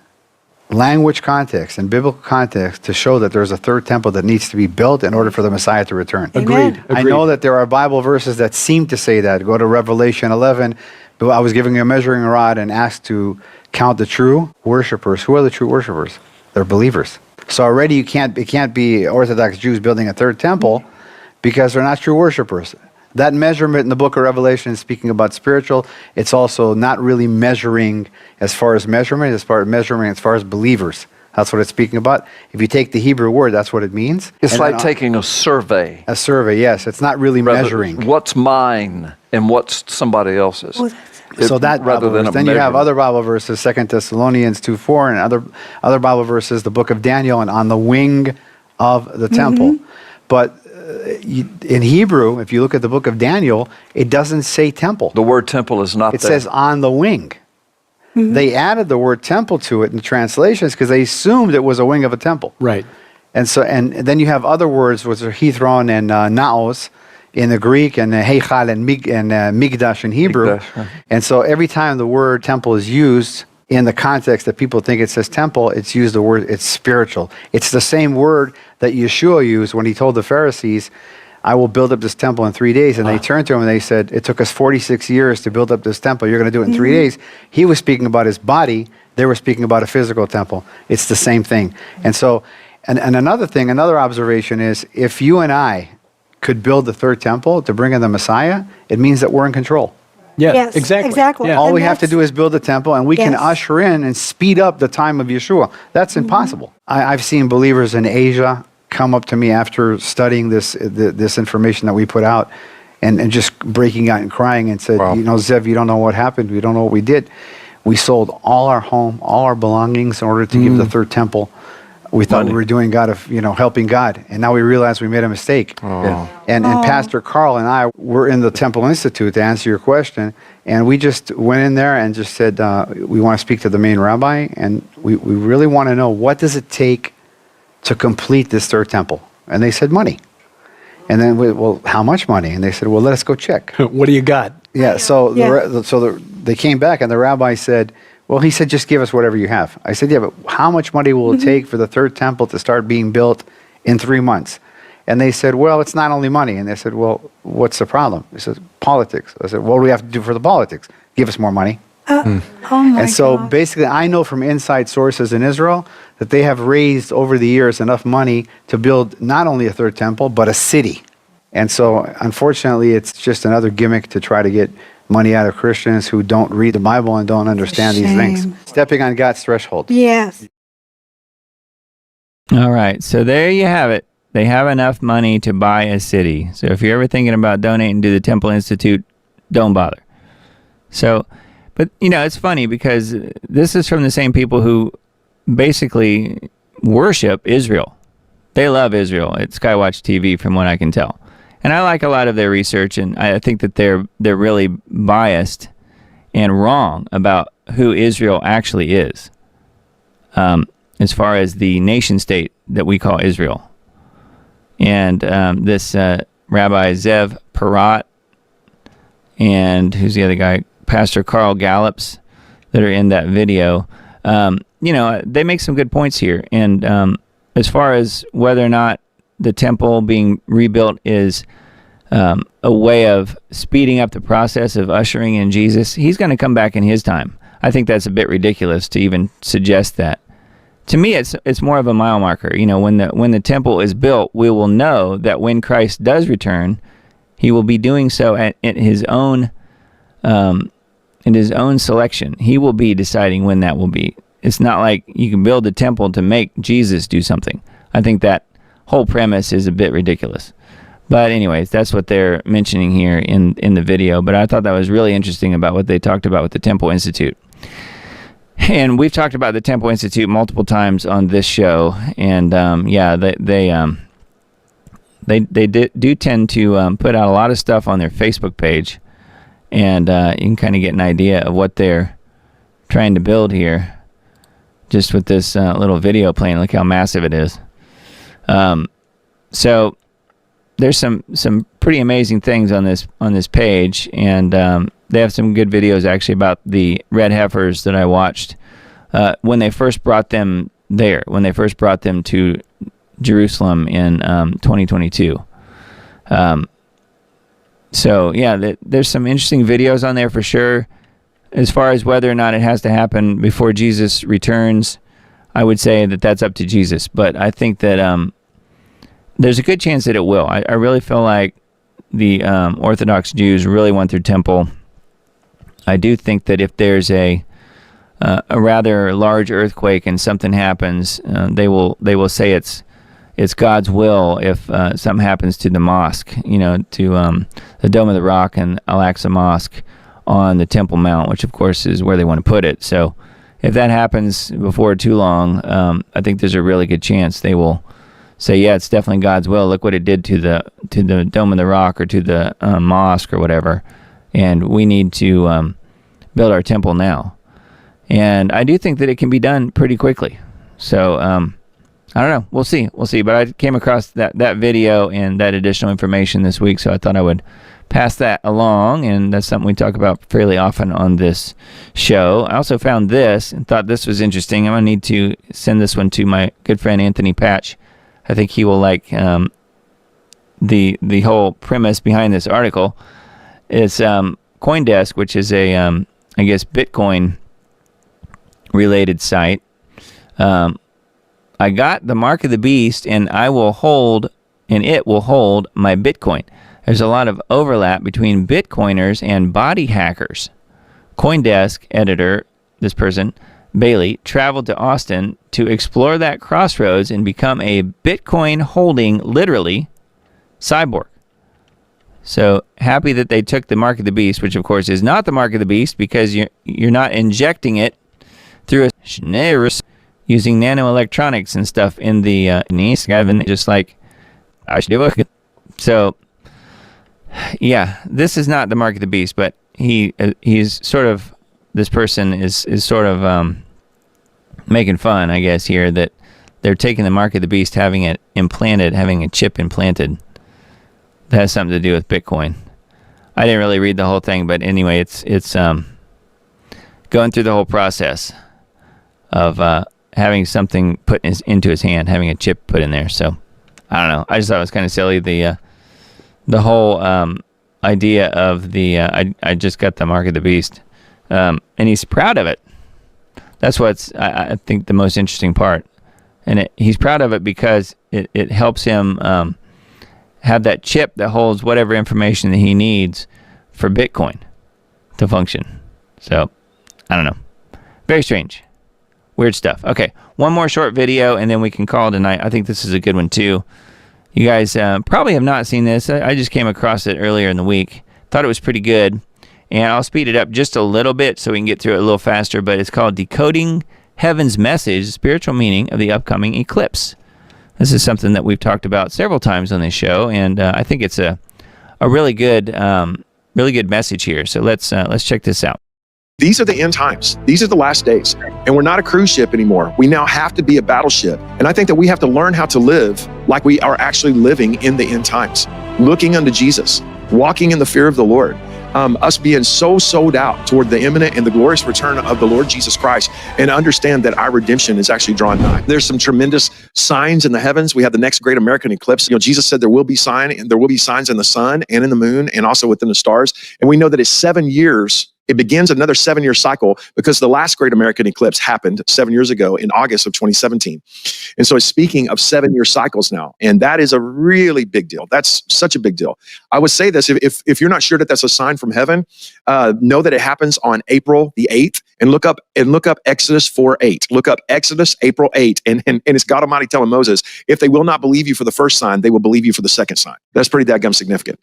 language context and biblical context, to show that there's a third temple that needs to be built in order for the Messiah to return. Agreed. I know that there are Bible verses that seem to say that. Go to Revelation 11. But I was giving a measuring rod and asked to count the true worshipers. Who are the true worshipers? They're believers. So already it can't be Orthodox Jews building a third temple because they're not true worshipers. That measurement in the book of Revelation is speaking about spiritual. It's also not really measuring as far as measurement, as far as believers. That's what it's speaking about. If you take the Hebrew word, that's what it means. It's like taking a survey. A survey, yes. It's not really measuring. What's mine and what's somebody else's. So that Bible verse. Then you have other Bible verses, 2 Thessalonians 2:4, and other Bible verses, the book of Daniel, and on the wing of the temple. But in Hebrew, if you look at the book of Daniel, it doesn't say temple. The word temple is not there. It says on the wing. They added the word temple to it in the translations because they assumed it was a wing of a temple. Right. And then you have other words, which are Hethron and Naos, in the Greek, and Heichal and Migdash in Hebrew. Migdash, right. And so every time the word temple is used in the context that people think it says temple, it's used the word, it's spiritual. It's the same word that Yeshua used when he told the Pharisees, I will build up this temple in 3 days. And they turned to him and they said, it took us 46 years to build up this temple. You're going to do it in 3 days. He was speaking about his body. They were speaking about a physical temple. It's the same thing. And so, and another thing, another observation is, if you and I could build the third temple to bring in the Messiah, it means that we're in control. Yeah, Yes, exactly. Yeah. All And we have to do is build a temple, and we can Yes. usher in and speed up the time of Yeshua. That's impossible. I've seen believers in Asia come up to me after studying this information that we put out, and just breaking out and crying and said, you know, Zev, you don't know what happened. We don't know what we did. We sold all our home, all our belongings in order to give the third temple. We thought we were doing helping God, and now we realize we made a mistake. And Pastor Carl and I were in the Temple Institute, to answer your question, and we just went in there and just said, we want to speak to the main rabbi, and we really want to know, what does it take to complete this third temple? And they said, money. And then well, how much money? And they said, well, let us go check. What do you got? Yeah, they came back, and the rabbi said, well, he said, just give us whatever you have. I said, yeah, but how much money will it take for the third temple to start being built in 3 months? And they said, well, it's not only money. And they said, well, what's the problem? He said, politics. I said, what do we have to do for the politics? Give us more money. Oh my And so God. basically, I know from inside sources in Israel that they have raised over the years enough money to build not only a third temple, but a city. And so, unfortunately, it's just another gimmick to try to get money out of Christians who don't read the Bible and don't understand these things. Stepping on God's threshold. Yes. All right, so there you have it. They have enough money to buy a city. So if you're ever thinking about donating to the Temple Institute, don't bother. So, but it's funny because this is from the same people who basically worship Israel. They love Israel at Skywatch TV, from what I can tell. And I like a lot of their research, and I think that they're really biased and wrong about who Israel actually is, as far as the nation state that we call Israel. And this Rabbi Zev Parat, and who's the other guy, Pastor Carl Gallups, that are in that video, they make some good points here. And as far as whether or not the temple being rebuilt is a way of speeding up the process of ushering in Jesus, he's going to come back in his time. I think that's a bit ridiculous to even suggest that. To me, it's more of a mile marker. When the temple is built, we will know that when Christ does return, he will be doing so at his own selection. He will be deciding when that will be. It's not like you can build a temple to make Jesus do something. I think that whole premise is a bit ridiculous. But anyways, that's what they're mentioning here in the video. But I thought that was really interesting about what they talked about with the Temple Institute. And we've talked about the Temple Institute multiple times on this show. And they do tend to put out a lot of stuff on their Facebook page. And you can kind of get an idea of what they're trying to build here, just with this little video playing. Look how massive it is. So there's some pretty amazing things on this page, and they have some good videos actually about the red heifers that I watched when they first brought them there, when they first brought them to Jerusalem in 2022. So yeah, there's some interesting videos on there for sure. As far as whether or not it has to happen before Jesus returns, I would say that that's up to Jesus. But I think that there's a good chance that it will. I really feel like the Orthodox Jews really want their temple. I do think that if there's a rather large earthquake and something happens, they will say it's God's will if something happens to the mosque, to the Dome of the Rock and Al-Aqsa Mosque on the Temple Mount, which of course is where they want to put it. So if that happens before too long, I think there's a really good chance they will say, yeah, it's definitely God's will. Look what it did to the Dome of the Rock or to the mosque or whatever, and we need to build our temple now. And I do think that it can be done pretty quickly. So I don't know. We'll see. But I came across that video and that additional information this week, so I thought I would pass that along, and that's something we talk about fairly often on this show. I also found this and thought this was interesting. I'm going to need to send this one to my good friend Anthony Patch. I think he will like the whole premise behind this article. It's CoinDesk, which is a, I guess, Bitcoin-related site. I got the mark of the beast, and it will hold my Bitcoin. There's a lot of overlap between Bitcoiners and body hackers. CoinDesk editor, this person, Bailey, traveled to Austin to explore that crossroads and become a Bitcoin-holding, literally, cyborg. So happy that they took the mark of the beast, which of course is not the mark of the beast because you're not injecting it through a using nanoelectronics and stuff in the knees, just like I should do it. So yeah, this is not the mark of the beast, but he's sort of, this person is sort of making fun, I guess, here that they're taking the mark of the beast, having it implanted, having a chip implanted. That has something to do with Bitcoin. I didn't really read the whole thing, but anyway, it's going through the whole process of having something put into his hand, having a chip put in there. So I don't know. I just thought it was kind of silly, the whole idea of the I just got the mark of the beast, and he's proud of it. That's what's I think the most interesting part, and he's proud of it because it helps him have that chip that holds whatever information that he needs for Bitcoin to function. So I don't know, very strange, weird stuff. Okay, one more short video and then we can call it a night. I think this is a good one too. You guys probably have not seen this. I just came across it earlier in the week. Thought it was pretty good. And I'll speed it up just a little bit so we can get through it a little faster. But it's called Decoding Heaven's Message, the Spiritual Meaning of the Upcoming Eclipse. This is something that we've talked about several times on this show. And I think it's a really good message here. So let's check this out. These are the end times. These are the last days. And we're not a cruise ship anymore. We now have to be a battleship. And I think that we have to learn how to live like we are actually living in the end times, looking unto Jesus, walking in the fear of the Lord, us being so sold out toward the imminent and the glorious return of the Lord Jesus Christ, and understand that our redemption is actually drawing nigh. There's some tremendous signs in the heavens. We have the next great American eclipse. Jesus said there will be signs in the sun and in the moon and also within the stars. And we know that it's 7 years. It begins another 7-year cycle because the last great American eclipse happened 7 years ago in August of 2017. And so it's speaking of 7-year cycles now. And that is a really big deal. That's such a big deal. I would say this, if you're not sure that that's a sign from heaven, know that it happens on April the 8th and look up Exodus 4:8. Look up Exodus April 8. And it's God Almighty telling Moses, if they will not believe you for the first sign, they will believe you for the second sign. That's pretty dadgum significant.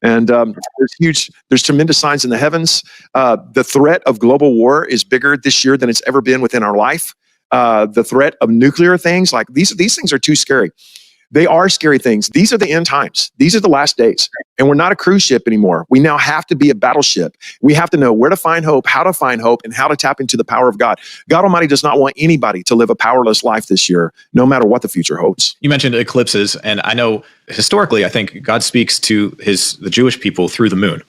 And there's tremendous signs in the heavens. The threat of global war is bigger this year than it's ever been within our life. The threat of nuclear things, like these things are too scary. They are scary things. These are the end times. These are the last days. And we're not a cruise ship anymore. We now have to be a battleship. We have to know where to find hope, how to find hope, and how to tap into the power of God. God Almighty does not want anybody to live a powerless life this year, no matter what the future holds. You mentioned eclipses, and I know historically, I think God speaks to the Jewish people through the moon,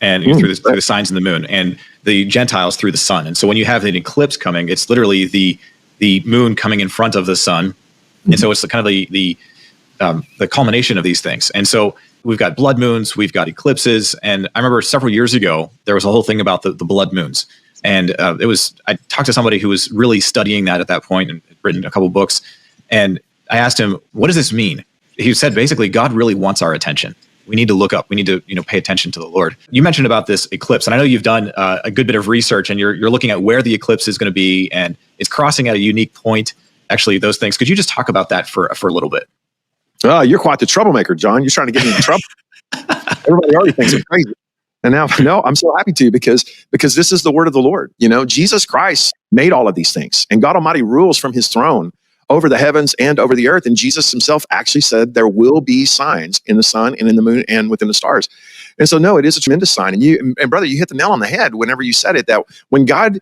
and through the signs in the moon, and the Gentiles through the sun. And so when you have an eclipse coming, it's literally the moon coming in front of the sun. And so it's kind of the culmination of these things. And so we've got blood moons, we've got eclipses. And I remember several years ago, there was a whole thing about the blood moons. And I talked to somebody who was really studying that at that point and written a couple books. And I asked him, what does this mean? He said, basically, God really wants our attention. We need to look up. We need to, pay attention to the Lord. You mentioned about this eclipse, and I know you've done a good bit of research, and you're looking at where the eclipse is going to be, and it's crossing at a unique point. Actually, those things. Could you just talk about that for a little bit? Oh, you're quite the troublemaker, John. You're trying to get me in trouble. Everybody already thinks I'm crazy. And now, no, I'm so happy to because this is the word of the Lord. Jesus Christ made all of these things, and God Almighty rules from his throne over the heavens and over the earth. And Jesus himself actually said there will be signs in the sun and in the moon and within the stars. And so, no, it is a tremendous sign. And brother, you hit the nail on the head whenever you said it, that when God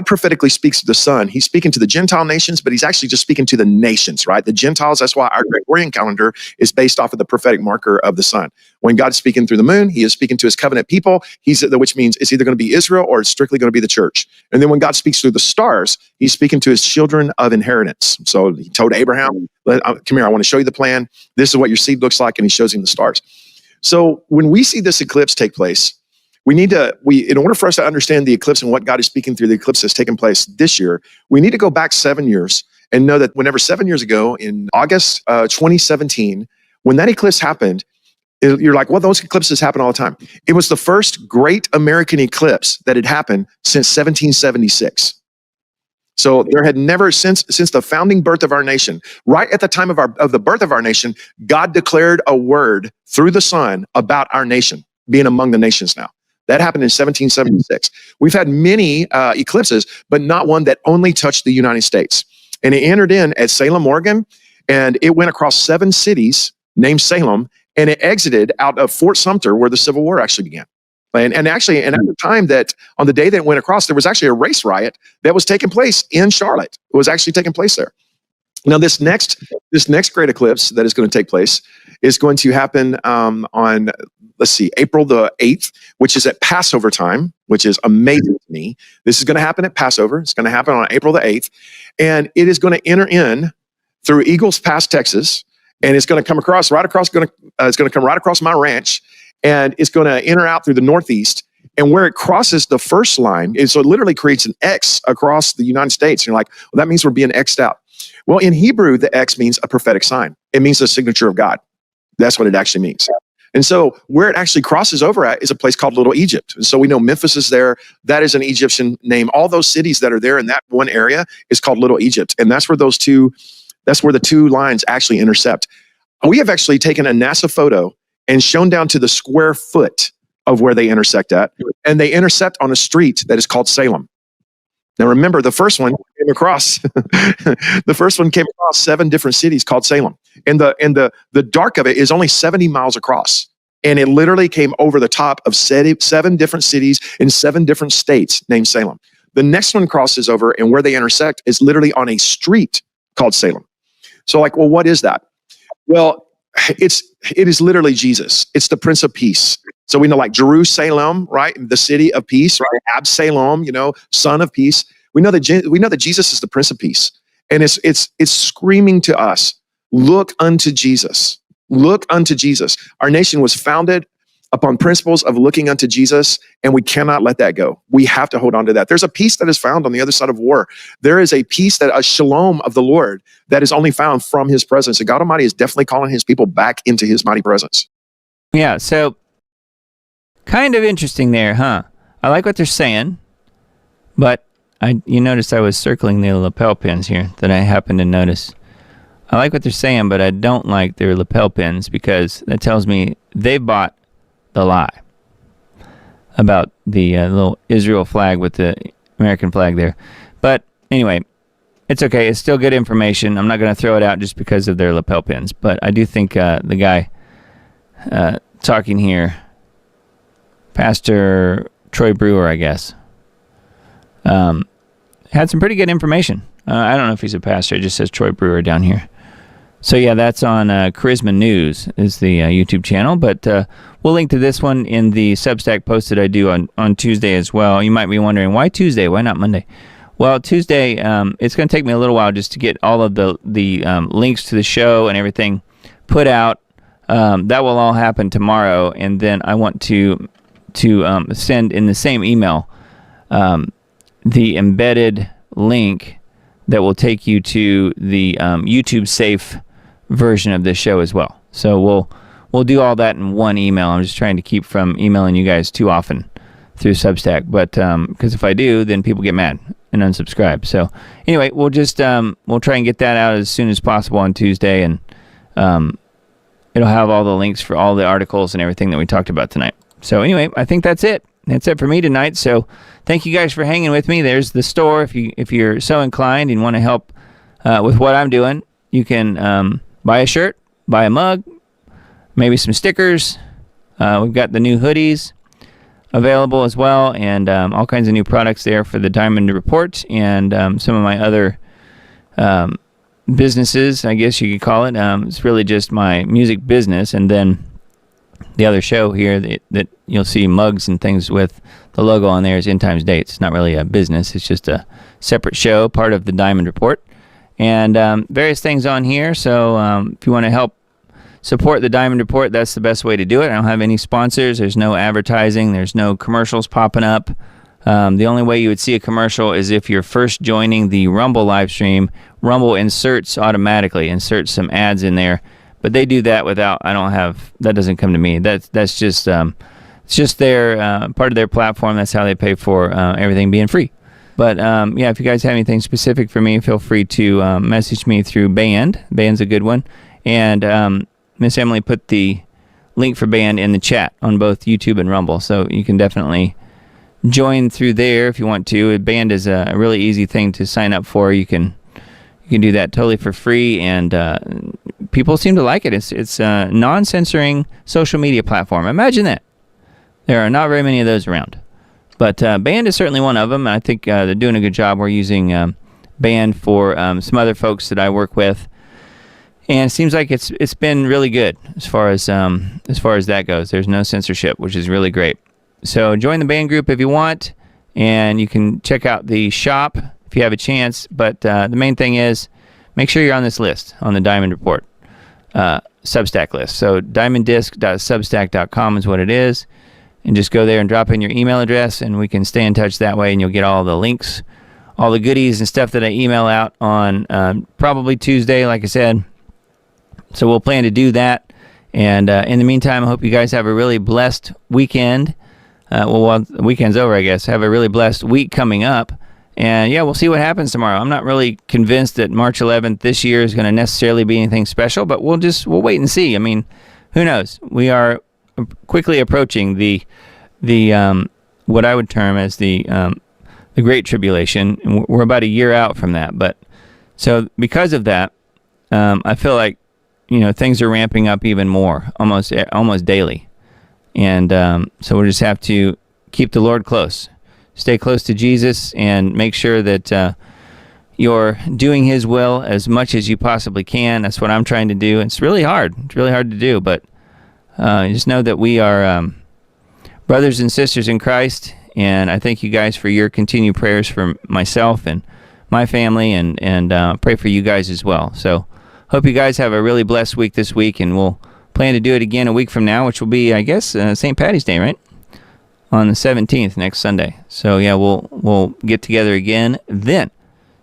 prophetically speaks to the Son, he's speaking to the Gentile nations, but he's actually just speaking to the nations, right? The Gentiles, that's why our Gregorian calendar is based off of the prophetic marker of the Son. When God's speaking through the moon, he is speaking to his covenant people, which means it's either going to be Israel or it's strictly going to be the church. And then when God speaks through the stars, he's speaking to his children of inheritance. So he told Abraham, come here, I want to show you the plan. This is what your seed looks like, and he shows him the stars. So when we see this eclipse take place, in order for us to understand the eclipse and what God is speaking through the eclipse that's taken place this year, we need to go back 7 years and know that whenever 7 years ago in August 2017, when that eclipse happened, you're like, well, those eclipses happen all the time. It was the first great American eclipse that had happened since 1776. So there had never, since the founding birth of our nation, right at the time of the birth of our nation, God declared a word through the Son about our nation being among the nations now. That happened in 1776. We've had many eclipses, but not one that only touched the United States. And it entered in at Salem, Oregon, and it went across 7 cities named Salem, and it exited out of Fort Sumter, where the Civil War actually began. And at the time that, on the day that it went across, there was actually a race riot that was taking place in Charlotte. It was actually taking place there. Now, this next great eclipse that is going to take place is going to happen on, April the 8th, which is at Passover time, which is amazing to me. This is going to happen at Passover. It's going to happen on April the 8th. And it is going to enter in through Eagles Pass, Texas. And it's going to come across, it's going to come right across my ranch. And it's going to enter out through the northeast. And where it crosses the first line, so it literally creates an X across the United States. And you're like, well, that means we're being X'd out. Well, in Hebrew, the X means a prophetic sign. It means the signature of God. That's what it actually means. And so where it actually crosses over at is a place called Little Egypt. And so we know Memphis is there. That is an Egyptian name. All those cities that are there in that one area is called Little Egypt. And that's where the two lines actually intercept. We have actually taken a NASA photo and shown down to the square foot of where they intersect at. And they intersect on a street that is called Salem. Now remember, the first one came across 7 different cities called Salem. And the dark of it is only 70 miles across. And it literally came over the top of 7 different cities in 7 different states named Salem. The next one crosses over, and where they intersect is literally on a street called Salem. So like, well, what is that? Well, it is literally Jesus. It's the Prince of Peace. So we know like Jerusalem, right? The city of peace, right? Absalom, son of peace. We know that Jesus is the Prince of Peace. And it's screaming to us, look unto Jesus. Look unto Jesus. Our nation was founded upon principles of looking unto Jesus, and we cannot let that go. We have to hold on to that. There's a peace that is found on the other side of war. There is a peace, a shalom of the Lord that is only found from his presence. And God Almighty is definitely calling his people back into his mighty presence. Yeah, so kind of interesting there, huh? I like what they're saying, but you noticed I was circling the lapel pins here that I happened to notice. I like what they're saying, but I don't like their lapel pins because that tells me they bought the lie about the little Israel flag with the American flag there. But anyway, it's okay. It's still good information. I'm not going to throw it out just because of their lapel pins. But I do think the guy talking here, Pastor Troy Brewer, I guess, had some pretty good information. I don't know if he's a pastor. It just says Troy Brewer down here. So yeah, that's on Charisma News is the YouTube channel, but we'll link to this one in the Substack post that I do on Tuesday as well. You might be wondering, why Tuesday? Why not Monday? Well, Tuesday, it's going to take me a little while just to get all of the links to the show and everything put out. That will all happen tomorrow, and then I want to send in the same email the embedded link that will take you to the YouTube safe version of this show as well. So we'll do all that in one email. I'm just trying to keep from emailing you guys too often through Substack, but because if I do, then people get mad and unsubscribe. So anyway, we'll just we'll try and get that out as soon as possible on Tuesday, and it'll have all the links for all the articles and everything that we talked about tonight. So anyway, I think that's it. That's it for me tonight. So thank you guys for hanging with me. There's the store. If you're so inclined and want to help with what I'm doing, you can buy a shirt, buy a mug, maybe some stickers, We've got the new hoodies available as well, and all kinds of new products there for the Diamond Report and some of my other businesses, I guess you could call it. It's really just my music business, and then the other show here that you'll see mugs and things with the logo on there is End Times Dates. It's not really a business. It's just a separate show, part of the Diamond Report, and various things on here. So if you want to help support the Diamond Report, that's the best way to do it. I don't have any sponsors. There's no advertising. There's no commercials popping up. The only way you would see a commercial is if you're first joining the Rumble live stream. Rumble automatically inserts some ads in there, but they do that without. That doesn't come to me. That's just it's just their part of their platform. That's how they pay for everything being free. But yeah, if you guys have anything specific for me, feel free to message me through Band. Band's a good one, and Miss Emily put the link for Band in the chat on both YouTube and Rumble, so you can definitely join through there if you want to. Band is a really easy thing to sign up for. You can do that totally for free, and people seem to like it. It's a non-censoring social media platform. Imagine that. There are not very many of those around, but Band is certainly one of them. I think they're doing a good job. We're using Band for some other folks that I work with. And it seems like it's been really good as far as that goes. There's no censorship, which is really great. So join the Band group if you want, and you can check out the shop if you have a chance. But the main thing is make sure you're on this list, on the Diamond Report Substack list. So diamonddisc.substack.com is what it is. And just go there and drop in your email address, and we can stay in touch that way, and you'll get all the links, all the goodies and stuff that I email out on probably Tuesday, like I said. So we'll plan to do that. And in the meantime, I hope you guys have a really blessed weekend. Well, the weekend's over, I guess. Have a really blessed week coming up. And yeah, we'll see what happens tomorrow. I'm not really convinced that March 11th this year is going to necessarily be anything special, but we'll wait and see. I mean, who knows? We are quickly approaching the what I would term as the Great Tribulation. And we're about a year out from that. But so because of that, I feel like things are ramping up even more, almost daily. And so we'll just have to keep the Lord close. Stay close to Jesus and make sure that you're doing His will as much as you possibly can. That's what I'm trying to do. It's really hard. It's really hard to do, but just know that we are brothers and sisters in Christ, and I thank you guys for your continued prayers for myself and my family, and pray for you guys as well. So hope you guys have a really blessed week this week, and we'll plan to do it again a week from now, which will be, I guess, St. Patty's Day, right? On the 17th, next Sunday. So yeah, we'll get together again then.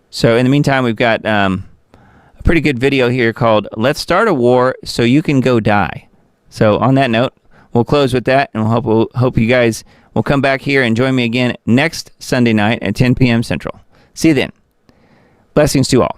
So in the meantime, we've got a pretty good video here called "Let's Start a War So You Can Go Die." So on that note, we'll close with that, and we'll hope you guys will come back here and join me again next Sunday night at 10 p.m. Central. See you then. Blessings to you all.